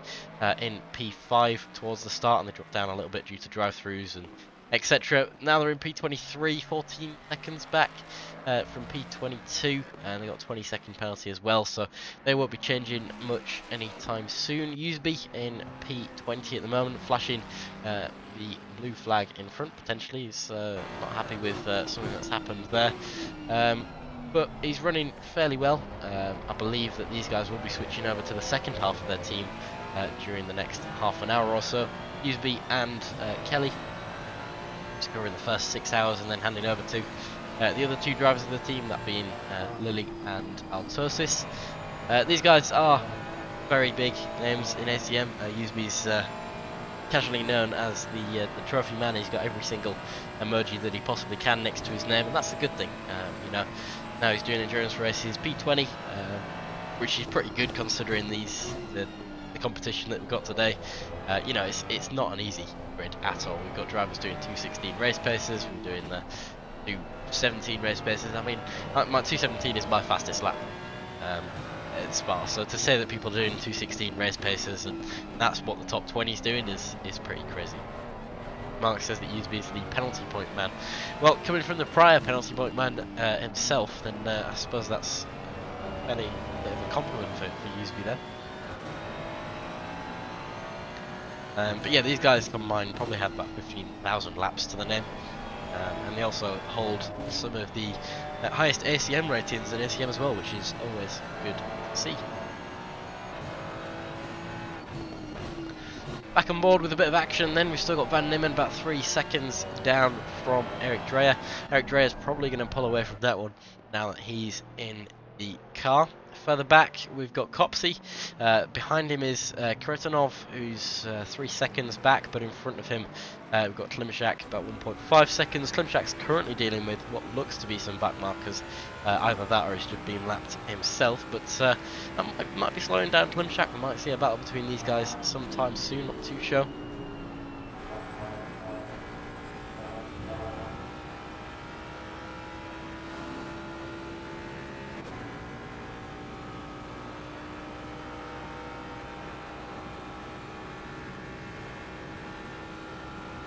in P5 towards the start, and they dropped down a little bit due to drive-throughs and etc. Now they're in P23, 14 seconds back from P22, and they got a 20-second penalty as well, so they won't be changing much anytime soon. Useby in P20 at the moment, flashing the blue flag in front, potentially. He's not happy with something that's happened there. But he's running fairly well. I believe that these guys will be switching over to the second half of their team during the next half an hour or so. Useby and Kelly scoring the first 6 hours and then handing over to the other 2 drivers of the team, that being Lily and Altosis. These guys are very big names in ACM. Useby's casually known as the trophy man. He's got every single emoji that he possibly can next to his name, and that's a good thing. You know, now he's doing endurance races, P20, which is pretty good considering the competition that we've got today. You know, it's not an easy grid at all. We've got drivers doing 2:16 race paces, we're doing the 2:17 race paces. I mean, my 2:17 is my fastest lap at Spa, so to say that people are doing 2:16 race paces and that's what the top 20 is doing is pretty crazy. Mark says that Useby is the penalty point man. Well, coming from the prior penalty point man himself, then I suppose that's a fairly bit of a compliment for Useby then. But yeah, these guys combined probably have about 15,000 laps to the name, and they also hold some of the highest ACM ratings in ACM as well, which is always good to see. Back on board with a bit of action then. We've still got Van Nimmen about 3 seconds down from Eric Dreyer. Eric Dreyer is probably going to pull away from that one now that he's in the car. Further back, we've got Copsey. Behind him is Kretanov, who's 3 seconds back, but in front of him we've got Klimczak, about 1.5 seconds. Klimczak's currently dealing with what looks to be some back markers, either that or he's just being lapped himself, but that might be slowing down Klimczak. We might see a battle between these guys sometime soon, not too sure.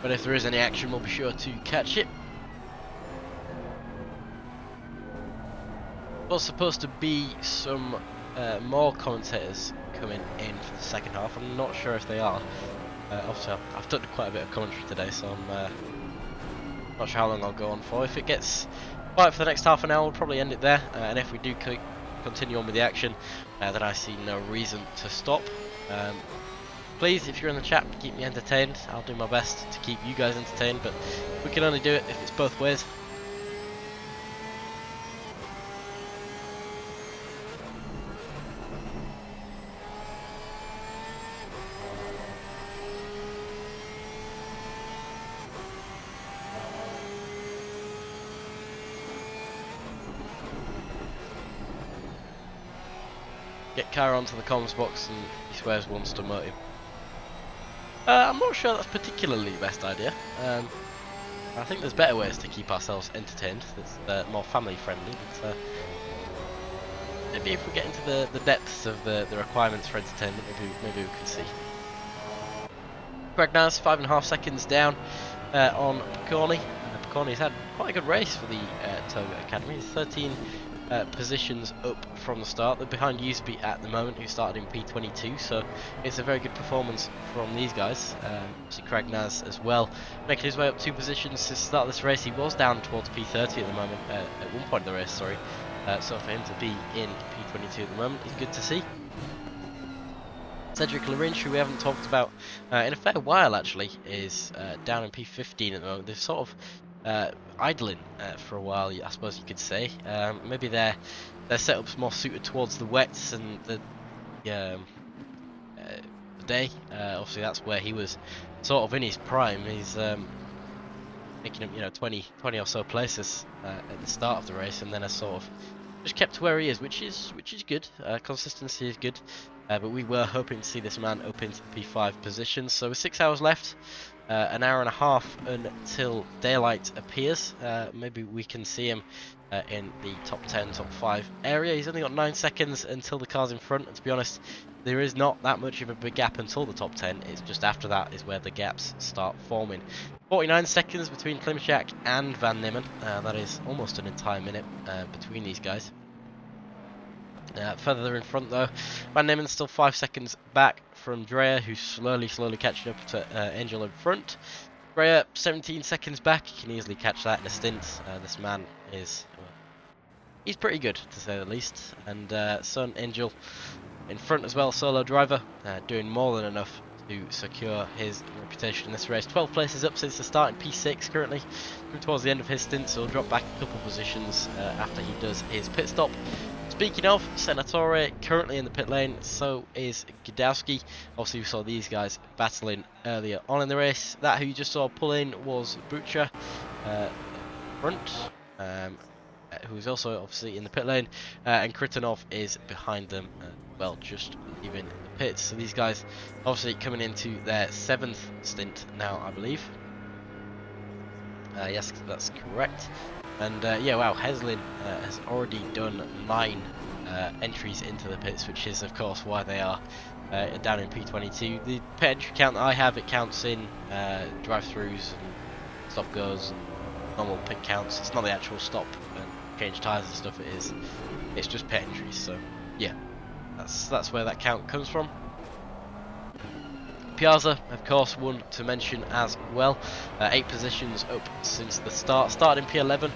But if there is any action, we'll be sure to catch it. There's supposed to be some more commentators coming in for the second half. I'm not sure if they are. Obviously, I've done quite a bit of commentary today, so I'm not sure how long I'll go on for. If it gets quiet for the next half an hour, we'll probably end it there. And if we do continue on with the action, then I see no reason to stop. Please, if you're in the chat, keep me entertained. I'll do my best to keep you guys entertained, but we can only do it if it's both ways. get Kyra onto the comms box and he swears once to moat him. I'm not sure that's particularly the best idea. I think there's better ways to keep ourselves entertained that's more family friendly. But maybe if we get into the depths of the requirements for entertainment, maybe we can see. Gragnaz 5.5 seconds down on Picorni. Picorni's had quite a good race for the Toga Academy. He's 13 positions up from the start. They're behind Usby at the moment, who started in P22, so it's a very good performance from these guys. Obviously Gragnaz as well, making his way up 2 positions since the start of this race. He was down towards P30 at the moment, at one point in the race, sorry. So for him to be in P22 at the moment is good to see. Cedric Larinch, who we haven't talked about in a fair while actually, is down in P15 at the moment. They're sort of idling for a while, I suppose you could say. Maybe their setup's more suited towards the wets and the day. Obviously, that's where he was sort of in his prime. He's making up, 20 or so places at the start of the race, and then has sort of just kept where he is, which is good. Consistency is good. But we were hoping to see this man up into the P5 position. So with 6 hours left, an hour and a half until daylight appears. Maybe we can see him in the top 10, top 5 area. He's only got 9 seconds until the car's in front. And to be honest, there is not that much of a big gap until the top 10. It's just after that is where the gaps start forming. 49 seconds between Klimchak and Van Nimmen. That is almost an entire minute between these guys. Further in front though, Van Nimmen's still 5 seconds back from Dreyer, who's slowly catching up to Angel in front. Dreyer 17 seconds back, he can easily catch that in a stint. This man is, he's pretty good to say the least. And Son Angel in front as well, solo driver, doing more than enough to secure his reputation in this race. 12 places up since the start in P6 currently, towards the end of his stint, so he'll drop back a couple positions after he does his pit stop. Speaking of, Senatore currently in the pit lane, so is Gdowski. Obviously we saw these guys battling earlier on in the race. That who you just saw pull in was Butcher front, who is also obviously in the pit lane, and Kritonov is behind them, well, just leaving the pits. So these guys obviously coming into their 7th stint now, I believe. Yes, that's correct. And yeah, wow, Heslin has already done 9 entries into the pits, which is of course why they are down in P22. The pit entry count that I have, it counts in drive-throughs and stop-goes and normal pit counts. It's not the actual stop and change tyres and stuff, it's just pit entries. So yeah, that's where that count comes from. Piazza, of course, one to mention as well. 8 positions up since the start. Started in P11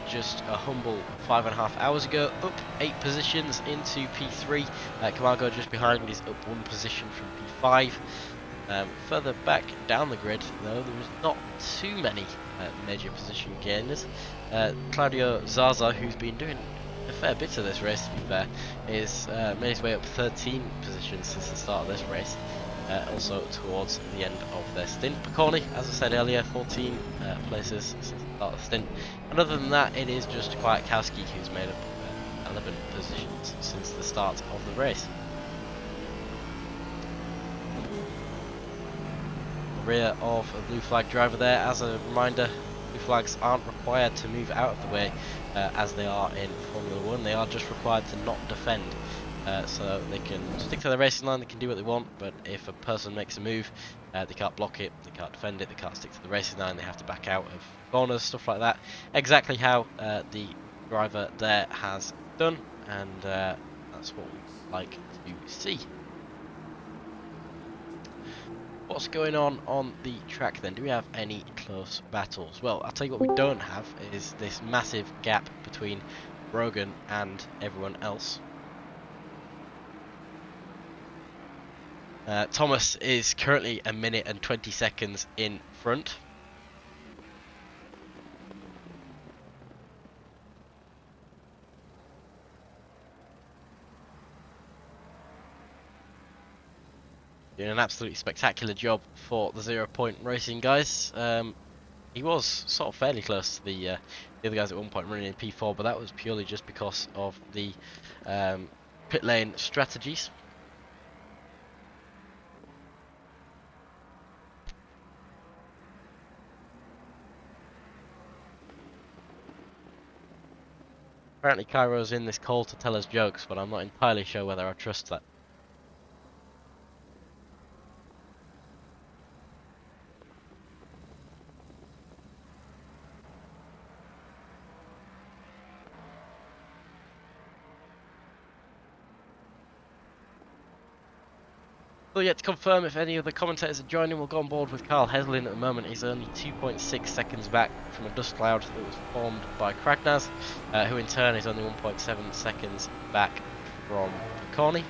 just a humble 5.5 hours ago. Up 8 positions into P3. Camargo just behind is up 1 position from P5. Further back down the grid, though, there was not too many major position gainers. Claudio Zaza, who's been doing a fair bit of this race, to be fair, is made his way up 13 positions since the start of this race. Also towards the end of their stint. Picorni, as I said earlier, 14 places since the start of the stint. And other than that, it is just Kwiatkowski who's made up 11 positions since the start of the race. The rear of a blue flag driver there. As a reminder, blue flags aren't required to move out of the way as they are in Formula 1. They are just required to not defend. So they can stick to the racing line, they can do what they want, but if a person makes a move, they can't block it, they can't defend it, they can't stick to the racing line, they have to back out of corners, stuff like that. Exactly how the driver there has done, and that's what we like to see. What's going on the track then? Do we have any close battles? Well, I'll tell you what we don't have is this massive gap between Brogan and everyone else. Thomas is currently 1 minute and 20 seconds in front. Doing an absolutely spectacular job for the 0 Point Racing guys. He was sort of fairly close to the other guys at one point running in P4, but that was purely just because of the pit lane strategies. Apparently Cairo's in this call to tell us jokes, but I'm not entirely sure whether I trust that. Still yet to confirm if any of the commentators are joining. We'll go on board with Carl Heslin at the moment. He's only 2.6 seconds back from a dust cloud that was formed by Kragnaz, who in turn is only 1.7 seconds back from Corny.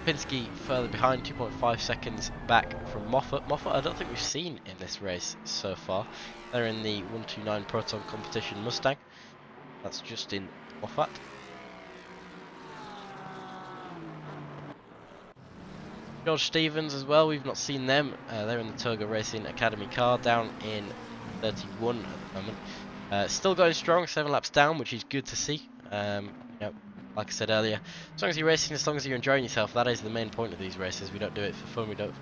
Pinsky further behind, 2.5 seconds back from Moffat. Moffat I don't think we've seen in this race so far. They're in the 129 Proton Competition Mustang. That's Justin Moffat. George Stevens as well, we've not seen them. They're in the Toga Racing Academy car, down in 31 at the moment. Still going strong, 7 laps down, which is good to see. You know, like I said earlier, as long as you're racing, as long as you're enjoying yourself, that is the main point of these races. We don't do it for fun. We don't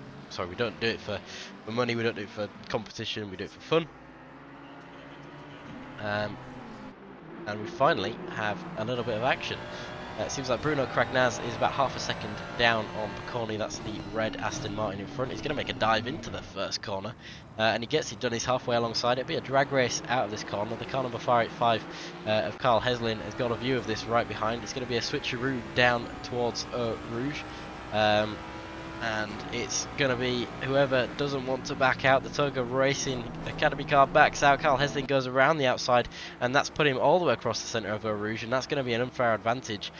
do it for money. We don't do it for competition. We do it for fun. And we finally have a little bit of action. It seems like Bruno Kragnaz is about half a second down on Picconi. That's the red Aston Martin in front. He's going to make a dive into the first corner, and he gets it done. He's halfway alongside. It'll be a drag race out of this corner. The car number 585 of Carl Heslin has got a view of this right behind. It's going to be a switcheroo down towards Rouge. And it's going to be whoever doesn't want to back out. The Toga Racing Academy car backs out. Carl Heslin goes around the outside, and that's put him all the way across the centre of Eau Rouge, and that's going to be an unfair advantage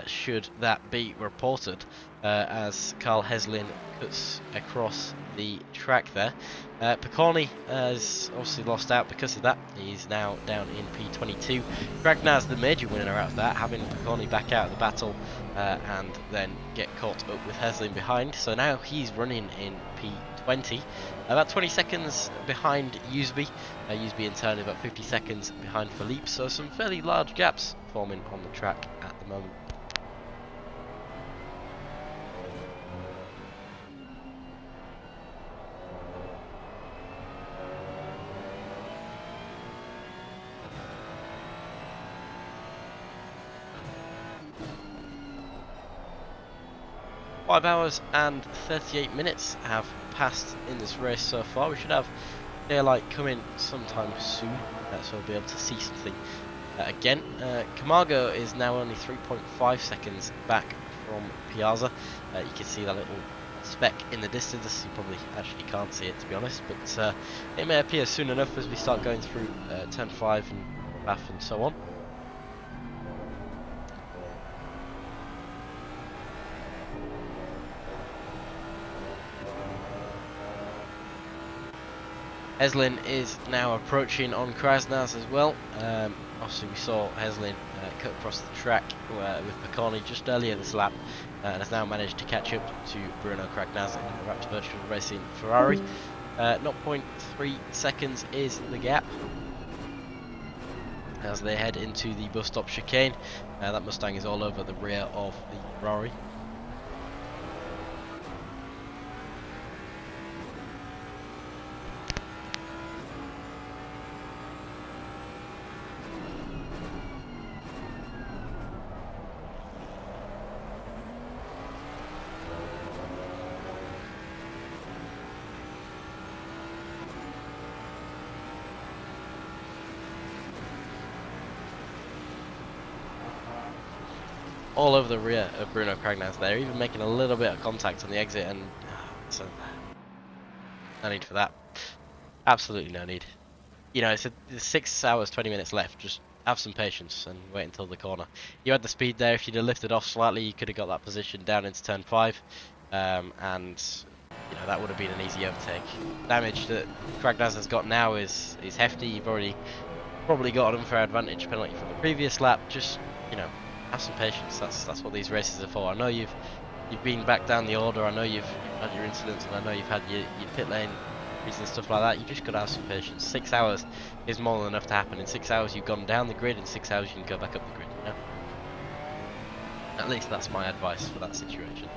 should that be reported, as Carl Heslin cuts across the track there. Picconi has obviously lost out because of that. He's now down in P22. Kragnaz, the major winner out of that, having Picconi back out of the battle and then get caught up with Heslin behind. So now he's running in P20, about 20 seconds behind Usby. Usby in turn is about 50 seconds behind Philippe. So some fairly large gaps forming on the track at the moment. Five hours and 38 minutes have passed in this race so far. We should have daylight coming sometime soon, so we'll be able to see something again. Camargo is now only 3.5 seconds back from Piazza. You can see that little speck in the distance. You probably actually can't see it, to be honest, but it may appear soon enough as we start going through turn 5 and RAF and so on. Heslin is now approaching on Kragnaz as well. Obviously we saw Heslin cut across the track with Picconi just earlier this lap, and has now managed to catch up to Bruno Kragnaz in the Raptor Virtual Racing Ferrari. 0.3 seconds is the gap as they head into the bus stop chicane. That Mustang is all over the rear of the Ferrari. All over the rear of Bruno Kragnaz there, even making a little bit of contact on the exit, and so no need for that. Absolutely no need. You know, it's 6 hours 20 minutes left. Just have some patience and wait until the corner. You had the speed there. If you'd have lifted off slightly, you could have got that position down into turn 5, and you know that would have been an easy overtake. Damage that Kragnaz has got now is hefty. You've already probably got an unfair advantage penalty from the previous lap. Just, you know, have some patience. That's what these races are for. I know you've you've been back down the order. I know you've had your incidents, and I know you've had your pit lane and stuff like that. You just got to have some patience. 6 hours is more than enough to happen. In 6 hours, you've gone down the grid. In 6 hours, you can go back up the grid. You know? At least that's my advice for that situation.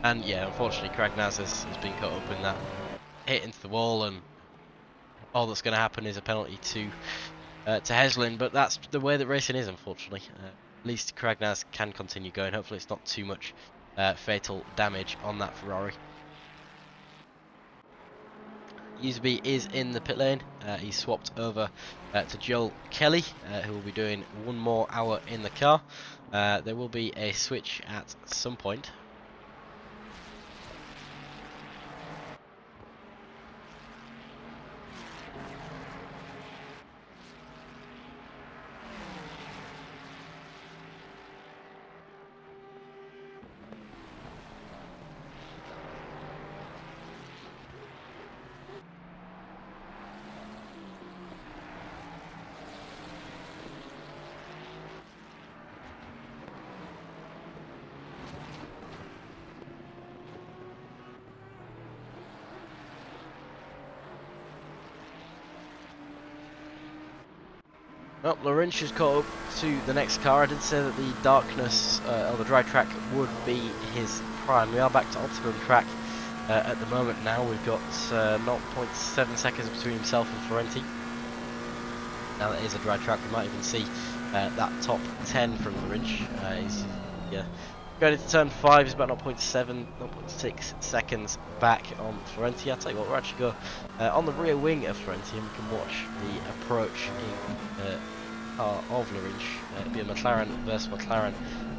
And yeah, unfortunately, Kragnaz has been caught up in that hit into the wall, and all that's going to happen is a penalty to Heslin. But that's the way that racing is, unfortunately. At least Kragnaz can continue going. Hopefully, it's not too much fatal damage on that Ferrari. Useby is in the pit lane. He's swapped over to Joel Kelly, who will be doing 1 more hour in the car. There will be a switch at some point. Well, Laurentius has caught up to the next car. I did say that the darkness or the dry track would be his prime. We are back to optimum track at the moment now. We've got 0.7 seconds between himself and Florenti. Now that is a dry track, we might even see that top 10 from Laurentius. He's going into turn 5, he's about 0.7, 0.6 seconds back on Florenti. I'll tell you what, we'll actually go on the rear wing of Florenti, and we can watch the approach of Laurentius. It'll be a McLaren versus McLaren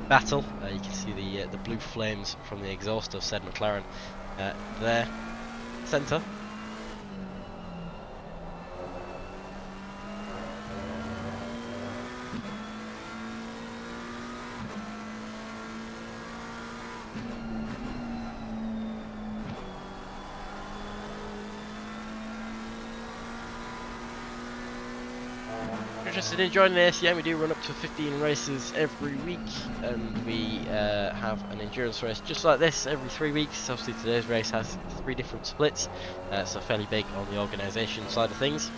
battle. You can see the blue flames from the exhaust of said McLaren there. Centre. Interested in joining the ACM, we do run up to 15 races every week, and we have an endurance race just like this every 3 weeks. Obviously today's race has 3 different splits, so fairly big on the organisation side of things.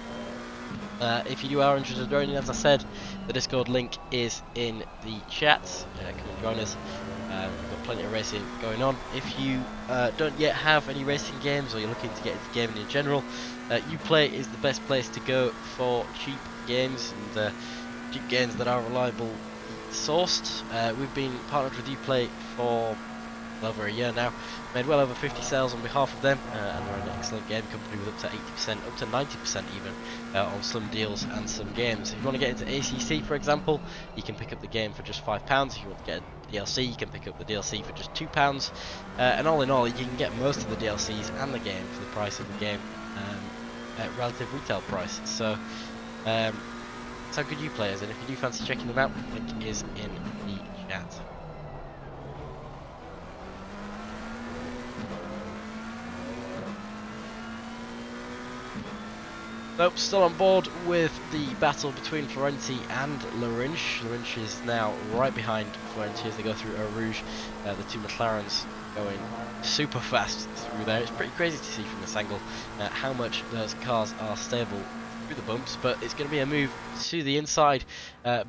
If you are interested in joining, as I said, the Discord link is in the chat. Come and join us. We've got plenty of racing going on. If you don't yet have any racing games, or you're looking to get into gaming in general, Uplay is the best place to go for cheap games, and cheap games that are reliably sourced. We've been partnered with Uplay for well over a year now, made well over 50 sales on behalf of them, and they're an excellent game company with up to 80%, up to 90% even, on some deals and some games. If you want to get into ACC, for example, you can pick up the game for just £5. If you want to get a DLC, you can pick up the DLC for just £2. And all in all, you can get most of the DLCs and the game for the price of the game at relative retail price. So that's how good Uplay is, and if you do fancy checking them out, the link is in the chat. Nope, still on board with the battle between Florenti and Laurentius. Laurentius is now right behind Florenti as they go through Eau Rouge. The 2 McLarens going super fast through there. It's pretty crazy to see from this angle how much those cars are stable through the bumps, but it's going to be a move to the inside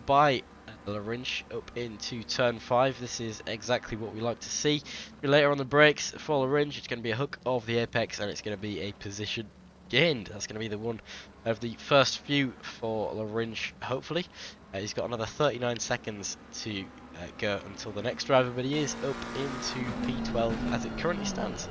by Laurentius up into turn 5. This is exactly what we like to see. Later on the brakes for Laurentius, it's going to be a hook of the apex, and it's going to be a position gained. That's going to be the one of the first few for Laurentius, hopefully. He's got another 39 seconds to go until the next driver, but he is up into P12 as it currently stands.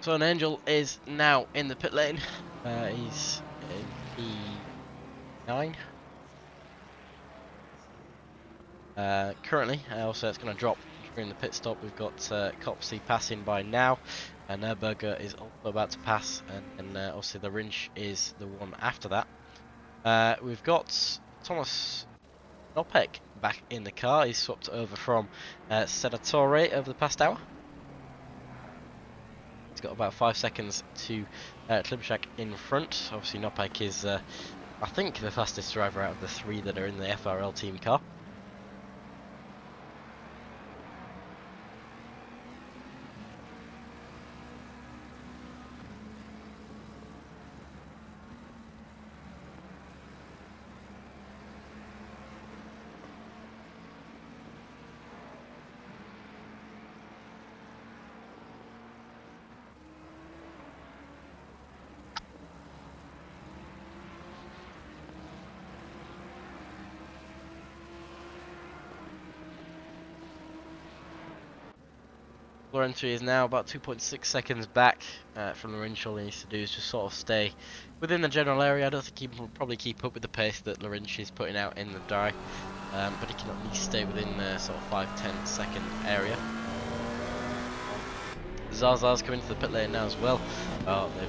So an Angel is now in the pit lane. He's in P9. Currently, also it's going to drop during the pit stop. We've got Copsey passing by now, and Nürburger is also about to pass, and obviously the Rinch is the one after that. We've got Thomas Nopek back in the car. He's swapped over from Senatore over the past hour. He's got about 5 seconds to Klimczak in front. Obviously Nopek is, I think, the fastest driver out of the 3 that are in the FRL team car. Laurenti is now about 2.6 seconds back from the Rinch. All he needs to do is just sort of stay within the general area. I don't think he will probably keep up with the pace that Laurenti is putting out in the dry, but he can at least stay within the sort of 5-10 second area. Zaza's coming to the pit lane now as well. They've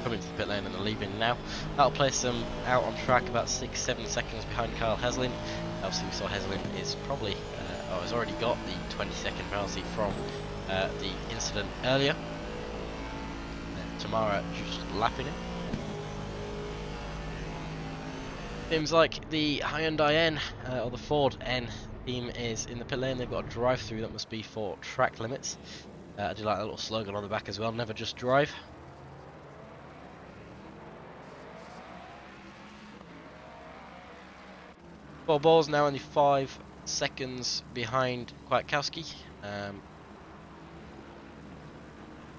come into the pit lane and they're leaving now. That'll place them out on track about 6-7 seconds behind Kyle Heslin. Obviously we saw Heslin is probably has already got the 20-second penalty from the incident earlier. Tamara just lapping it. Seems like the Hyundai N or the Ford N team is in the pit lane. They've got a drive-through that must be for track limits. I do like that little slogan on the back as well. Never just drive. Four balls now only 5 seconds behind Kwiatkowski.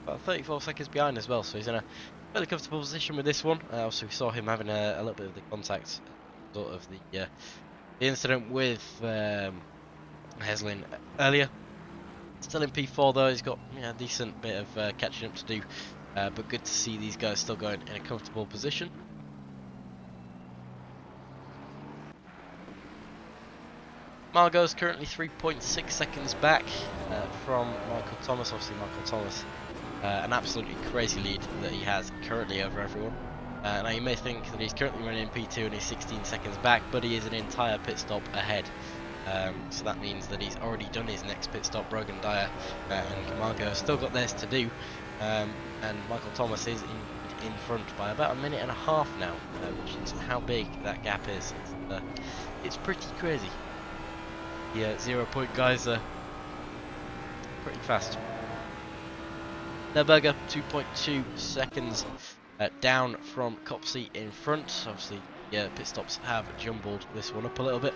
About 34 seconds behind as well, so he's in a fairly comfortable position with this one. Also, we saw him having a little bit of the contact, sort of the incident with Heslin earlier. Still in P4 though. He's got a decent bit of catching up to do, but good to see these guys still going in a comfortable position. Margot's currently 3.6 seconds back from Michael Thomas. Obviously, Michael Thomas, an absolutely crazy lead that he has currently over everyone. Now, you may think that he's currently running in P2 and he's 16 seconds back, but he is an entire pit stop ahead. So that means that he's already done his next pit stop. Brogan Dyer and Margot have still got theirs to do. And Michael Thomas is in front by about 1.5 minutes now, which is how big that gap is. It's pretty crazy. Yeah, 0 point guys are pretty fast. Nürburger 2.2 seconds down from Copsey in front. Obviously, pit stops have jumbled this one up a little bit.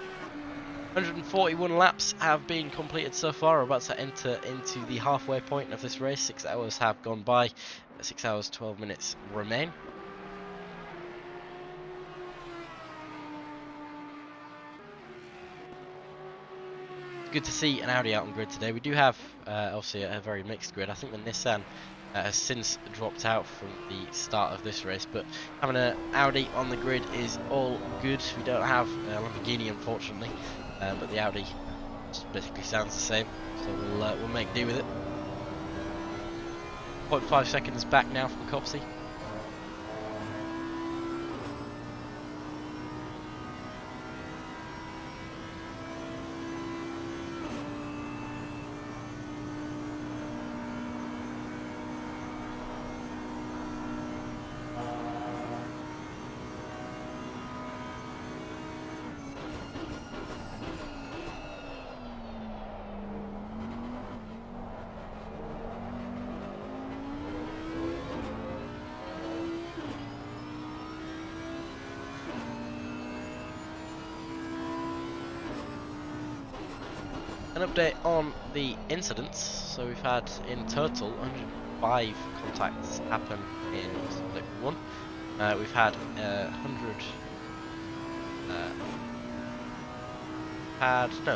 141 laps have been completed so far. We're about to enter into the halfway point of this race. 6 hours have gone by. 6 hours 12 minutes remain. Good to see an Audi out on grid today. We do have obviously a very mixed grid. I think the Nissan has since dropped out from the start of this race, but having an Audi on the grid is all good. We don't have a Lamborghini, unfortunately, but the Audi just basically sounds the same, so we'll make do with it. 0.5 seconds back now from Copsey. An update on the incidents. So we've had in total 105 contacts happen in split 1. We've had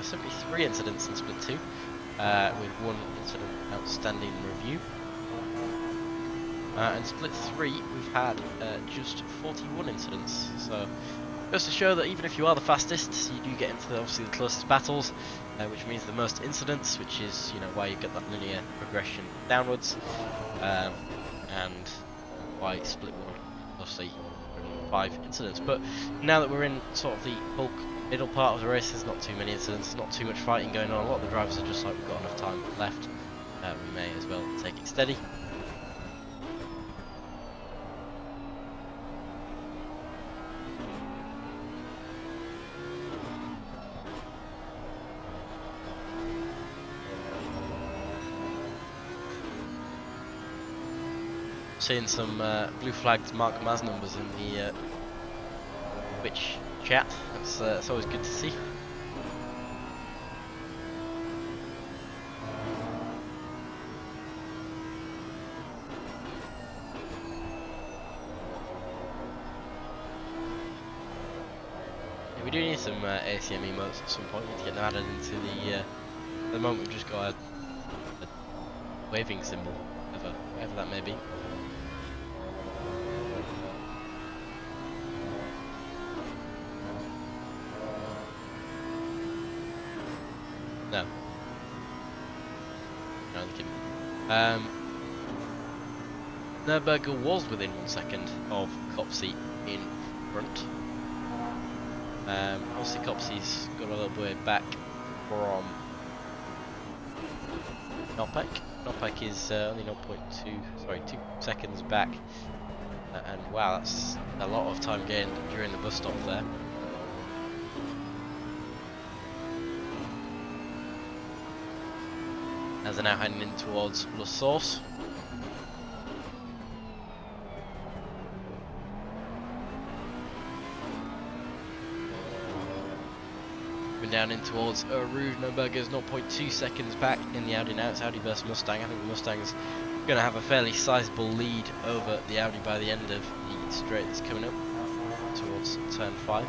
73 incidents in split 2, with 1 incident outstanding review. And split 3, we've had just 41 incidents. So goes to show that even if you are the fastest, you do get into obviously the closest battles, which means the most incidents, which is why you get that linear progression downwards, and why split 1 obviously only 5 incidents. But now that we're in sort of the bulk middle part of the race, there's not too many incidents, there's not too much fighting going on. A lot of the drivers are just like, we've got enough time left, we may as well take it steady. Seeing some blue flagged Mark Maz numbers in the Twitch chat. That's always good to see. Yeah, we do need some ACM emotes at some point. We need to get them added into the. At the moment, we've just got a waving symbol, whatever that may be. No. No, I'm kidding. Nürburger was within 1 second of Copsey in front. Obviously Copsey's got a little bit back from Nopek. Nopek is only 2 seconds back. And wow, that's a lot of time gained during the bus stop there. As they're now heading in towards La Source. Moving down in towards Rouge. Nürburger's 0.2 seconds back in the Audi now. It's Audi versus Mustang. I think the Mustang's going to have a fairly sizable lead over the Audi by the end of the straight that's coming up towards turn 5.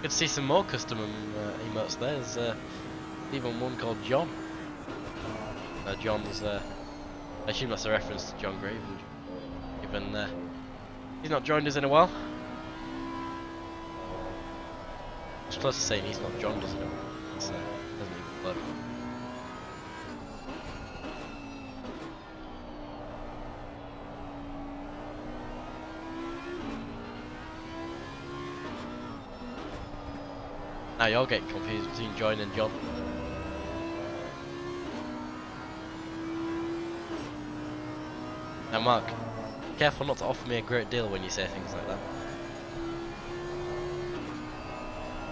Good to see some more custom emotes there. There's even one called John. John's, I assume that's a reference to John Graven, given he's not joined us in a while. It's close to saying he's not joined us in a while. It's, doesn't even flow. Now you're getting confused between John and John. Now Mark, careful not to offer me a great deal when you say things like that.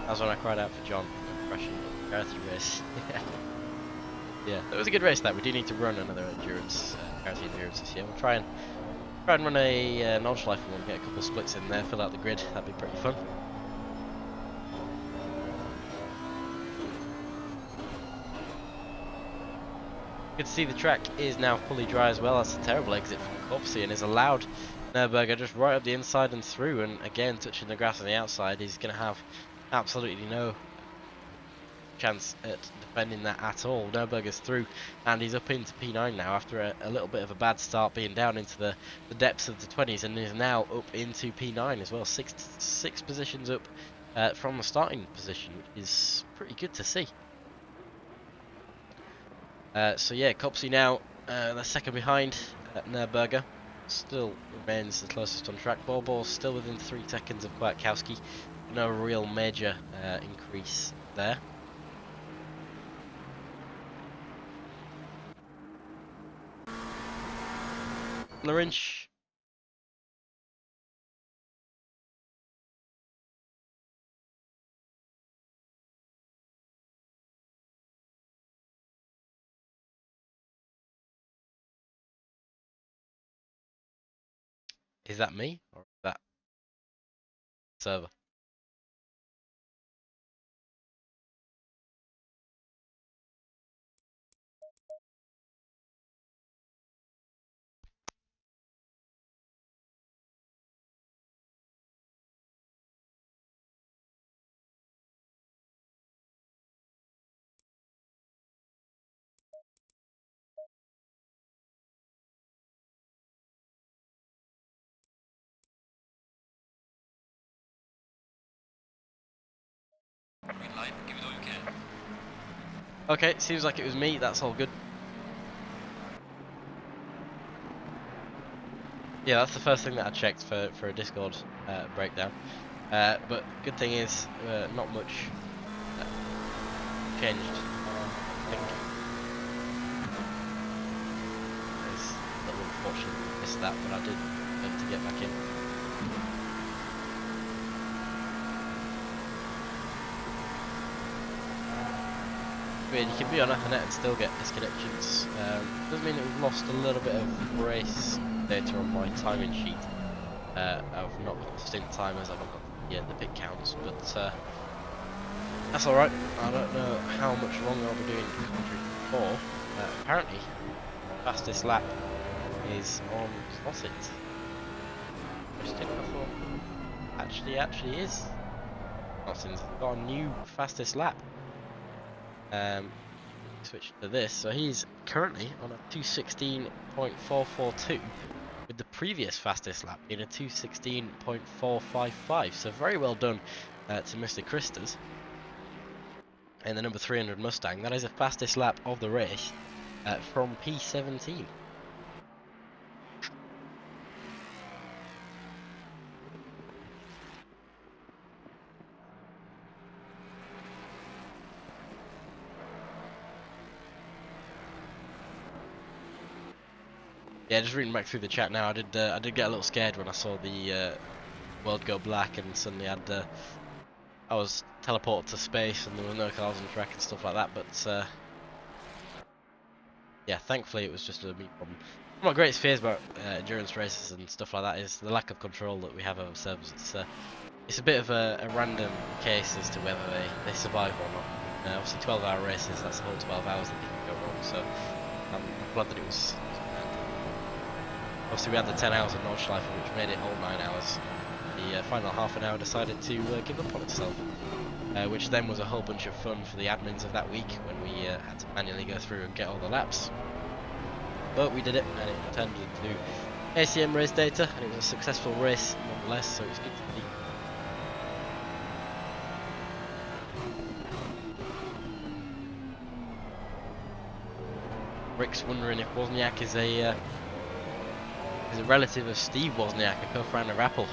That's when I cried out for John, crashing charity race. Yeah, it was a good race that. We do need to run another endurance, charity endurance this year. We'll try and run a non-schleifer one, get a couple of splits in there, fill out the grid. That'd be pretty fun. Good to see the track is now fully dry as well. That's a terrible exit from Copsey and has allowed Nürburger just right up the inside and through, and again touching the grass on the outside. He's going to have absolutely no chance at defending that at all. Nürburger's through and he's up into P9 now after a little bit of a bad start, being down into the depths of the 20s, and is now up into P9 as well. Six positions up from the starting position, which is pretty good to see. So yeah, Copsey now they're second behind Nürburger. Still remains the closest on track. Borbor still within 3 seconds of Kwiatkowski. No real major increase there. Lawrence. Is that me or is that server? Okay, seems like it was me. That's all good. Yeah, that's the first thing that I checked for a Discord breakdown. But good thing is, not much changed on our thing. It's a little unfortunate I missed that, but I did manage to get back in. Weird, you can be on Ethernet and still get disconnections. Does mean that we've lost a little bit of race data on my timing sheet. I've not got the stint timers, I've not got the pit counts, but that's alright. I don't know how much longer I'll be doing commentary for. Apparently, fastest lap is on Closet. Interesting, I thought actually is. Austin's got a new fastest lap. Switch to this, so he's currently on a 2:16.442, with the previous fastest lap being a 2:16.455. So very well done to Mr. Christers and the number 300 Mustang. That is the fastest lap of the race from P17. Yeah, just reading back through the chat now. I did get a little scared when I saw the world go black and suddenly I was teleported to space and there were no cars on the track and stuff like that. But yeah, thankfully it was just a me problem. One of my greatest fears about endurance races and stuff like that is the lack of control that we have over servers. It's a bit of a random case as to whether they survive or not. Obviously 12-hour races, that's the whole 12 hours that can go wrong, so I'm glad that it was. Obviously we had the 10 hours of Nordschleife, which made it all 9 hours. The final half an hour decided to give up on itself, which then was a whole bunch of fun for the admins of that week when we had to manually go through and get all the laps. But we did it, and it turned into ACM race data, and it was a successful race nonetheless, so it's good to see. Rick's wondering if Wozniak is a relative of Steve Wozniak, a co-founder of Apple.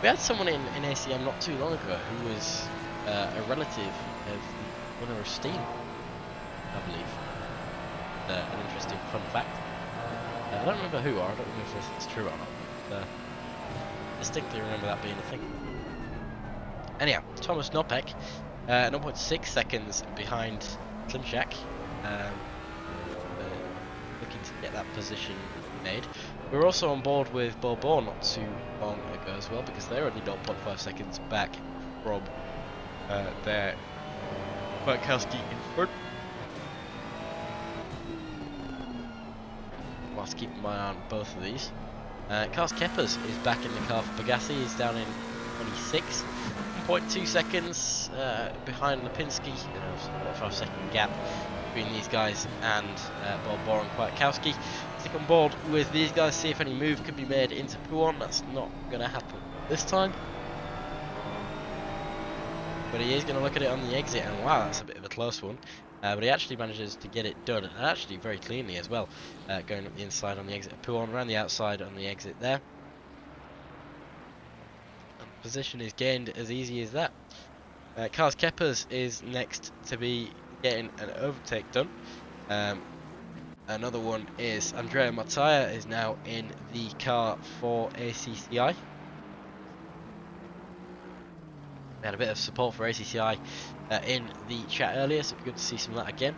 We had someone in ACM not too long ago who was a relative of the owner of Steam, I believe. An interesting fun fact. I don't remember who, or I don't remember if it's true or not, but distinctly remember that being a thing. Anyhow, Thomas Nopek, 0.6 seconds behind Slim Shack, looking to get that position made. We were also on board with Bobo not too long ago as well, because they're only 0.5 seconds back from their Kwiatkowski in front. Whilst keeping my eye on both of these. Karls Keppers is back in the car for Pegassi. He's down in 26. 1.2 seconds behind Lipinski. 1.5 second gap between these guys and Bobo and Kwiatkowski. Stick on board with these guys, see if any move can be made into Pouon. That's not going to happen this time. But he is going to look at it on the exit, and wow, that's a bit of a close one. But he actually manages to get it done, and actually very cleanly as well, going up the inside on the exit of Pouon, around the outside on the exit there. And position is gained as easy as that. Karls Keppers is next to be getting an overtake done. Another one is Andrea Mattia is now in the car for ACCI. We had a bit of support for ACCI in the chat earlier, so it'd be good to see some of that again.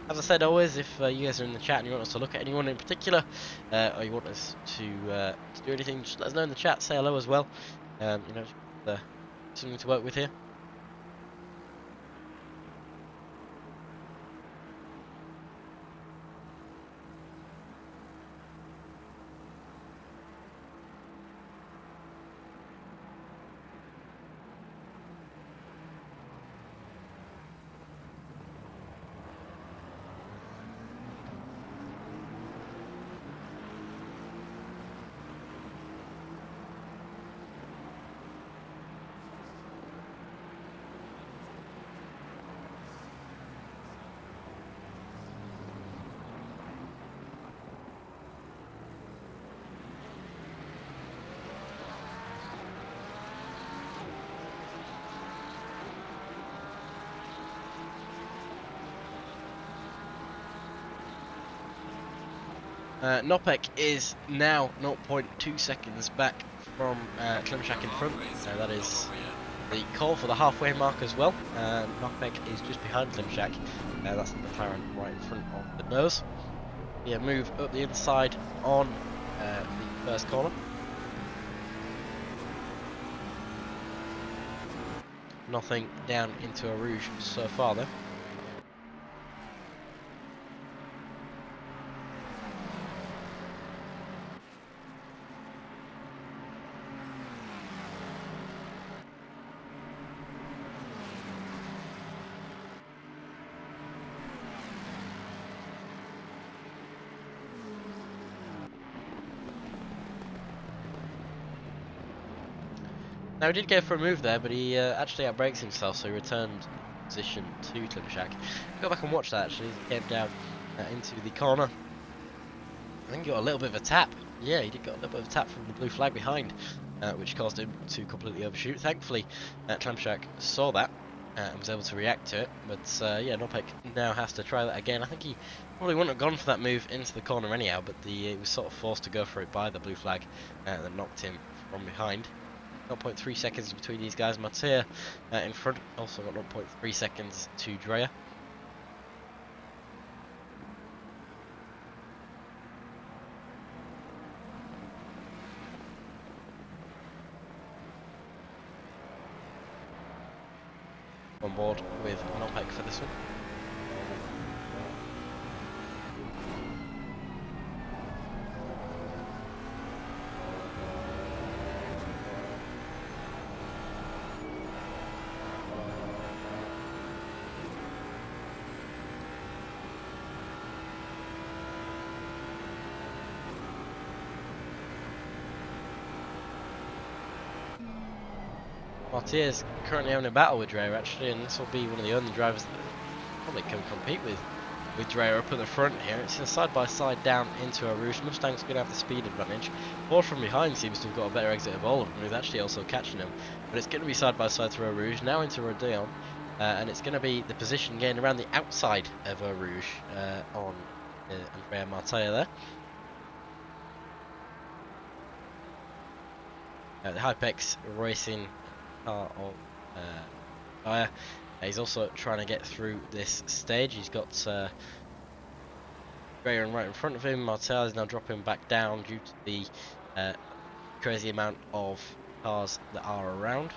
As I said always, if you guys are in the chat and you want us to look at anyone in particular, or you want us to do anything, just let us know in the chat, say hello as well. Something to work with here. Nopek is now 0.2 seconds back from Klimczak in front. That is the call for the halfway mark as well. Nopek is just behind Klimczak. That's the McLaren right in front of the nose. Yeah, move up the inside on the first corner. Nothing down into a Rouge so far though. Now he did go for a move there, but he actually outbrakes himself, so he returned position to Klimczak. Go back and watch that actually. He came down into the corner. I think he got a little bit of a tap. Yeah, he did get a little bit of a tap from the blue flag behind, which caused him to completely overshoot. Thankfully, Klimczak saw that and was able to react to it. But yeah, Nopek now has to try that again. I think he probably wouldn't have gone for that move into the corner anyhow, but he was sort of forced to go for it by the blue flag that knocked him from behind. 0.3 seconds between these guys. Mattia in front, also got 0.3 seconds to Dreyer. On board with Nopek for this one. Mattia is currently having a battle with Dreyer actually, and this will be one of the only drivers that probably can compete with Dreyer up at the front here. It's a side-by-side down into a Rouge. Mustang's going to have the speed advantage. Ford from behind seems to have got a better exit of all of them, who's actually also catching him. But it's going to be side-by-side through a Rouge, now into Rodeon, and it's going to be the position gained around the outside of a Rouge on Andrea Martaya there. The Hypex Racing car of Fire. He's also trying to get through this stage. He's got Dreyer right in front of him. Martel is now dropping back down due to the crazy amount of cars that are around.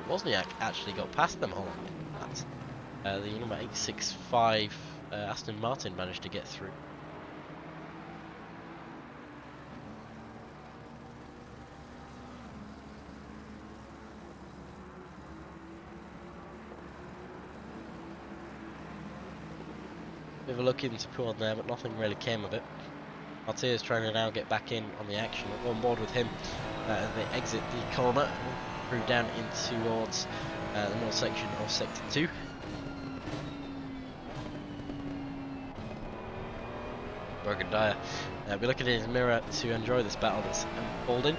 Wozniak actually got past them all. The number 865 Aston Martin managed to get through. Bit of a look into pull on there, but nothing really came of it. Martia's trying to now get back in on the action. We're on board with him as they exit the corner, through down in towards the north section of Sector 2. Brogan Dyer be looking in his mirror to enjoy this battle that's unfolding.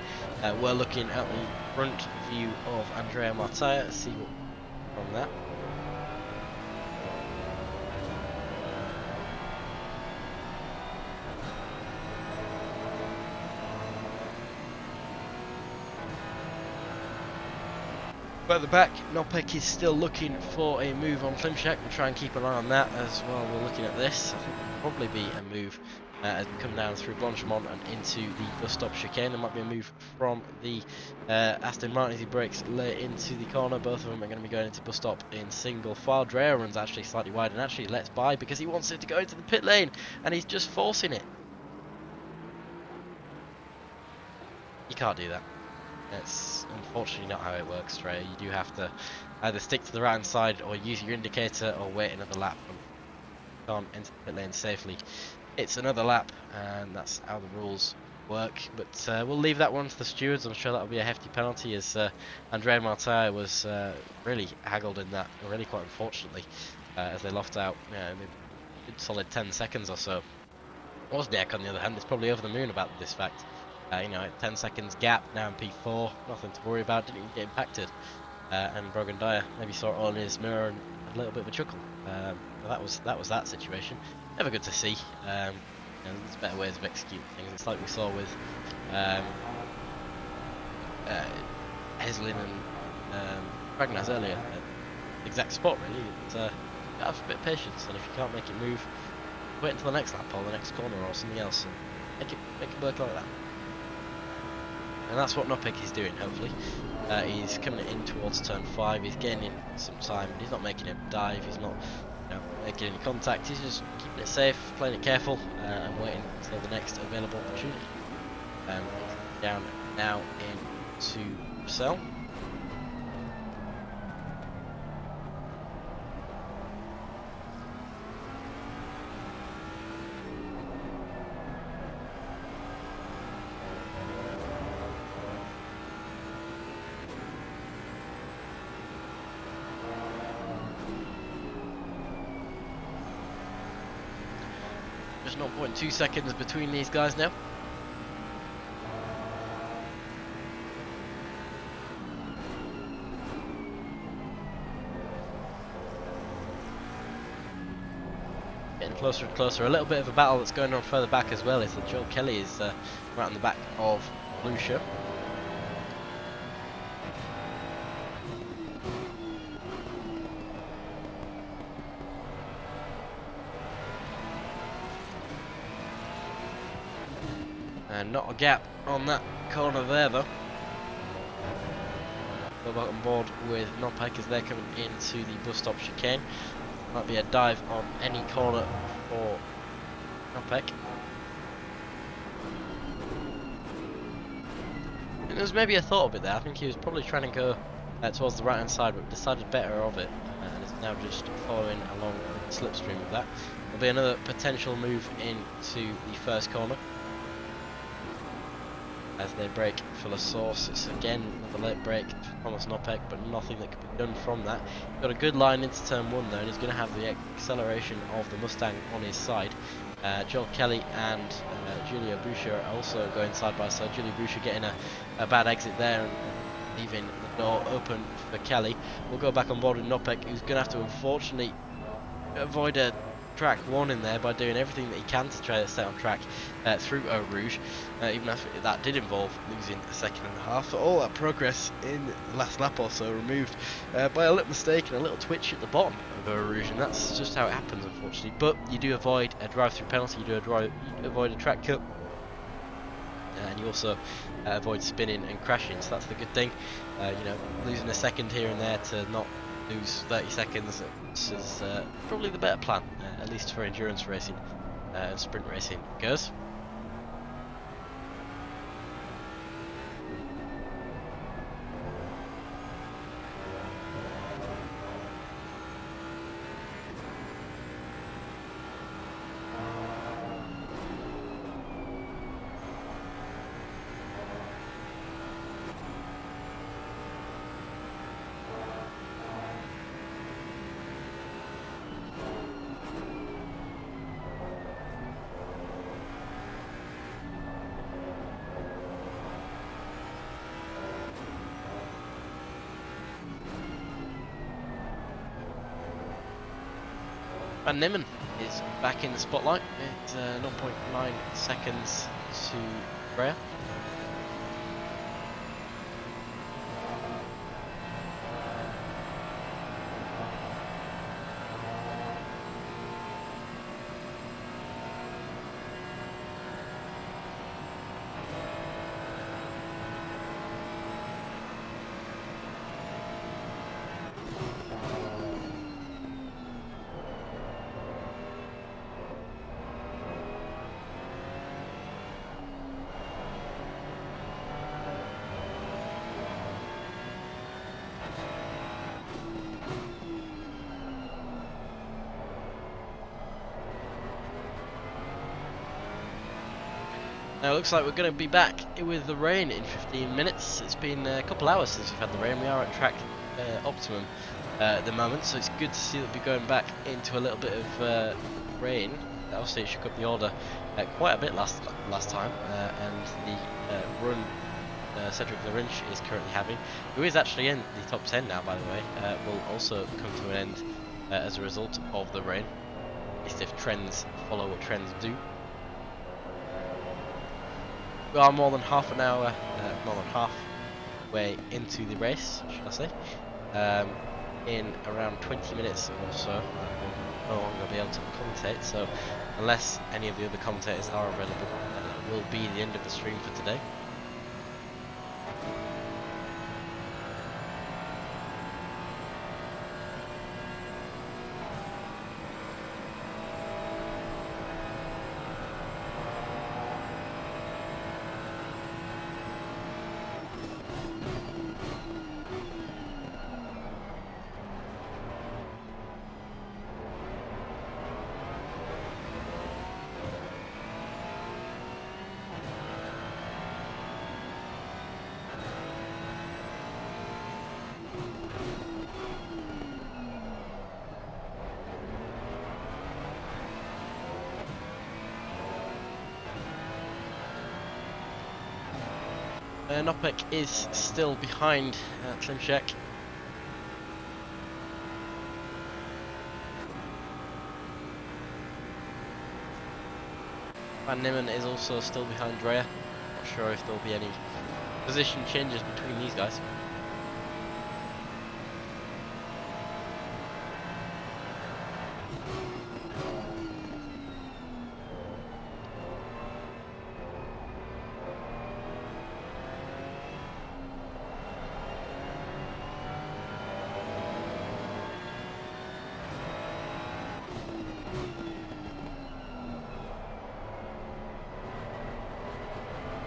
We're looking at the front view of Andrea Martaya to see what from that. At the back, Nopek is still looking for a move on Klimczak. We'll try and keep an eye on that as well. We're looking at this. I think there'll probably be a move as we come down through Blanchemont and into the bus stop chicane. There might be a move from the Aston Martin as he breaks late into the corner. Both of them are going to be going into bus stop in single file. Dreyer runs actually slightly wide and actually lets by because he wants it to go into the pit lane and he's just forcing it. You can't do that. That's unfortunately not how it works, Trey. You do have to either stick to the right hand side or use your indicator or wait another lap. You can't enter the pit lane safely. It's another lap and that's how the rules work. But we'll leave that one to the stewards. I'm sure that'll be a hefty penalty as Andrea Martaya was really haggled in that, really quite unfortunately, as they lost out a good solid 10 seconds or so. Wozniak on the other hand is probably over the moon about this fact. You know, 10 seconds gap now in P4, nothing to worry about, didn't even get impacted and Brogan Dyer maybe saw it all in his mirror and had a little bit of a chuckle. But that was that situation. Never good to see. There's better ways of executing things. It's like we saw with Heslin and Ragnar's earlier. Exact spot really. But, have a bit of patience, and if you can't make it move, wait until the next lap or the next corner or something else, and make it work like that. And that's what Nopek is doing. Hopefully, he's coming in towards turn 5. He's getting in some time. He's not making a dive. He's not, making any contact. He's just keeping it safe, playing it careful, and waiting until the next available opportunity. He's down now into Russell. Just 0.2 seconds between these guys now. Getting closer and closer. A little bit of a battle that's going on further back as well is that Joel Kelly is right on the back of Lucia. And not a gap on that corner there though. Go back on board with Nopek as they're coming into the bus stop chicane. Might be a dive on any corner for Nopek. And there's maybe a thought of it there. I think he was probably trying to go towards the right hand side, but decided better of it, and is now just following along the slipstream of that. There'll be another potential move into the first corner as they brake for the source. It's again another late break for Thomas Nopek, but nothing that can be done from that. Got a good line into turn 1 though, and he's going to have the acceleration of the Mustang on his side. Joel Kelly and Julio Boucher are also going side by side. Julio Boucher getting a bad exit there and leaving the door open for Kelly. We'll go back on board with Nopek, who's going to have to unfortunately avoid a track 1 in there by doing everything that he can to try to stay on track through Eau Rouge, even if that did involve losing a second and a half. So all that progress in the last lap or so removed by a little mistake and a little twitch at the bottom of Eau Rouge, and that's just how it happens unfortunately. But you do avoid a drive-through penalty, you do avoid a track cut, and you also avoid spinning and crashing, so that's the good thing. Losing a second here and there to not lose 30 seconds is probably the better plan, at least for endurance racing and sprint racing goes. Van Nimmen is back in the spotlight. It's 0.9 seconds to Freya. Now it looks like we're going to be back with the rain in 15 minutes. It's been a couple hours since we've had the rain. We are at track optimum at the moment, so it's good to see that we're going back into a little bit of rain. Obviously it shook up the order quite a bit last time, and the run Cedric Larinch is currently having, who is actually in the top 10 now, by the way, will also come to an end as a result of the rain, at least if trends follow what trends do. We are more than half an hour, more than half way into the race, should I say. In around 20 minutes or so, I will no longer be able to commentate, so unless any of the other commentators are available, that will be the end of the stream for today. Nopek is still behind Klimczek. Van Nimmen is also still behind Dreyer. Not sure if there'll be any position changes between these guys.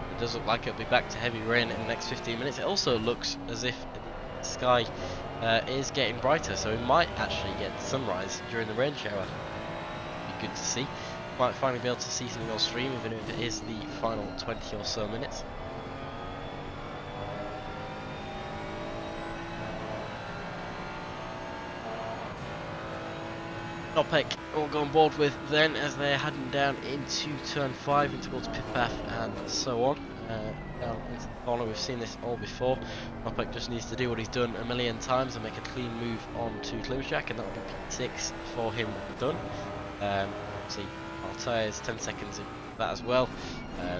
It does look like it'll be back to heavy rain in the next 15 minutes. It also looks as if the sky is getting brighter, so we might actually get sunrise during the rain shower. Be good to see. Might finally be able to see something on stream, even if it is the final 20 or so minutes. Nopek will go on board with then as they're heading down into turn 5 into towards pit path and so on. Down into the corner, we've seen this all before. Nopek just needs to do what he's done a million times and make a clean move on to Klimczak, and that will be P6 for him done. See, our tyres 10 seconds in that as well.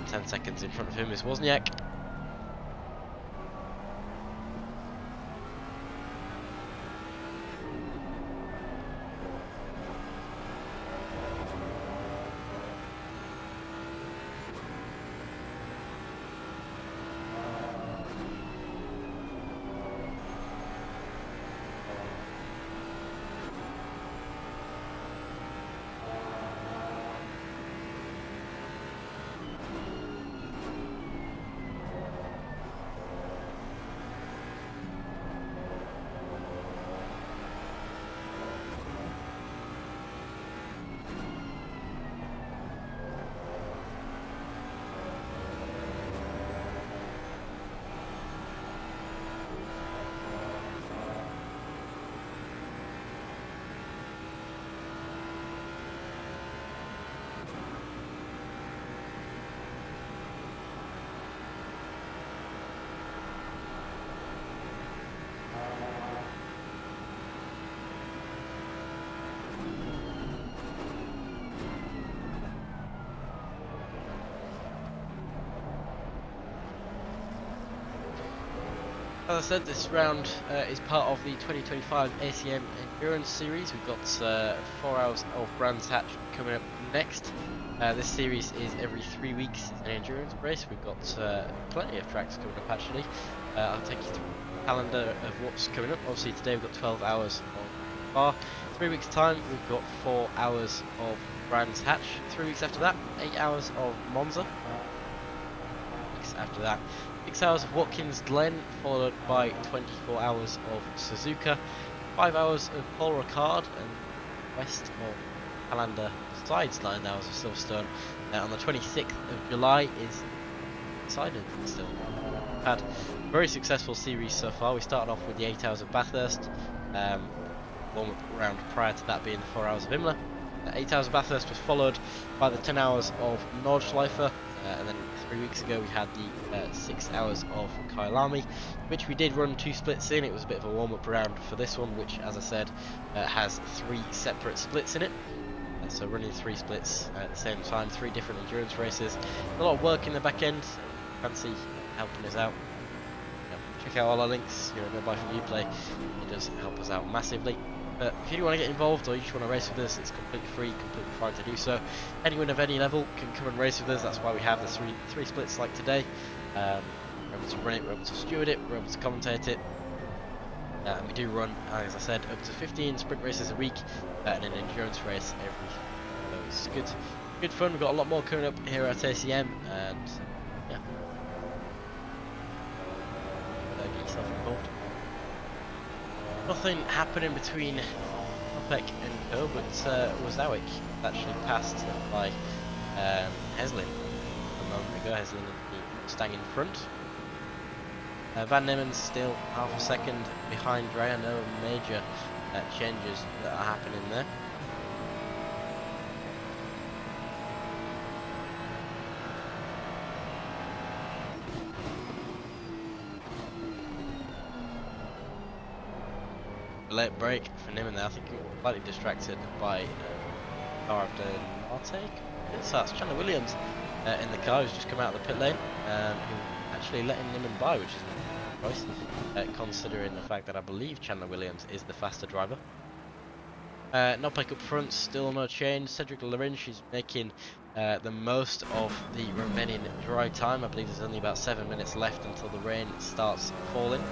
10 seconds in front of him is Wozniak. As I said, this round is part of the 2025 ACM Endurance series. We've got 4 hours of Brands Hatch coming up next. This series is every 3 weeks. It's an endurance race. We've got plenty of tracks coming up actually. I'll take you through the calendar of what's coming up. Obviously today we've got 12 hours of bar. 3 weeks time we've got 4 hours of Brands Hatch. 3 weeks after that, 8 hours of Monza. Weeks after that, 6 hours of Watkins Glen, followed by 24 hours of Suzuka, 5 hours of Paul Ricard, and west of calendar besides 9 hours of Silverstone. On the 26th of July is decided still. We've had a very successful series so far. We started off with the 8 hours of Bathurst, one round prior to that being the 4 hours of Imola. 8 hours of Bathurst was followed by the 10 hours of Nordschleife. and then 3 weeks ago we had the 6 hours of Kyalami, which we did run 2 splits in. It was a bit of a warm-up round for this one, which, as I said, has 3 separate splits in it. So running 3 splits at the same time, 3 different endurance races. A lot of work in the back end. Fancy helping us out. Check out all our links. Go buy from Uplay. It does help us out massively. But if you do want to get involved or you just want to race with us, it's completely free, completely fine to do so. Anyone of any level can come and race with us. That's why we have the three splits like today. We're able to run it, we're able to steward it, we're able to commentate it. And we do run, as I said, up to 15 sprint races a week and an endurance race every. So it's good fun. We've got a lot more coming up here at ACM, and yeah, get yourself involved. Nothing happening between Opek and Co, but Wazowick actually passed by Heslin a moment ago. Heslin and Mustang in front. Van Nimmen's still half a second behind Dreyer. No major changes that are happening there. Late break for Nimmen there. I think he was slightly distracted by car after Martek. So that's Chandler Williams in the car who's just come out of the pit lane, who actually letting Nimmen by, which is a nice choice, considering the fact that I believe Chandler Williams is the faster driver. Nopek up front, still no change. Cedric Larinch is making the most of the remaining dry time. I believe there's only about 7 minutes left until the rain starts falling.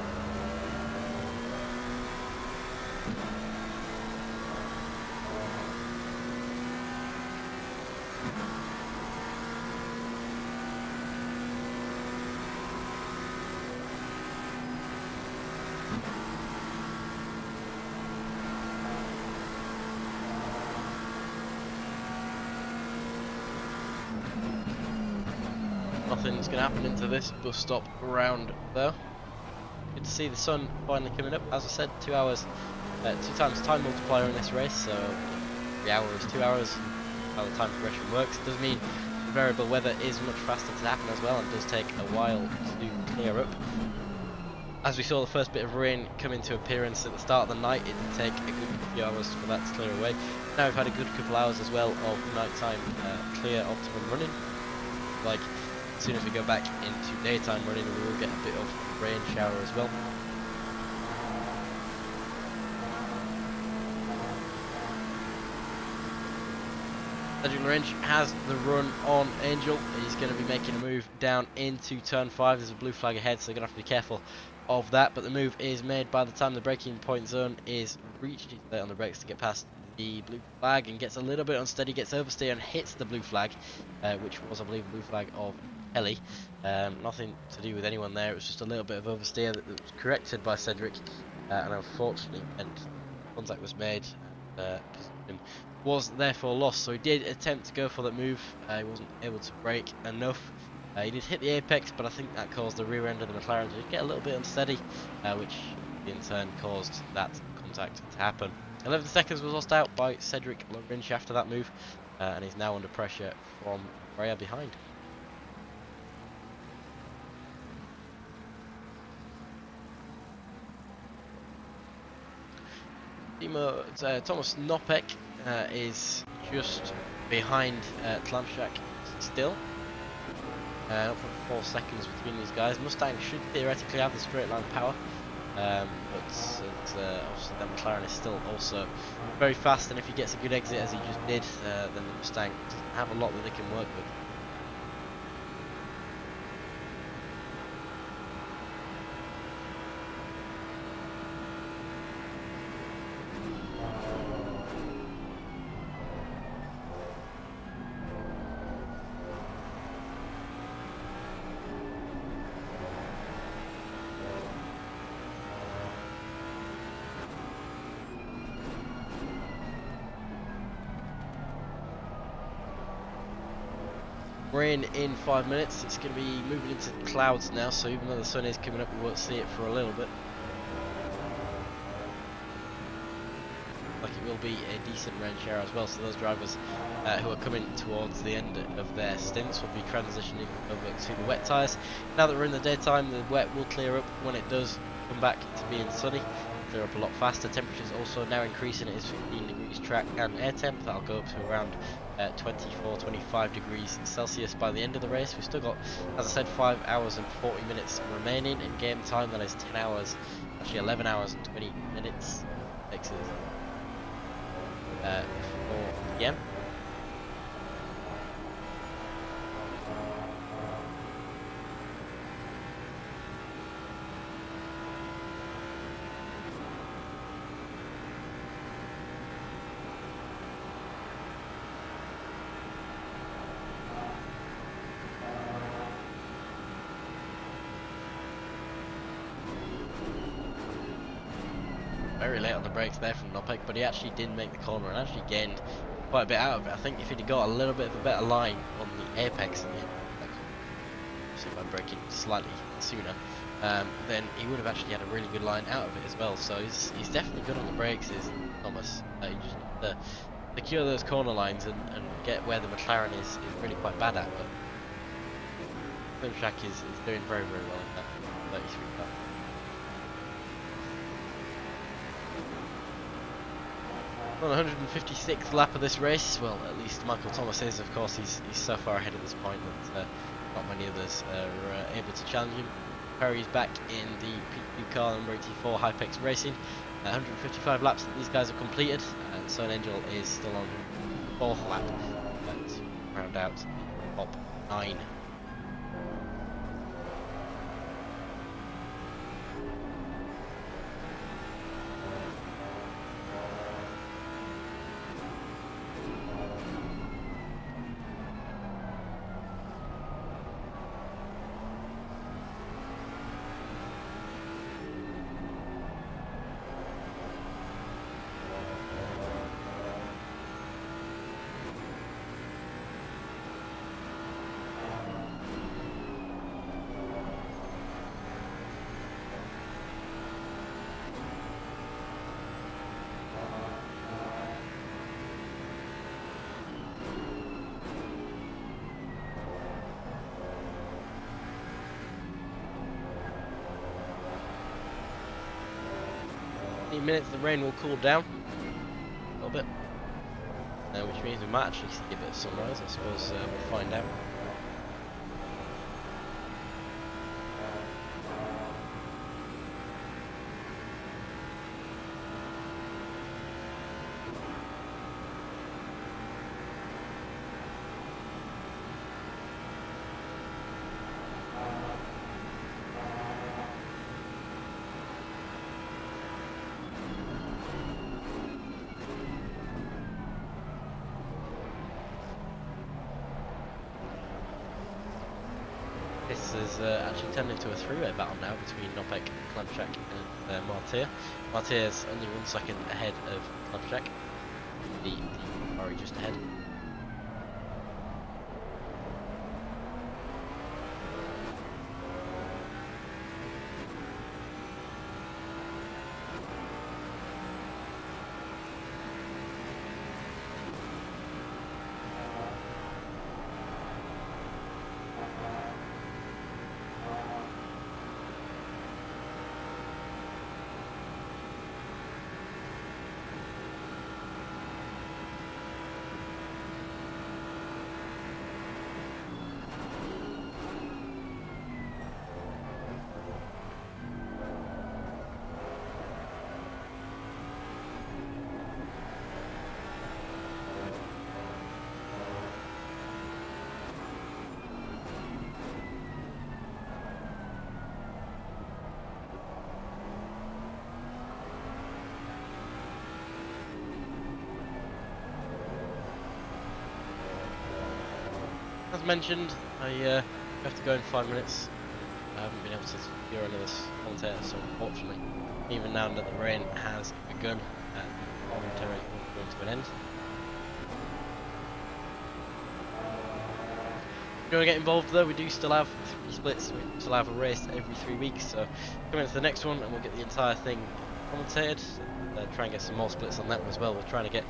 Nothing's going to happen into this bus stop round though. Good to see the sun finally coming up. As I said, 2 hours, 2 times time multiplier in this race, so every hour is 2 hours. How the time progression works. It does mean the variable weather is much faster to happen as well, and does take a while to clear up. As we saw the first bit of rain come into appearance at the start of the night, it did take a good few hours for that to clear away. Now we've had a good couple hours as well of nighttime clear optimum running. Like, as soon as we go back into daytime running, we will get a bit of rain shower as well. Cedric Larinch has the run on Angel. He's going to be making a move down into turn 5. There's a blue flag ahead, so they're going to have to be careful of that. But the move is made by the time the braking point zone is reached. He's late on the brakes to get past the blue flag and gets a little bit unsteady, gets oversteer and hits the blue flag, which was, I believe, the blue flag of Kelly. Nothing to do with anyone there. It was just a little bit of oversteer that was corrected by Cedric, and unfortunately meant contact was made. Position was therefore lost, so he did attempt to go for that move. He wasn't able to brake enough. He did hit the apex, but I think that caused the rear end of the McLaren to get a little bit unsteady, which in turn caused that contact to happen. 11 seconds was lost out by Cedric Larinch after that move, and he's now under pressure from Raya behind. Thomas Nopek is just behind Tlamshak still. 4 seconds between these guys. Mustang should theoretically have the straight line power, but obviously the McLaren is still also very fast, and if he gets a good exit as he just did, then the Mustang doesn't have a lot that they can work with. Rain in 5 minutes. It's going to be moving into clouds now, so even though the sun is coming up, we won't see it for a little bit. like it will be a decent rain shower as well. So those drivers who are coming towards the end of their stints will be transitioning over to the wet tyres. Now that we're in the daytime, the wet will clear up when it does come back to being sunny. Clear up a lot faster. Temperatures also now increasing. It is 15 degrees track and air temp. That'll go up to around 24, 25 degrees Celsius by the end of the race. We've still got, as I said, 5 hours and 40 minutes remaining in game time. That is 10 hours, actually 11 hours and 20 minutes. Takes us 4 p.m. Very late on the brakes there from Nopek, but he actually did make the corner and actually gained quite a bit out of it. I think if he'd have got a little bit of a better line on the apex in the end, so by braking slightly sooner, then he would have actually had a really good line out of it as well. So he's definitely good on the brakes, is Thomas. You just need to secure those corner lines and get where the McLaren is really quite bad at. But Klimczak is doing very, very well in that 33 car. On the 156th lap of this race, well, at least Michael Thomas is. Of course, he's so far ahead at this point that not many others are able to challenge him. Perry's back in the P2 car, number 84, Hypex Racing. 155 laps that these guys have completed, and Sun Angel is still on the 4th lap, but round out the top 9. Minutes the rain will cool down a little bit, which means we might actually see a bit of sunrise. I suppose we'll find out. This is actually turned into a three-way battle now between Nopek, Klimczak and Martyr. Martyr is only 1 second ahead of Klimczak, the Ferrari just ahead. As mentioned, I have to go in 5 minutes. I haven't been able to secure another commentator, so unfortunately, even now that the rain has begun, the commentary will come to an end. If you want to get involved though, we do still have 3 splits, we still have a race every 3 weeks, so come into the next one and we'll get the entire thing commentated. Try and get some more splits on that one as well. We're trying to get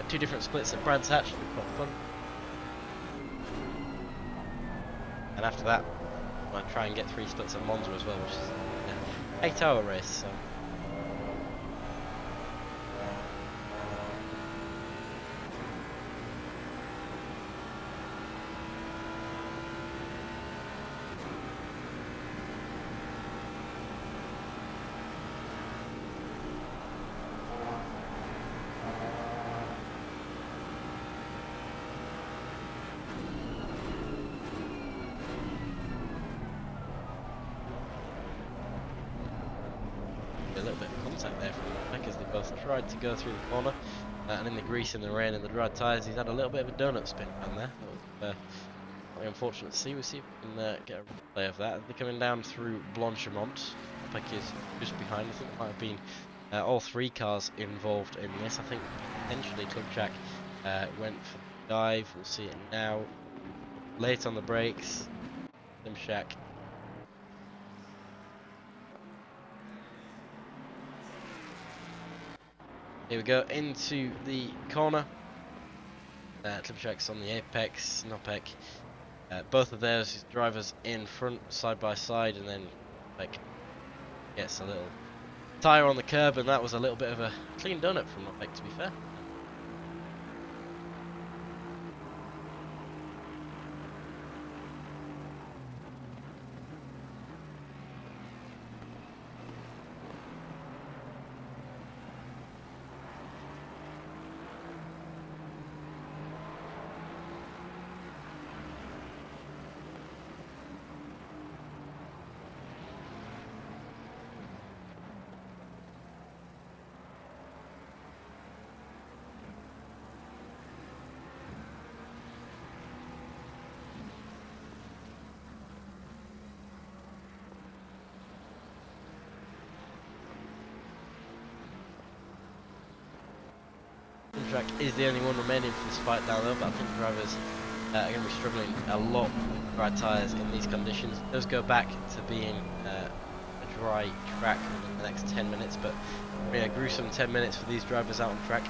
2 different splits at Brands Hatch. It'll be quite fun. And after that, I might try and get 3 splits at Monza as well, which is an 8-hour race. So. A little bit of contact there from Beck as they both tried to go through the corner, and in the grease and the rain and the dry tyres, he's had a little bit of a donut spin down there. That was very unfortunate to see. We'll see if we can get a replay of that. They're coming down through Blanchemont. Beck is just behind. I think there might have been all 3 cars involved in this. I think potentially Klubchak went for the dive. We'll see it now. Late on the brakes. Klubchak. Here we go into the corner. Klubchak's on the apex, Nopek. Both of those drivers in front, side by side, and then Nopek gets a little tyre on the curb, and that was a little bit of a clean donut from Nopek, to be fair. Track is the only one remaining for this fight down there, but I think drivers are going to be struggling a lot with dry tyres in these conditions. It does go back to being a dry track within the next 10 minutes, but a gruesome 10 minutes for these drivers out on track.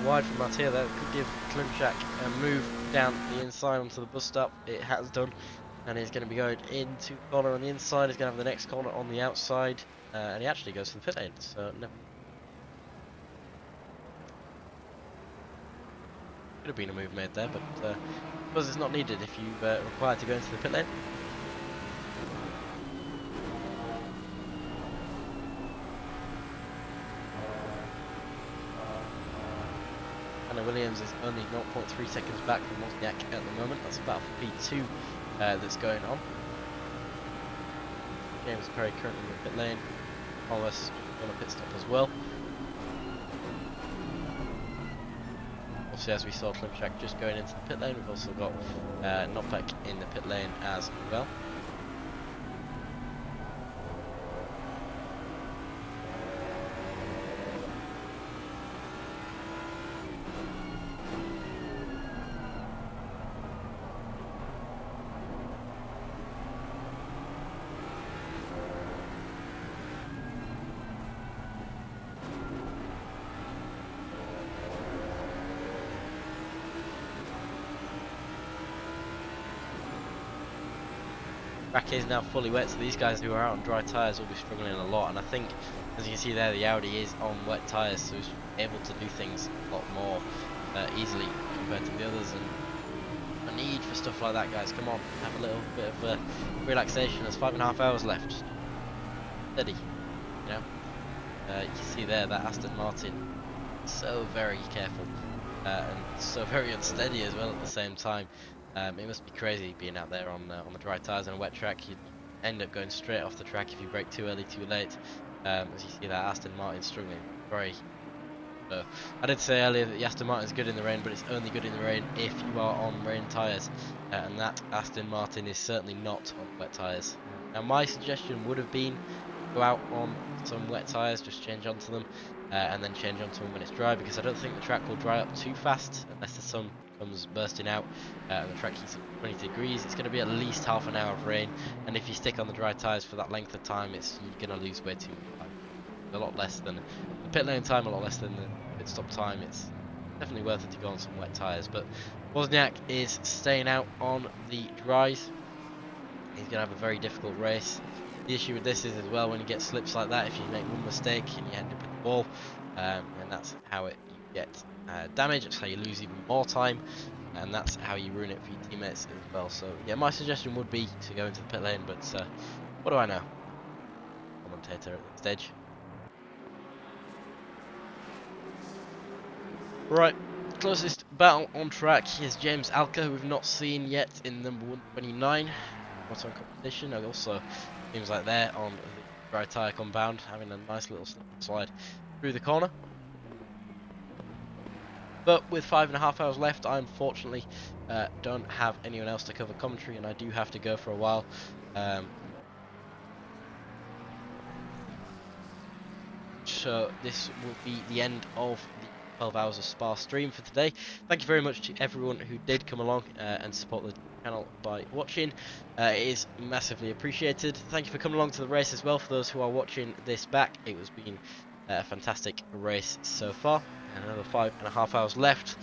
Wide from Mattia, that could give Klimchak a move down the inside onto the bus stop. It has done, and he's going to be going into the corner on the inside. He's going to have the next corner on the outside, and he actually goes to the pit lane. So no. Could have been a move made there, but I suppose it's not needed if you required to go into the pit lane. Williams is only 0.3 seconds back from Wozniak at the moment. That's about P2 that's going on. James Perry currently in the pit lane. Hollis on a pit stop as well. Obviously, as we saw Klimchak just going into the pit lane, we've also got Nopek in the pit lane as well. Track is now fully wet, so these guys who are out on dry tyres will be struggling a lot, and I think, as you can see there, the Audi is on wet tyres, so it's able to do things a lot more easily compared to the others, and a need for stuff like that, guys. Come on, have a little bit of relaxation. There's 5.5 hours left. Steady, you know. You can see there that Aston Martin, so very careful and so very unsteady as well at the same time. It must be crazy being out there on the dry tyres on a wet track. You'd end up going straight off the track if you brake too early, too late. As you see that Aston Martin struggling very. So I did say earlier that the Aston Martin is good in the rain, but it's only good in the rain if you are on rain tyres, and that Aston Martin is certainly not on wet tyres. Now my suggestion would have been go out on some wet tyres, just change onto them, and then change onto them when it's dry, because I don't think the track will dry up too fast unless the sun comes bursting out and the track heats up to 20 degrees. It's going to be at least half an hour of rain, and if you stick on the dry tyres for that length of time, you're going to lose way too much time. A lot less than the pit lane time, a lot less than the pit stop time. It's definitely worth it to go on some wet tyres. But Wozniak is staying out on the dries. He's going to have a very difficult race. The issue with this is as well, when you get slips like that, if you make one mistake and you end up in the wall, and that's how you get damage. That's how you lose even more time, and that's how you ruin it for your teammates as well. So yeah, my suggestion would be to go into the pit lane, but what do I know? Commentator at this stage. Right, closest battle on track is James Alka, who we've not seen yet in number 129. What's on competition? And also seems like they're on the dry tyre compound, having a nice little slide through the corner. But with 5.5 hours left, I unfortunately don't have anyone else to cover commentary, and I do have to go for a while. So this will be the end of the 12 hours of Spa stream for today. Thank you very much to everyone who did come along and support the channel by watching. It is massively appreciated. Thank you for coming along to the race as well. For those who are watching this back, it has been a fantastic race so far. And another 5.5 hours left,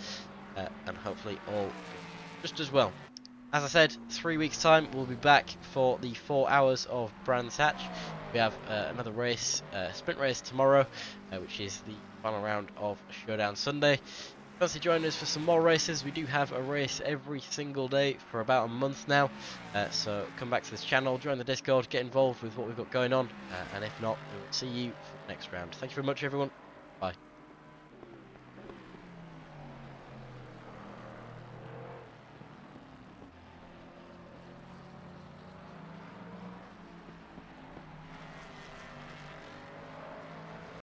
and hopefully all just as well. As I said, 3 weeks time we'll be back for the 4 hours of Brands Hatch. We have another race, sprint race tomorrow, which is the final round of Showdown Sunday. Fancy joining us for some more races. We do have a race every single day for about a month now, so come back to this channel, join the Discord, get involved with what we've got going on, and if not, we will see you for the next round. Thank you very much everyone, bye.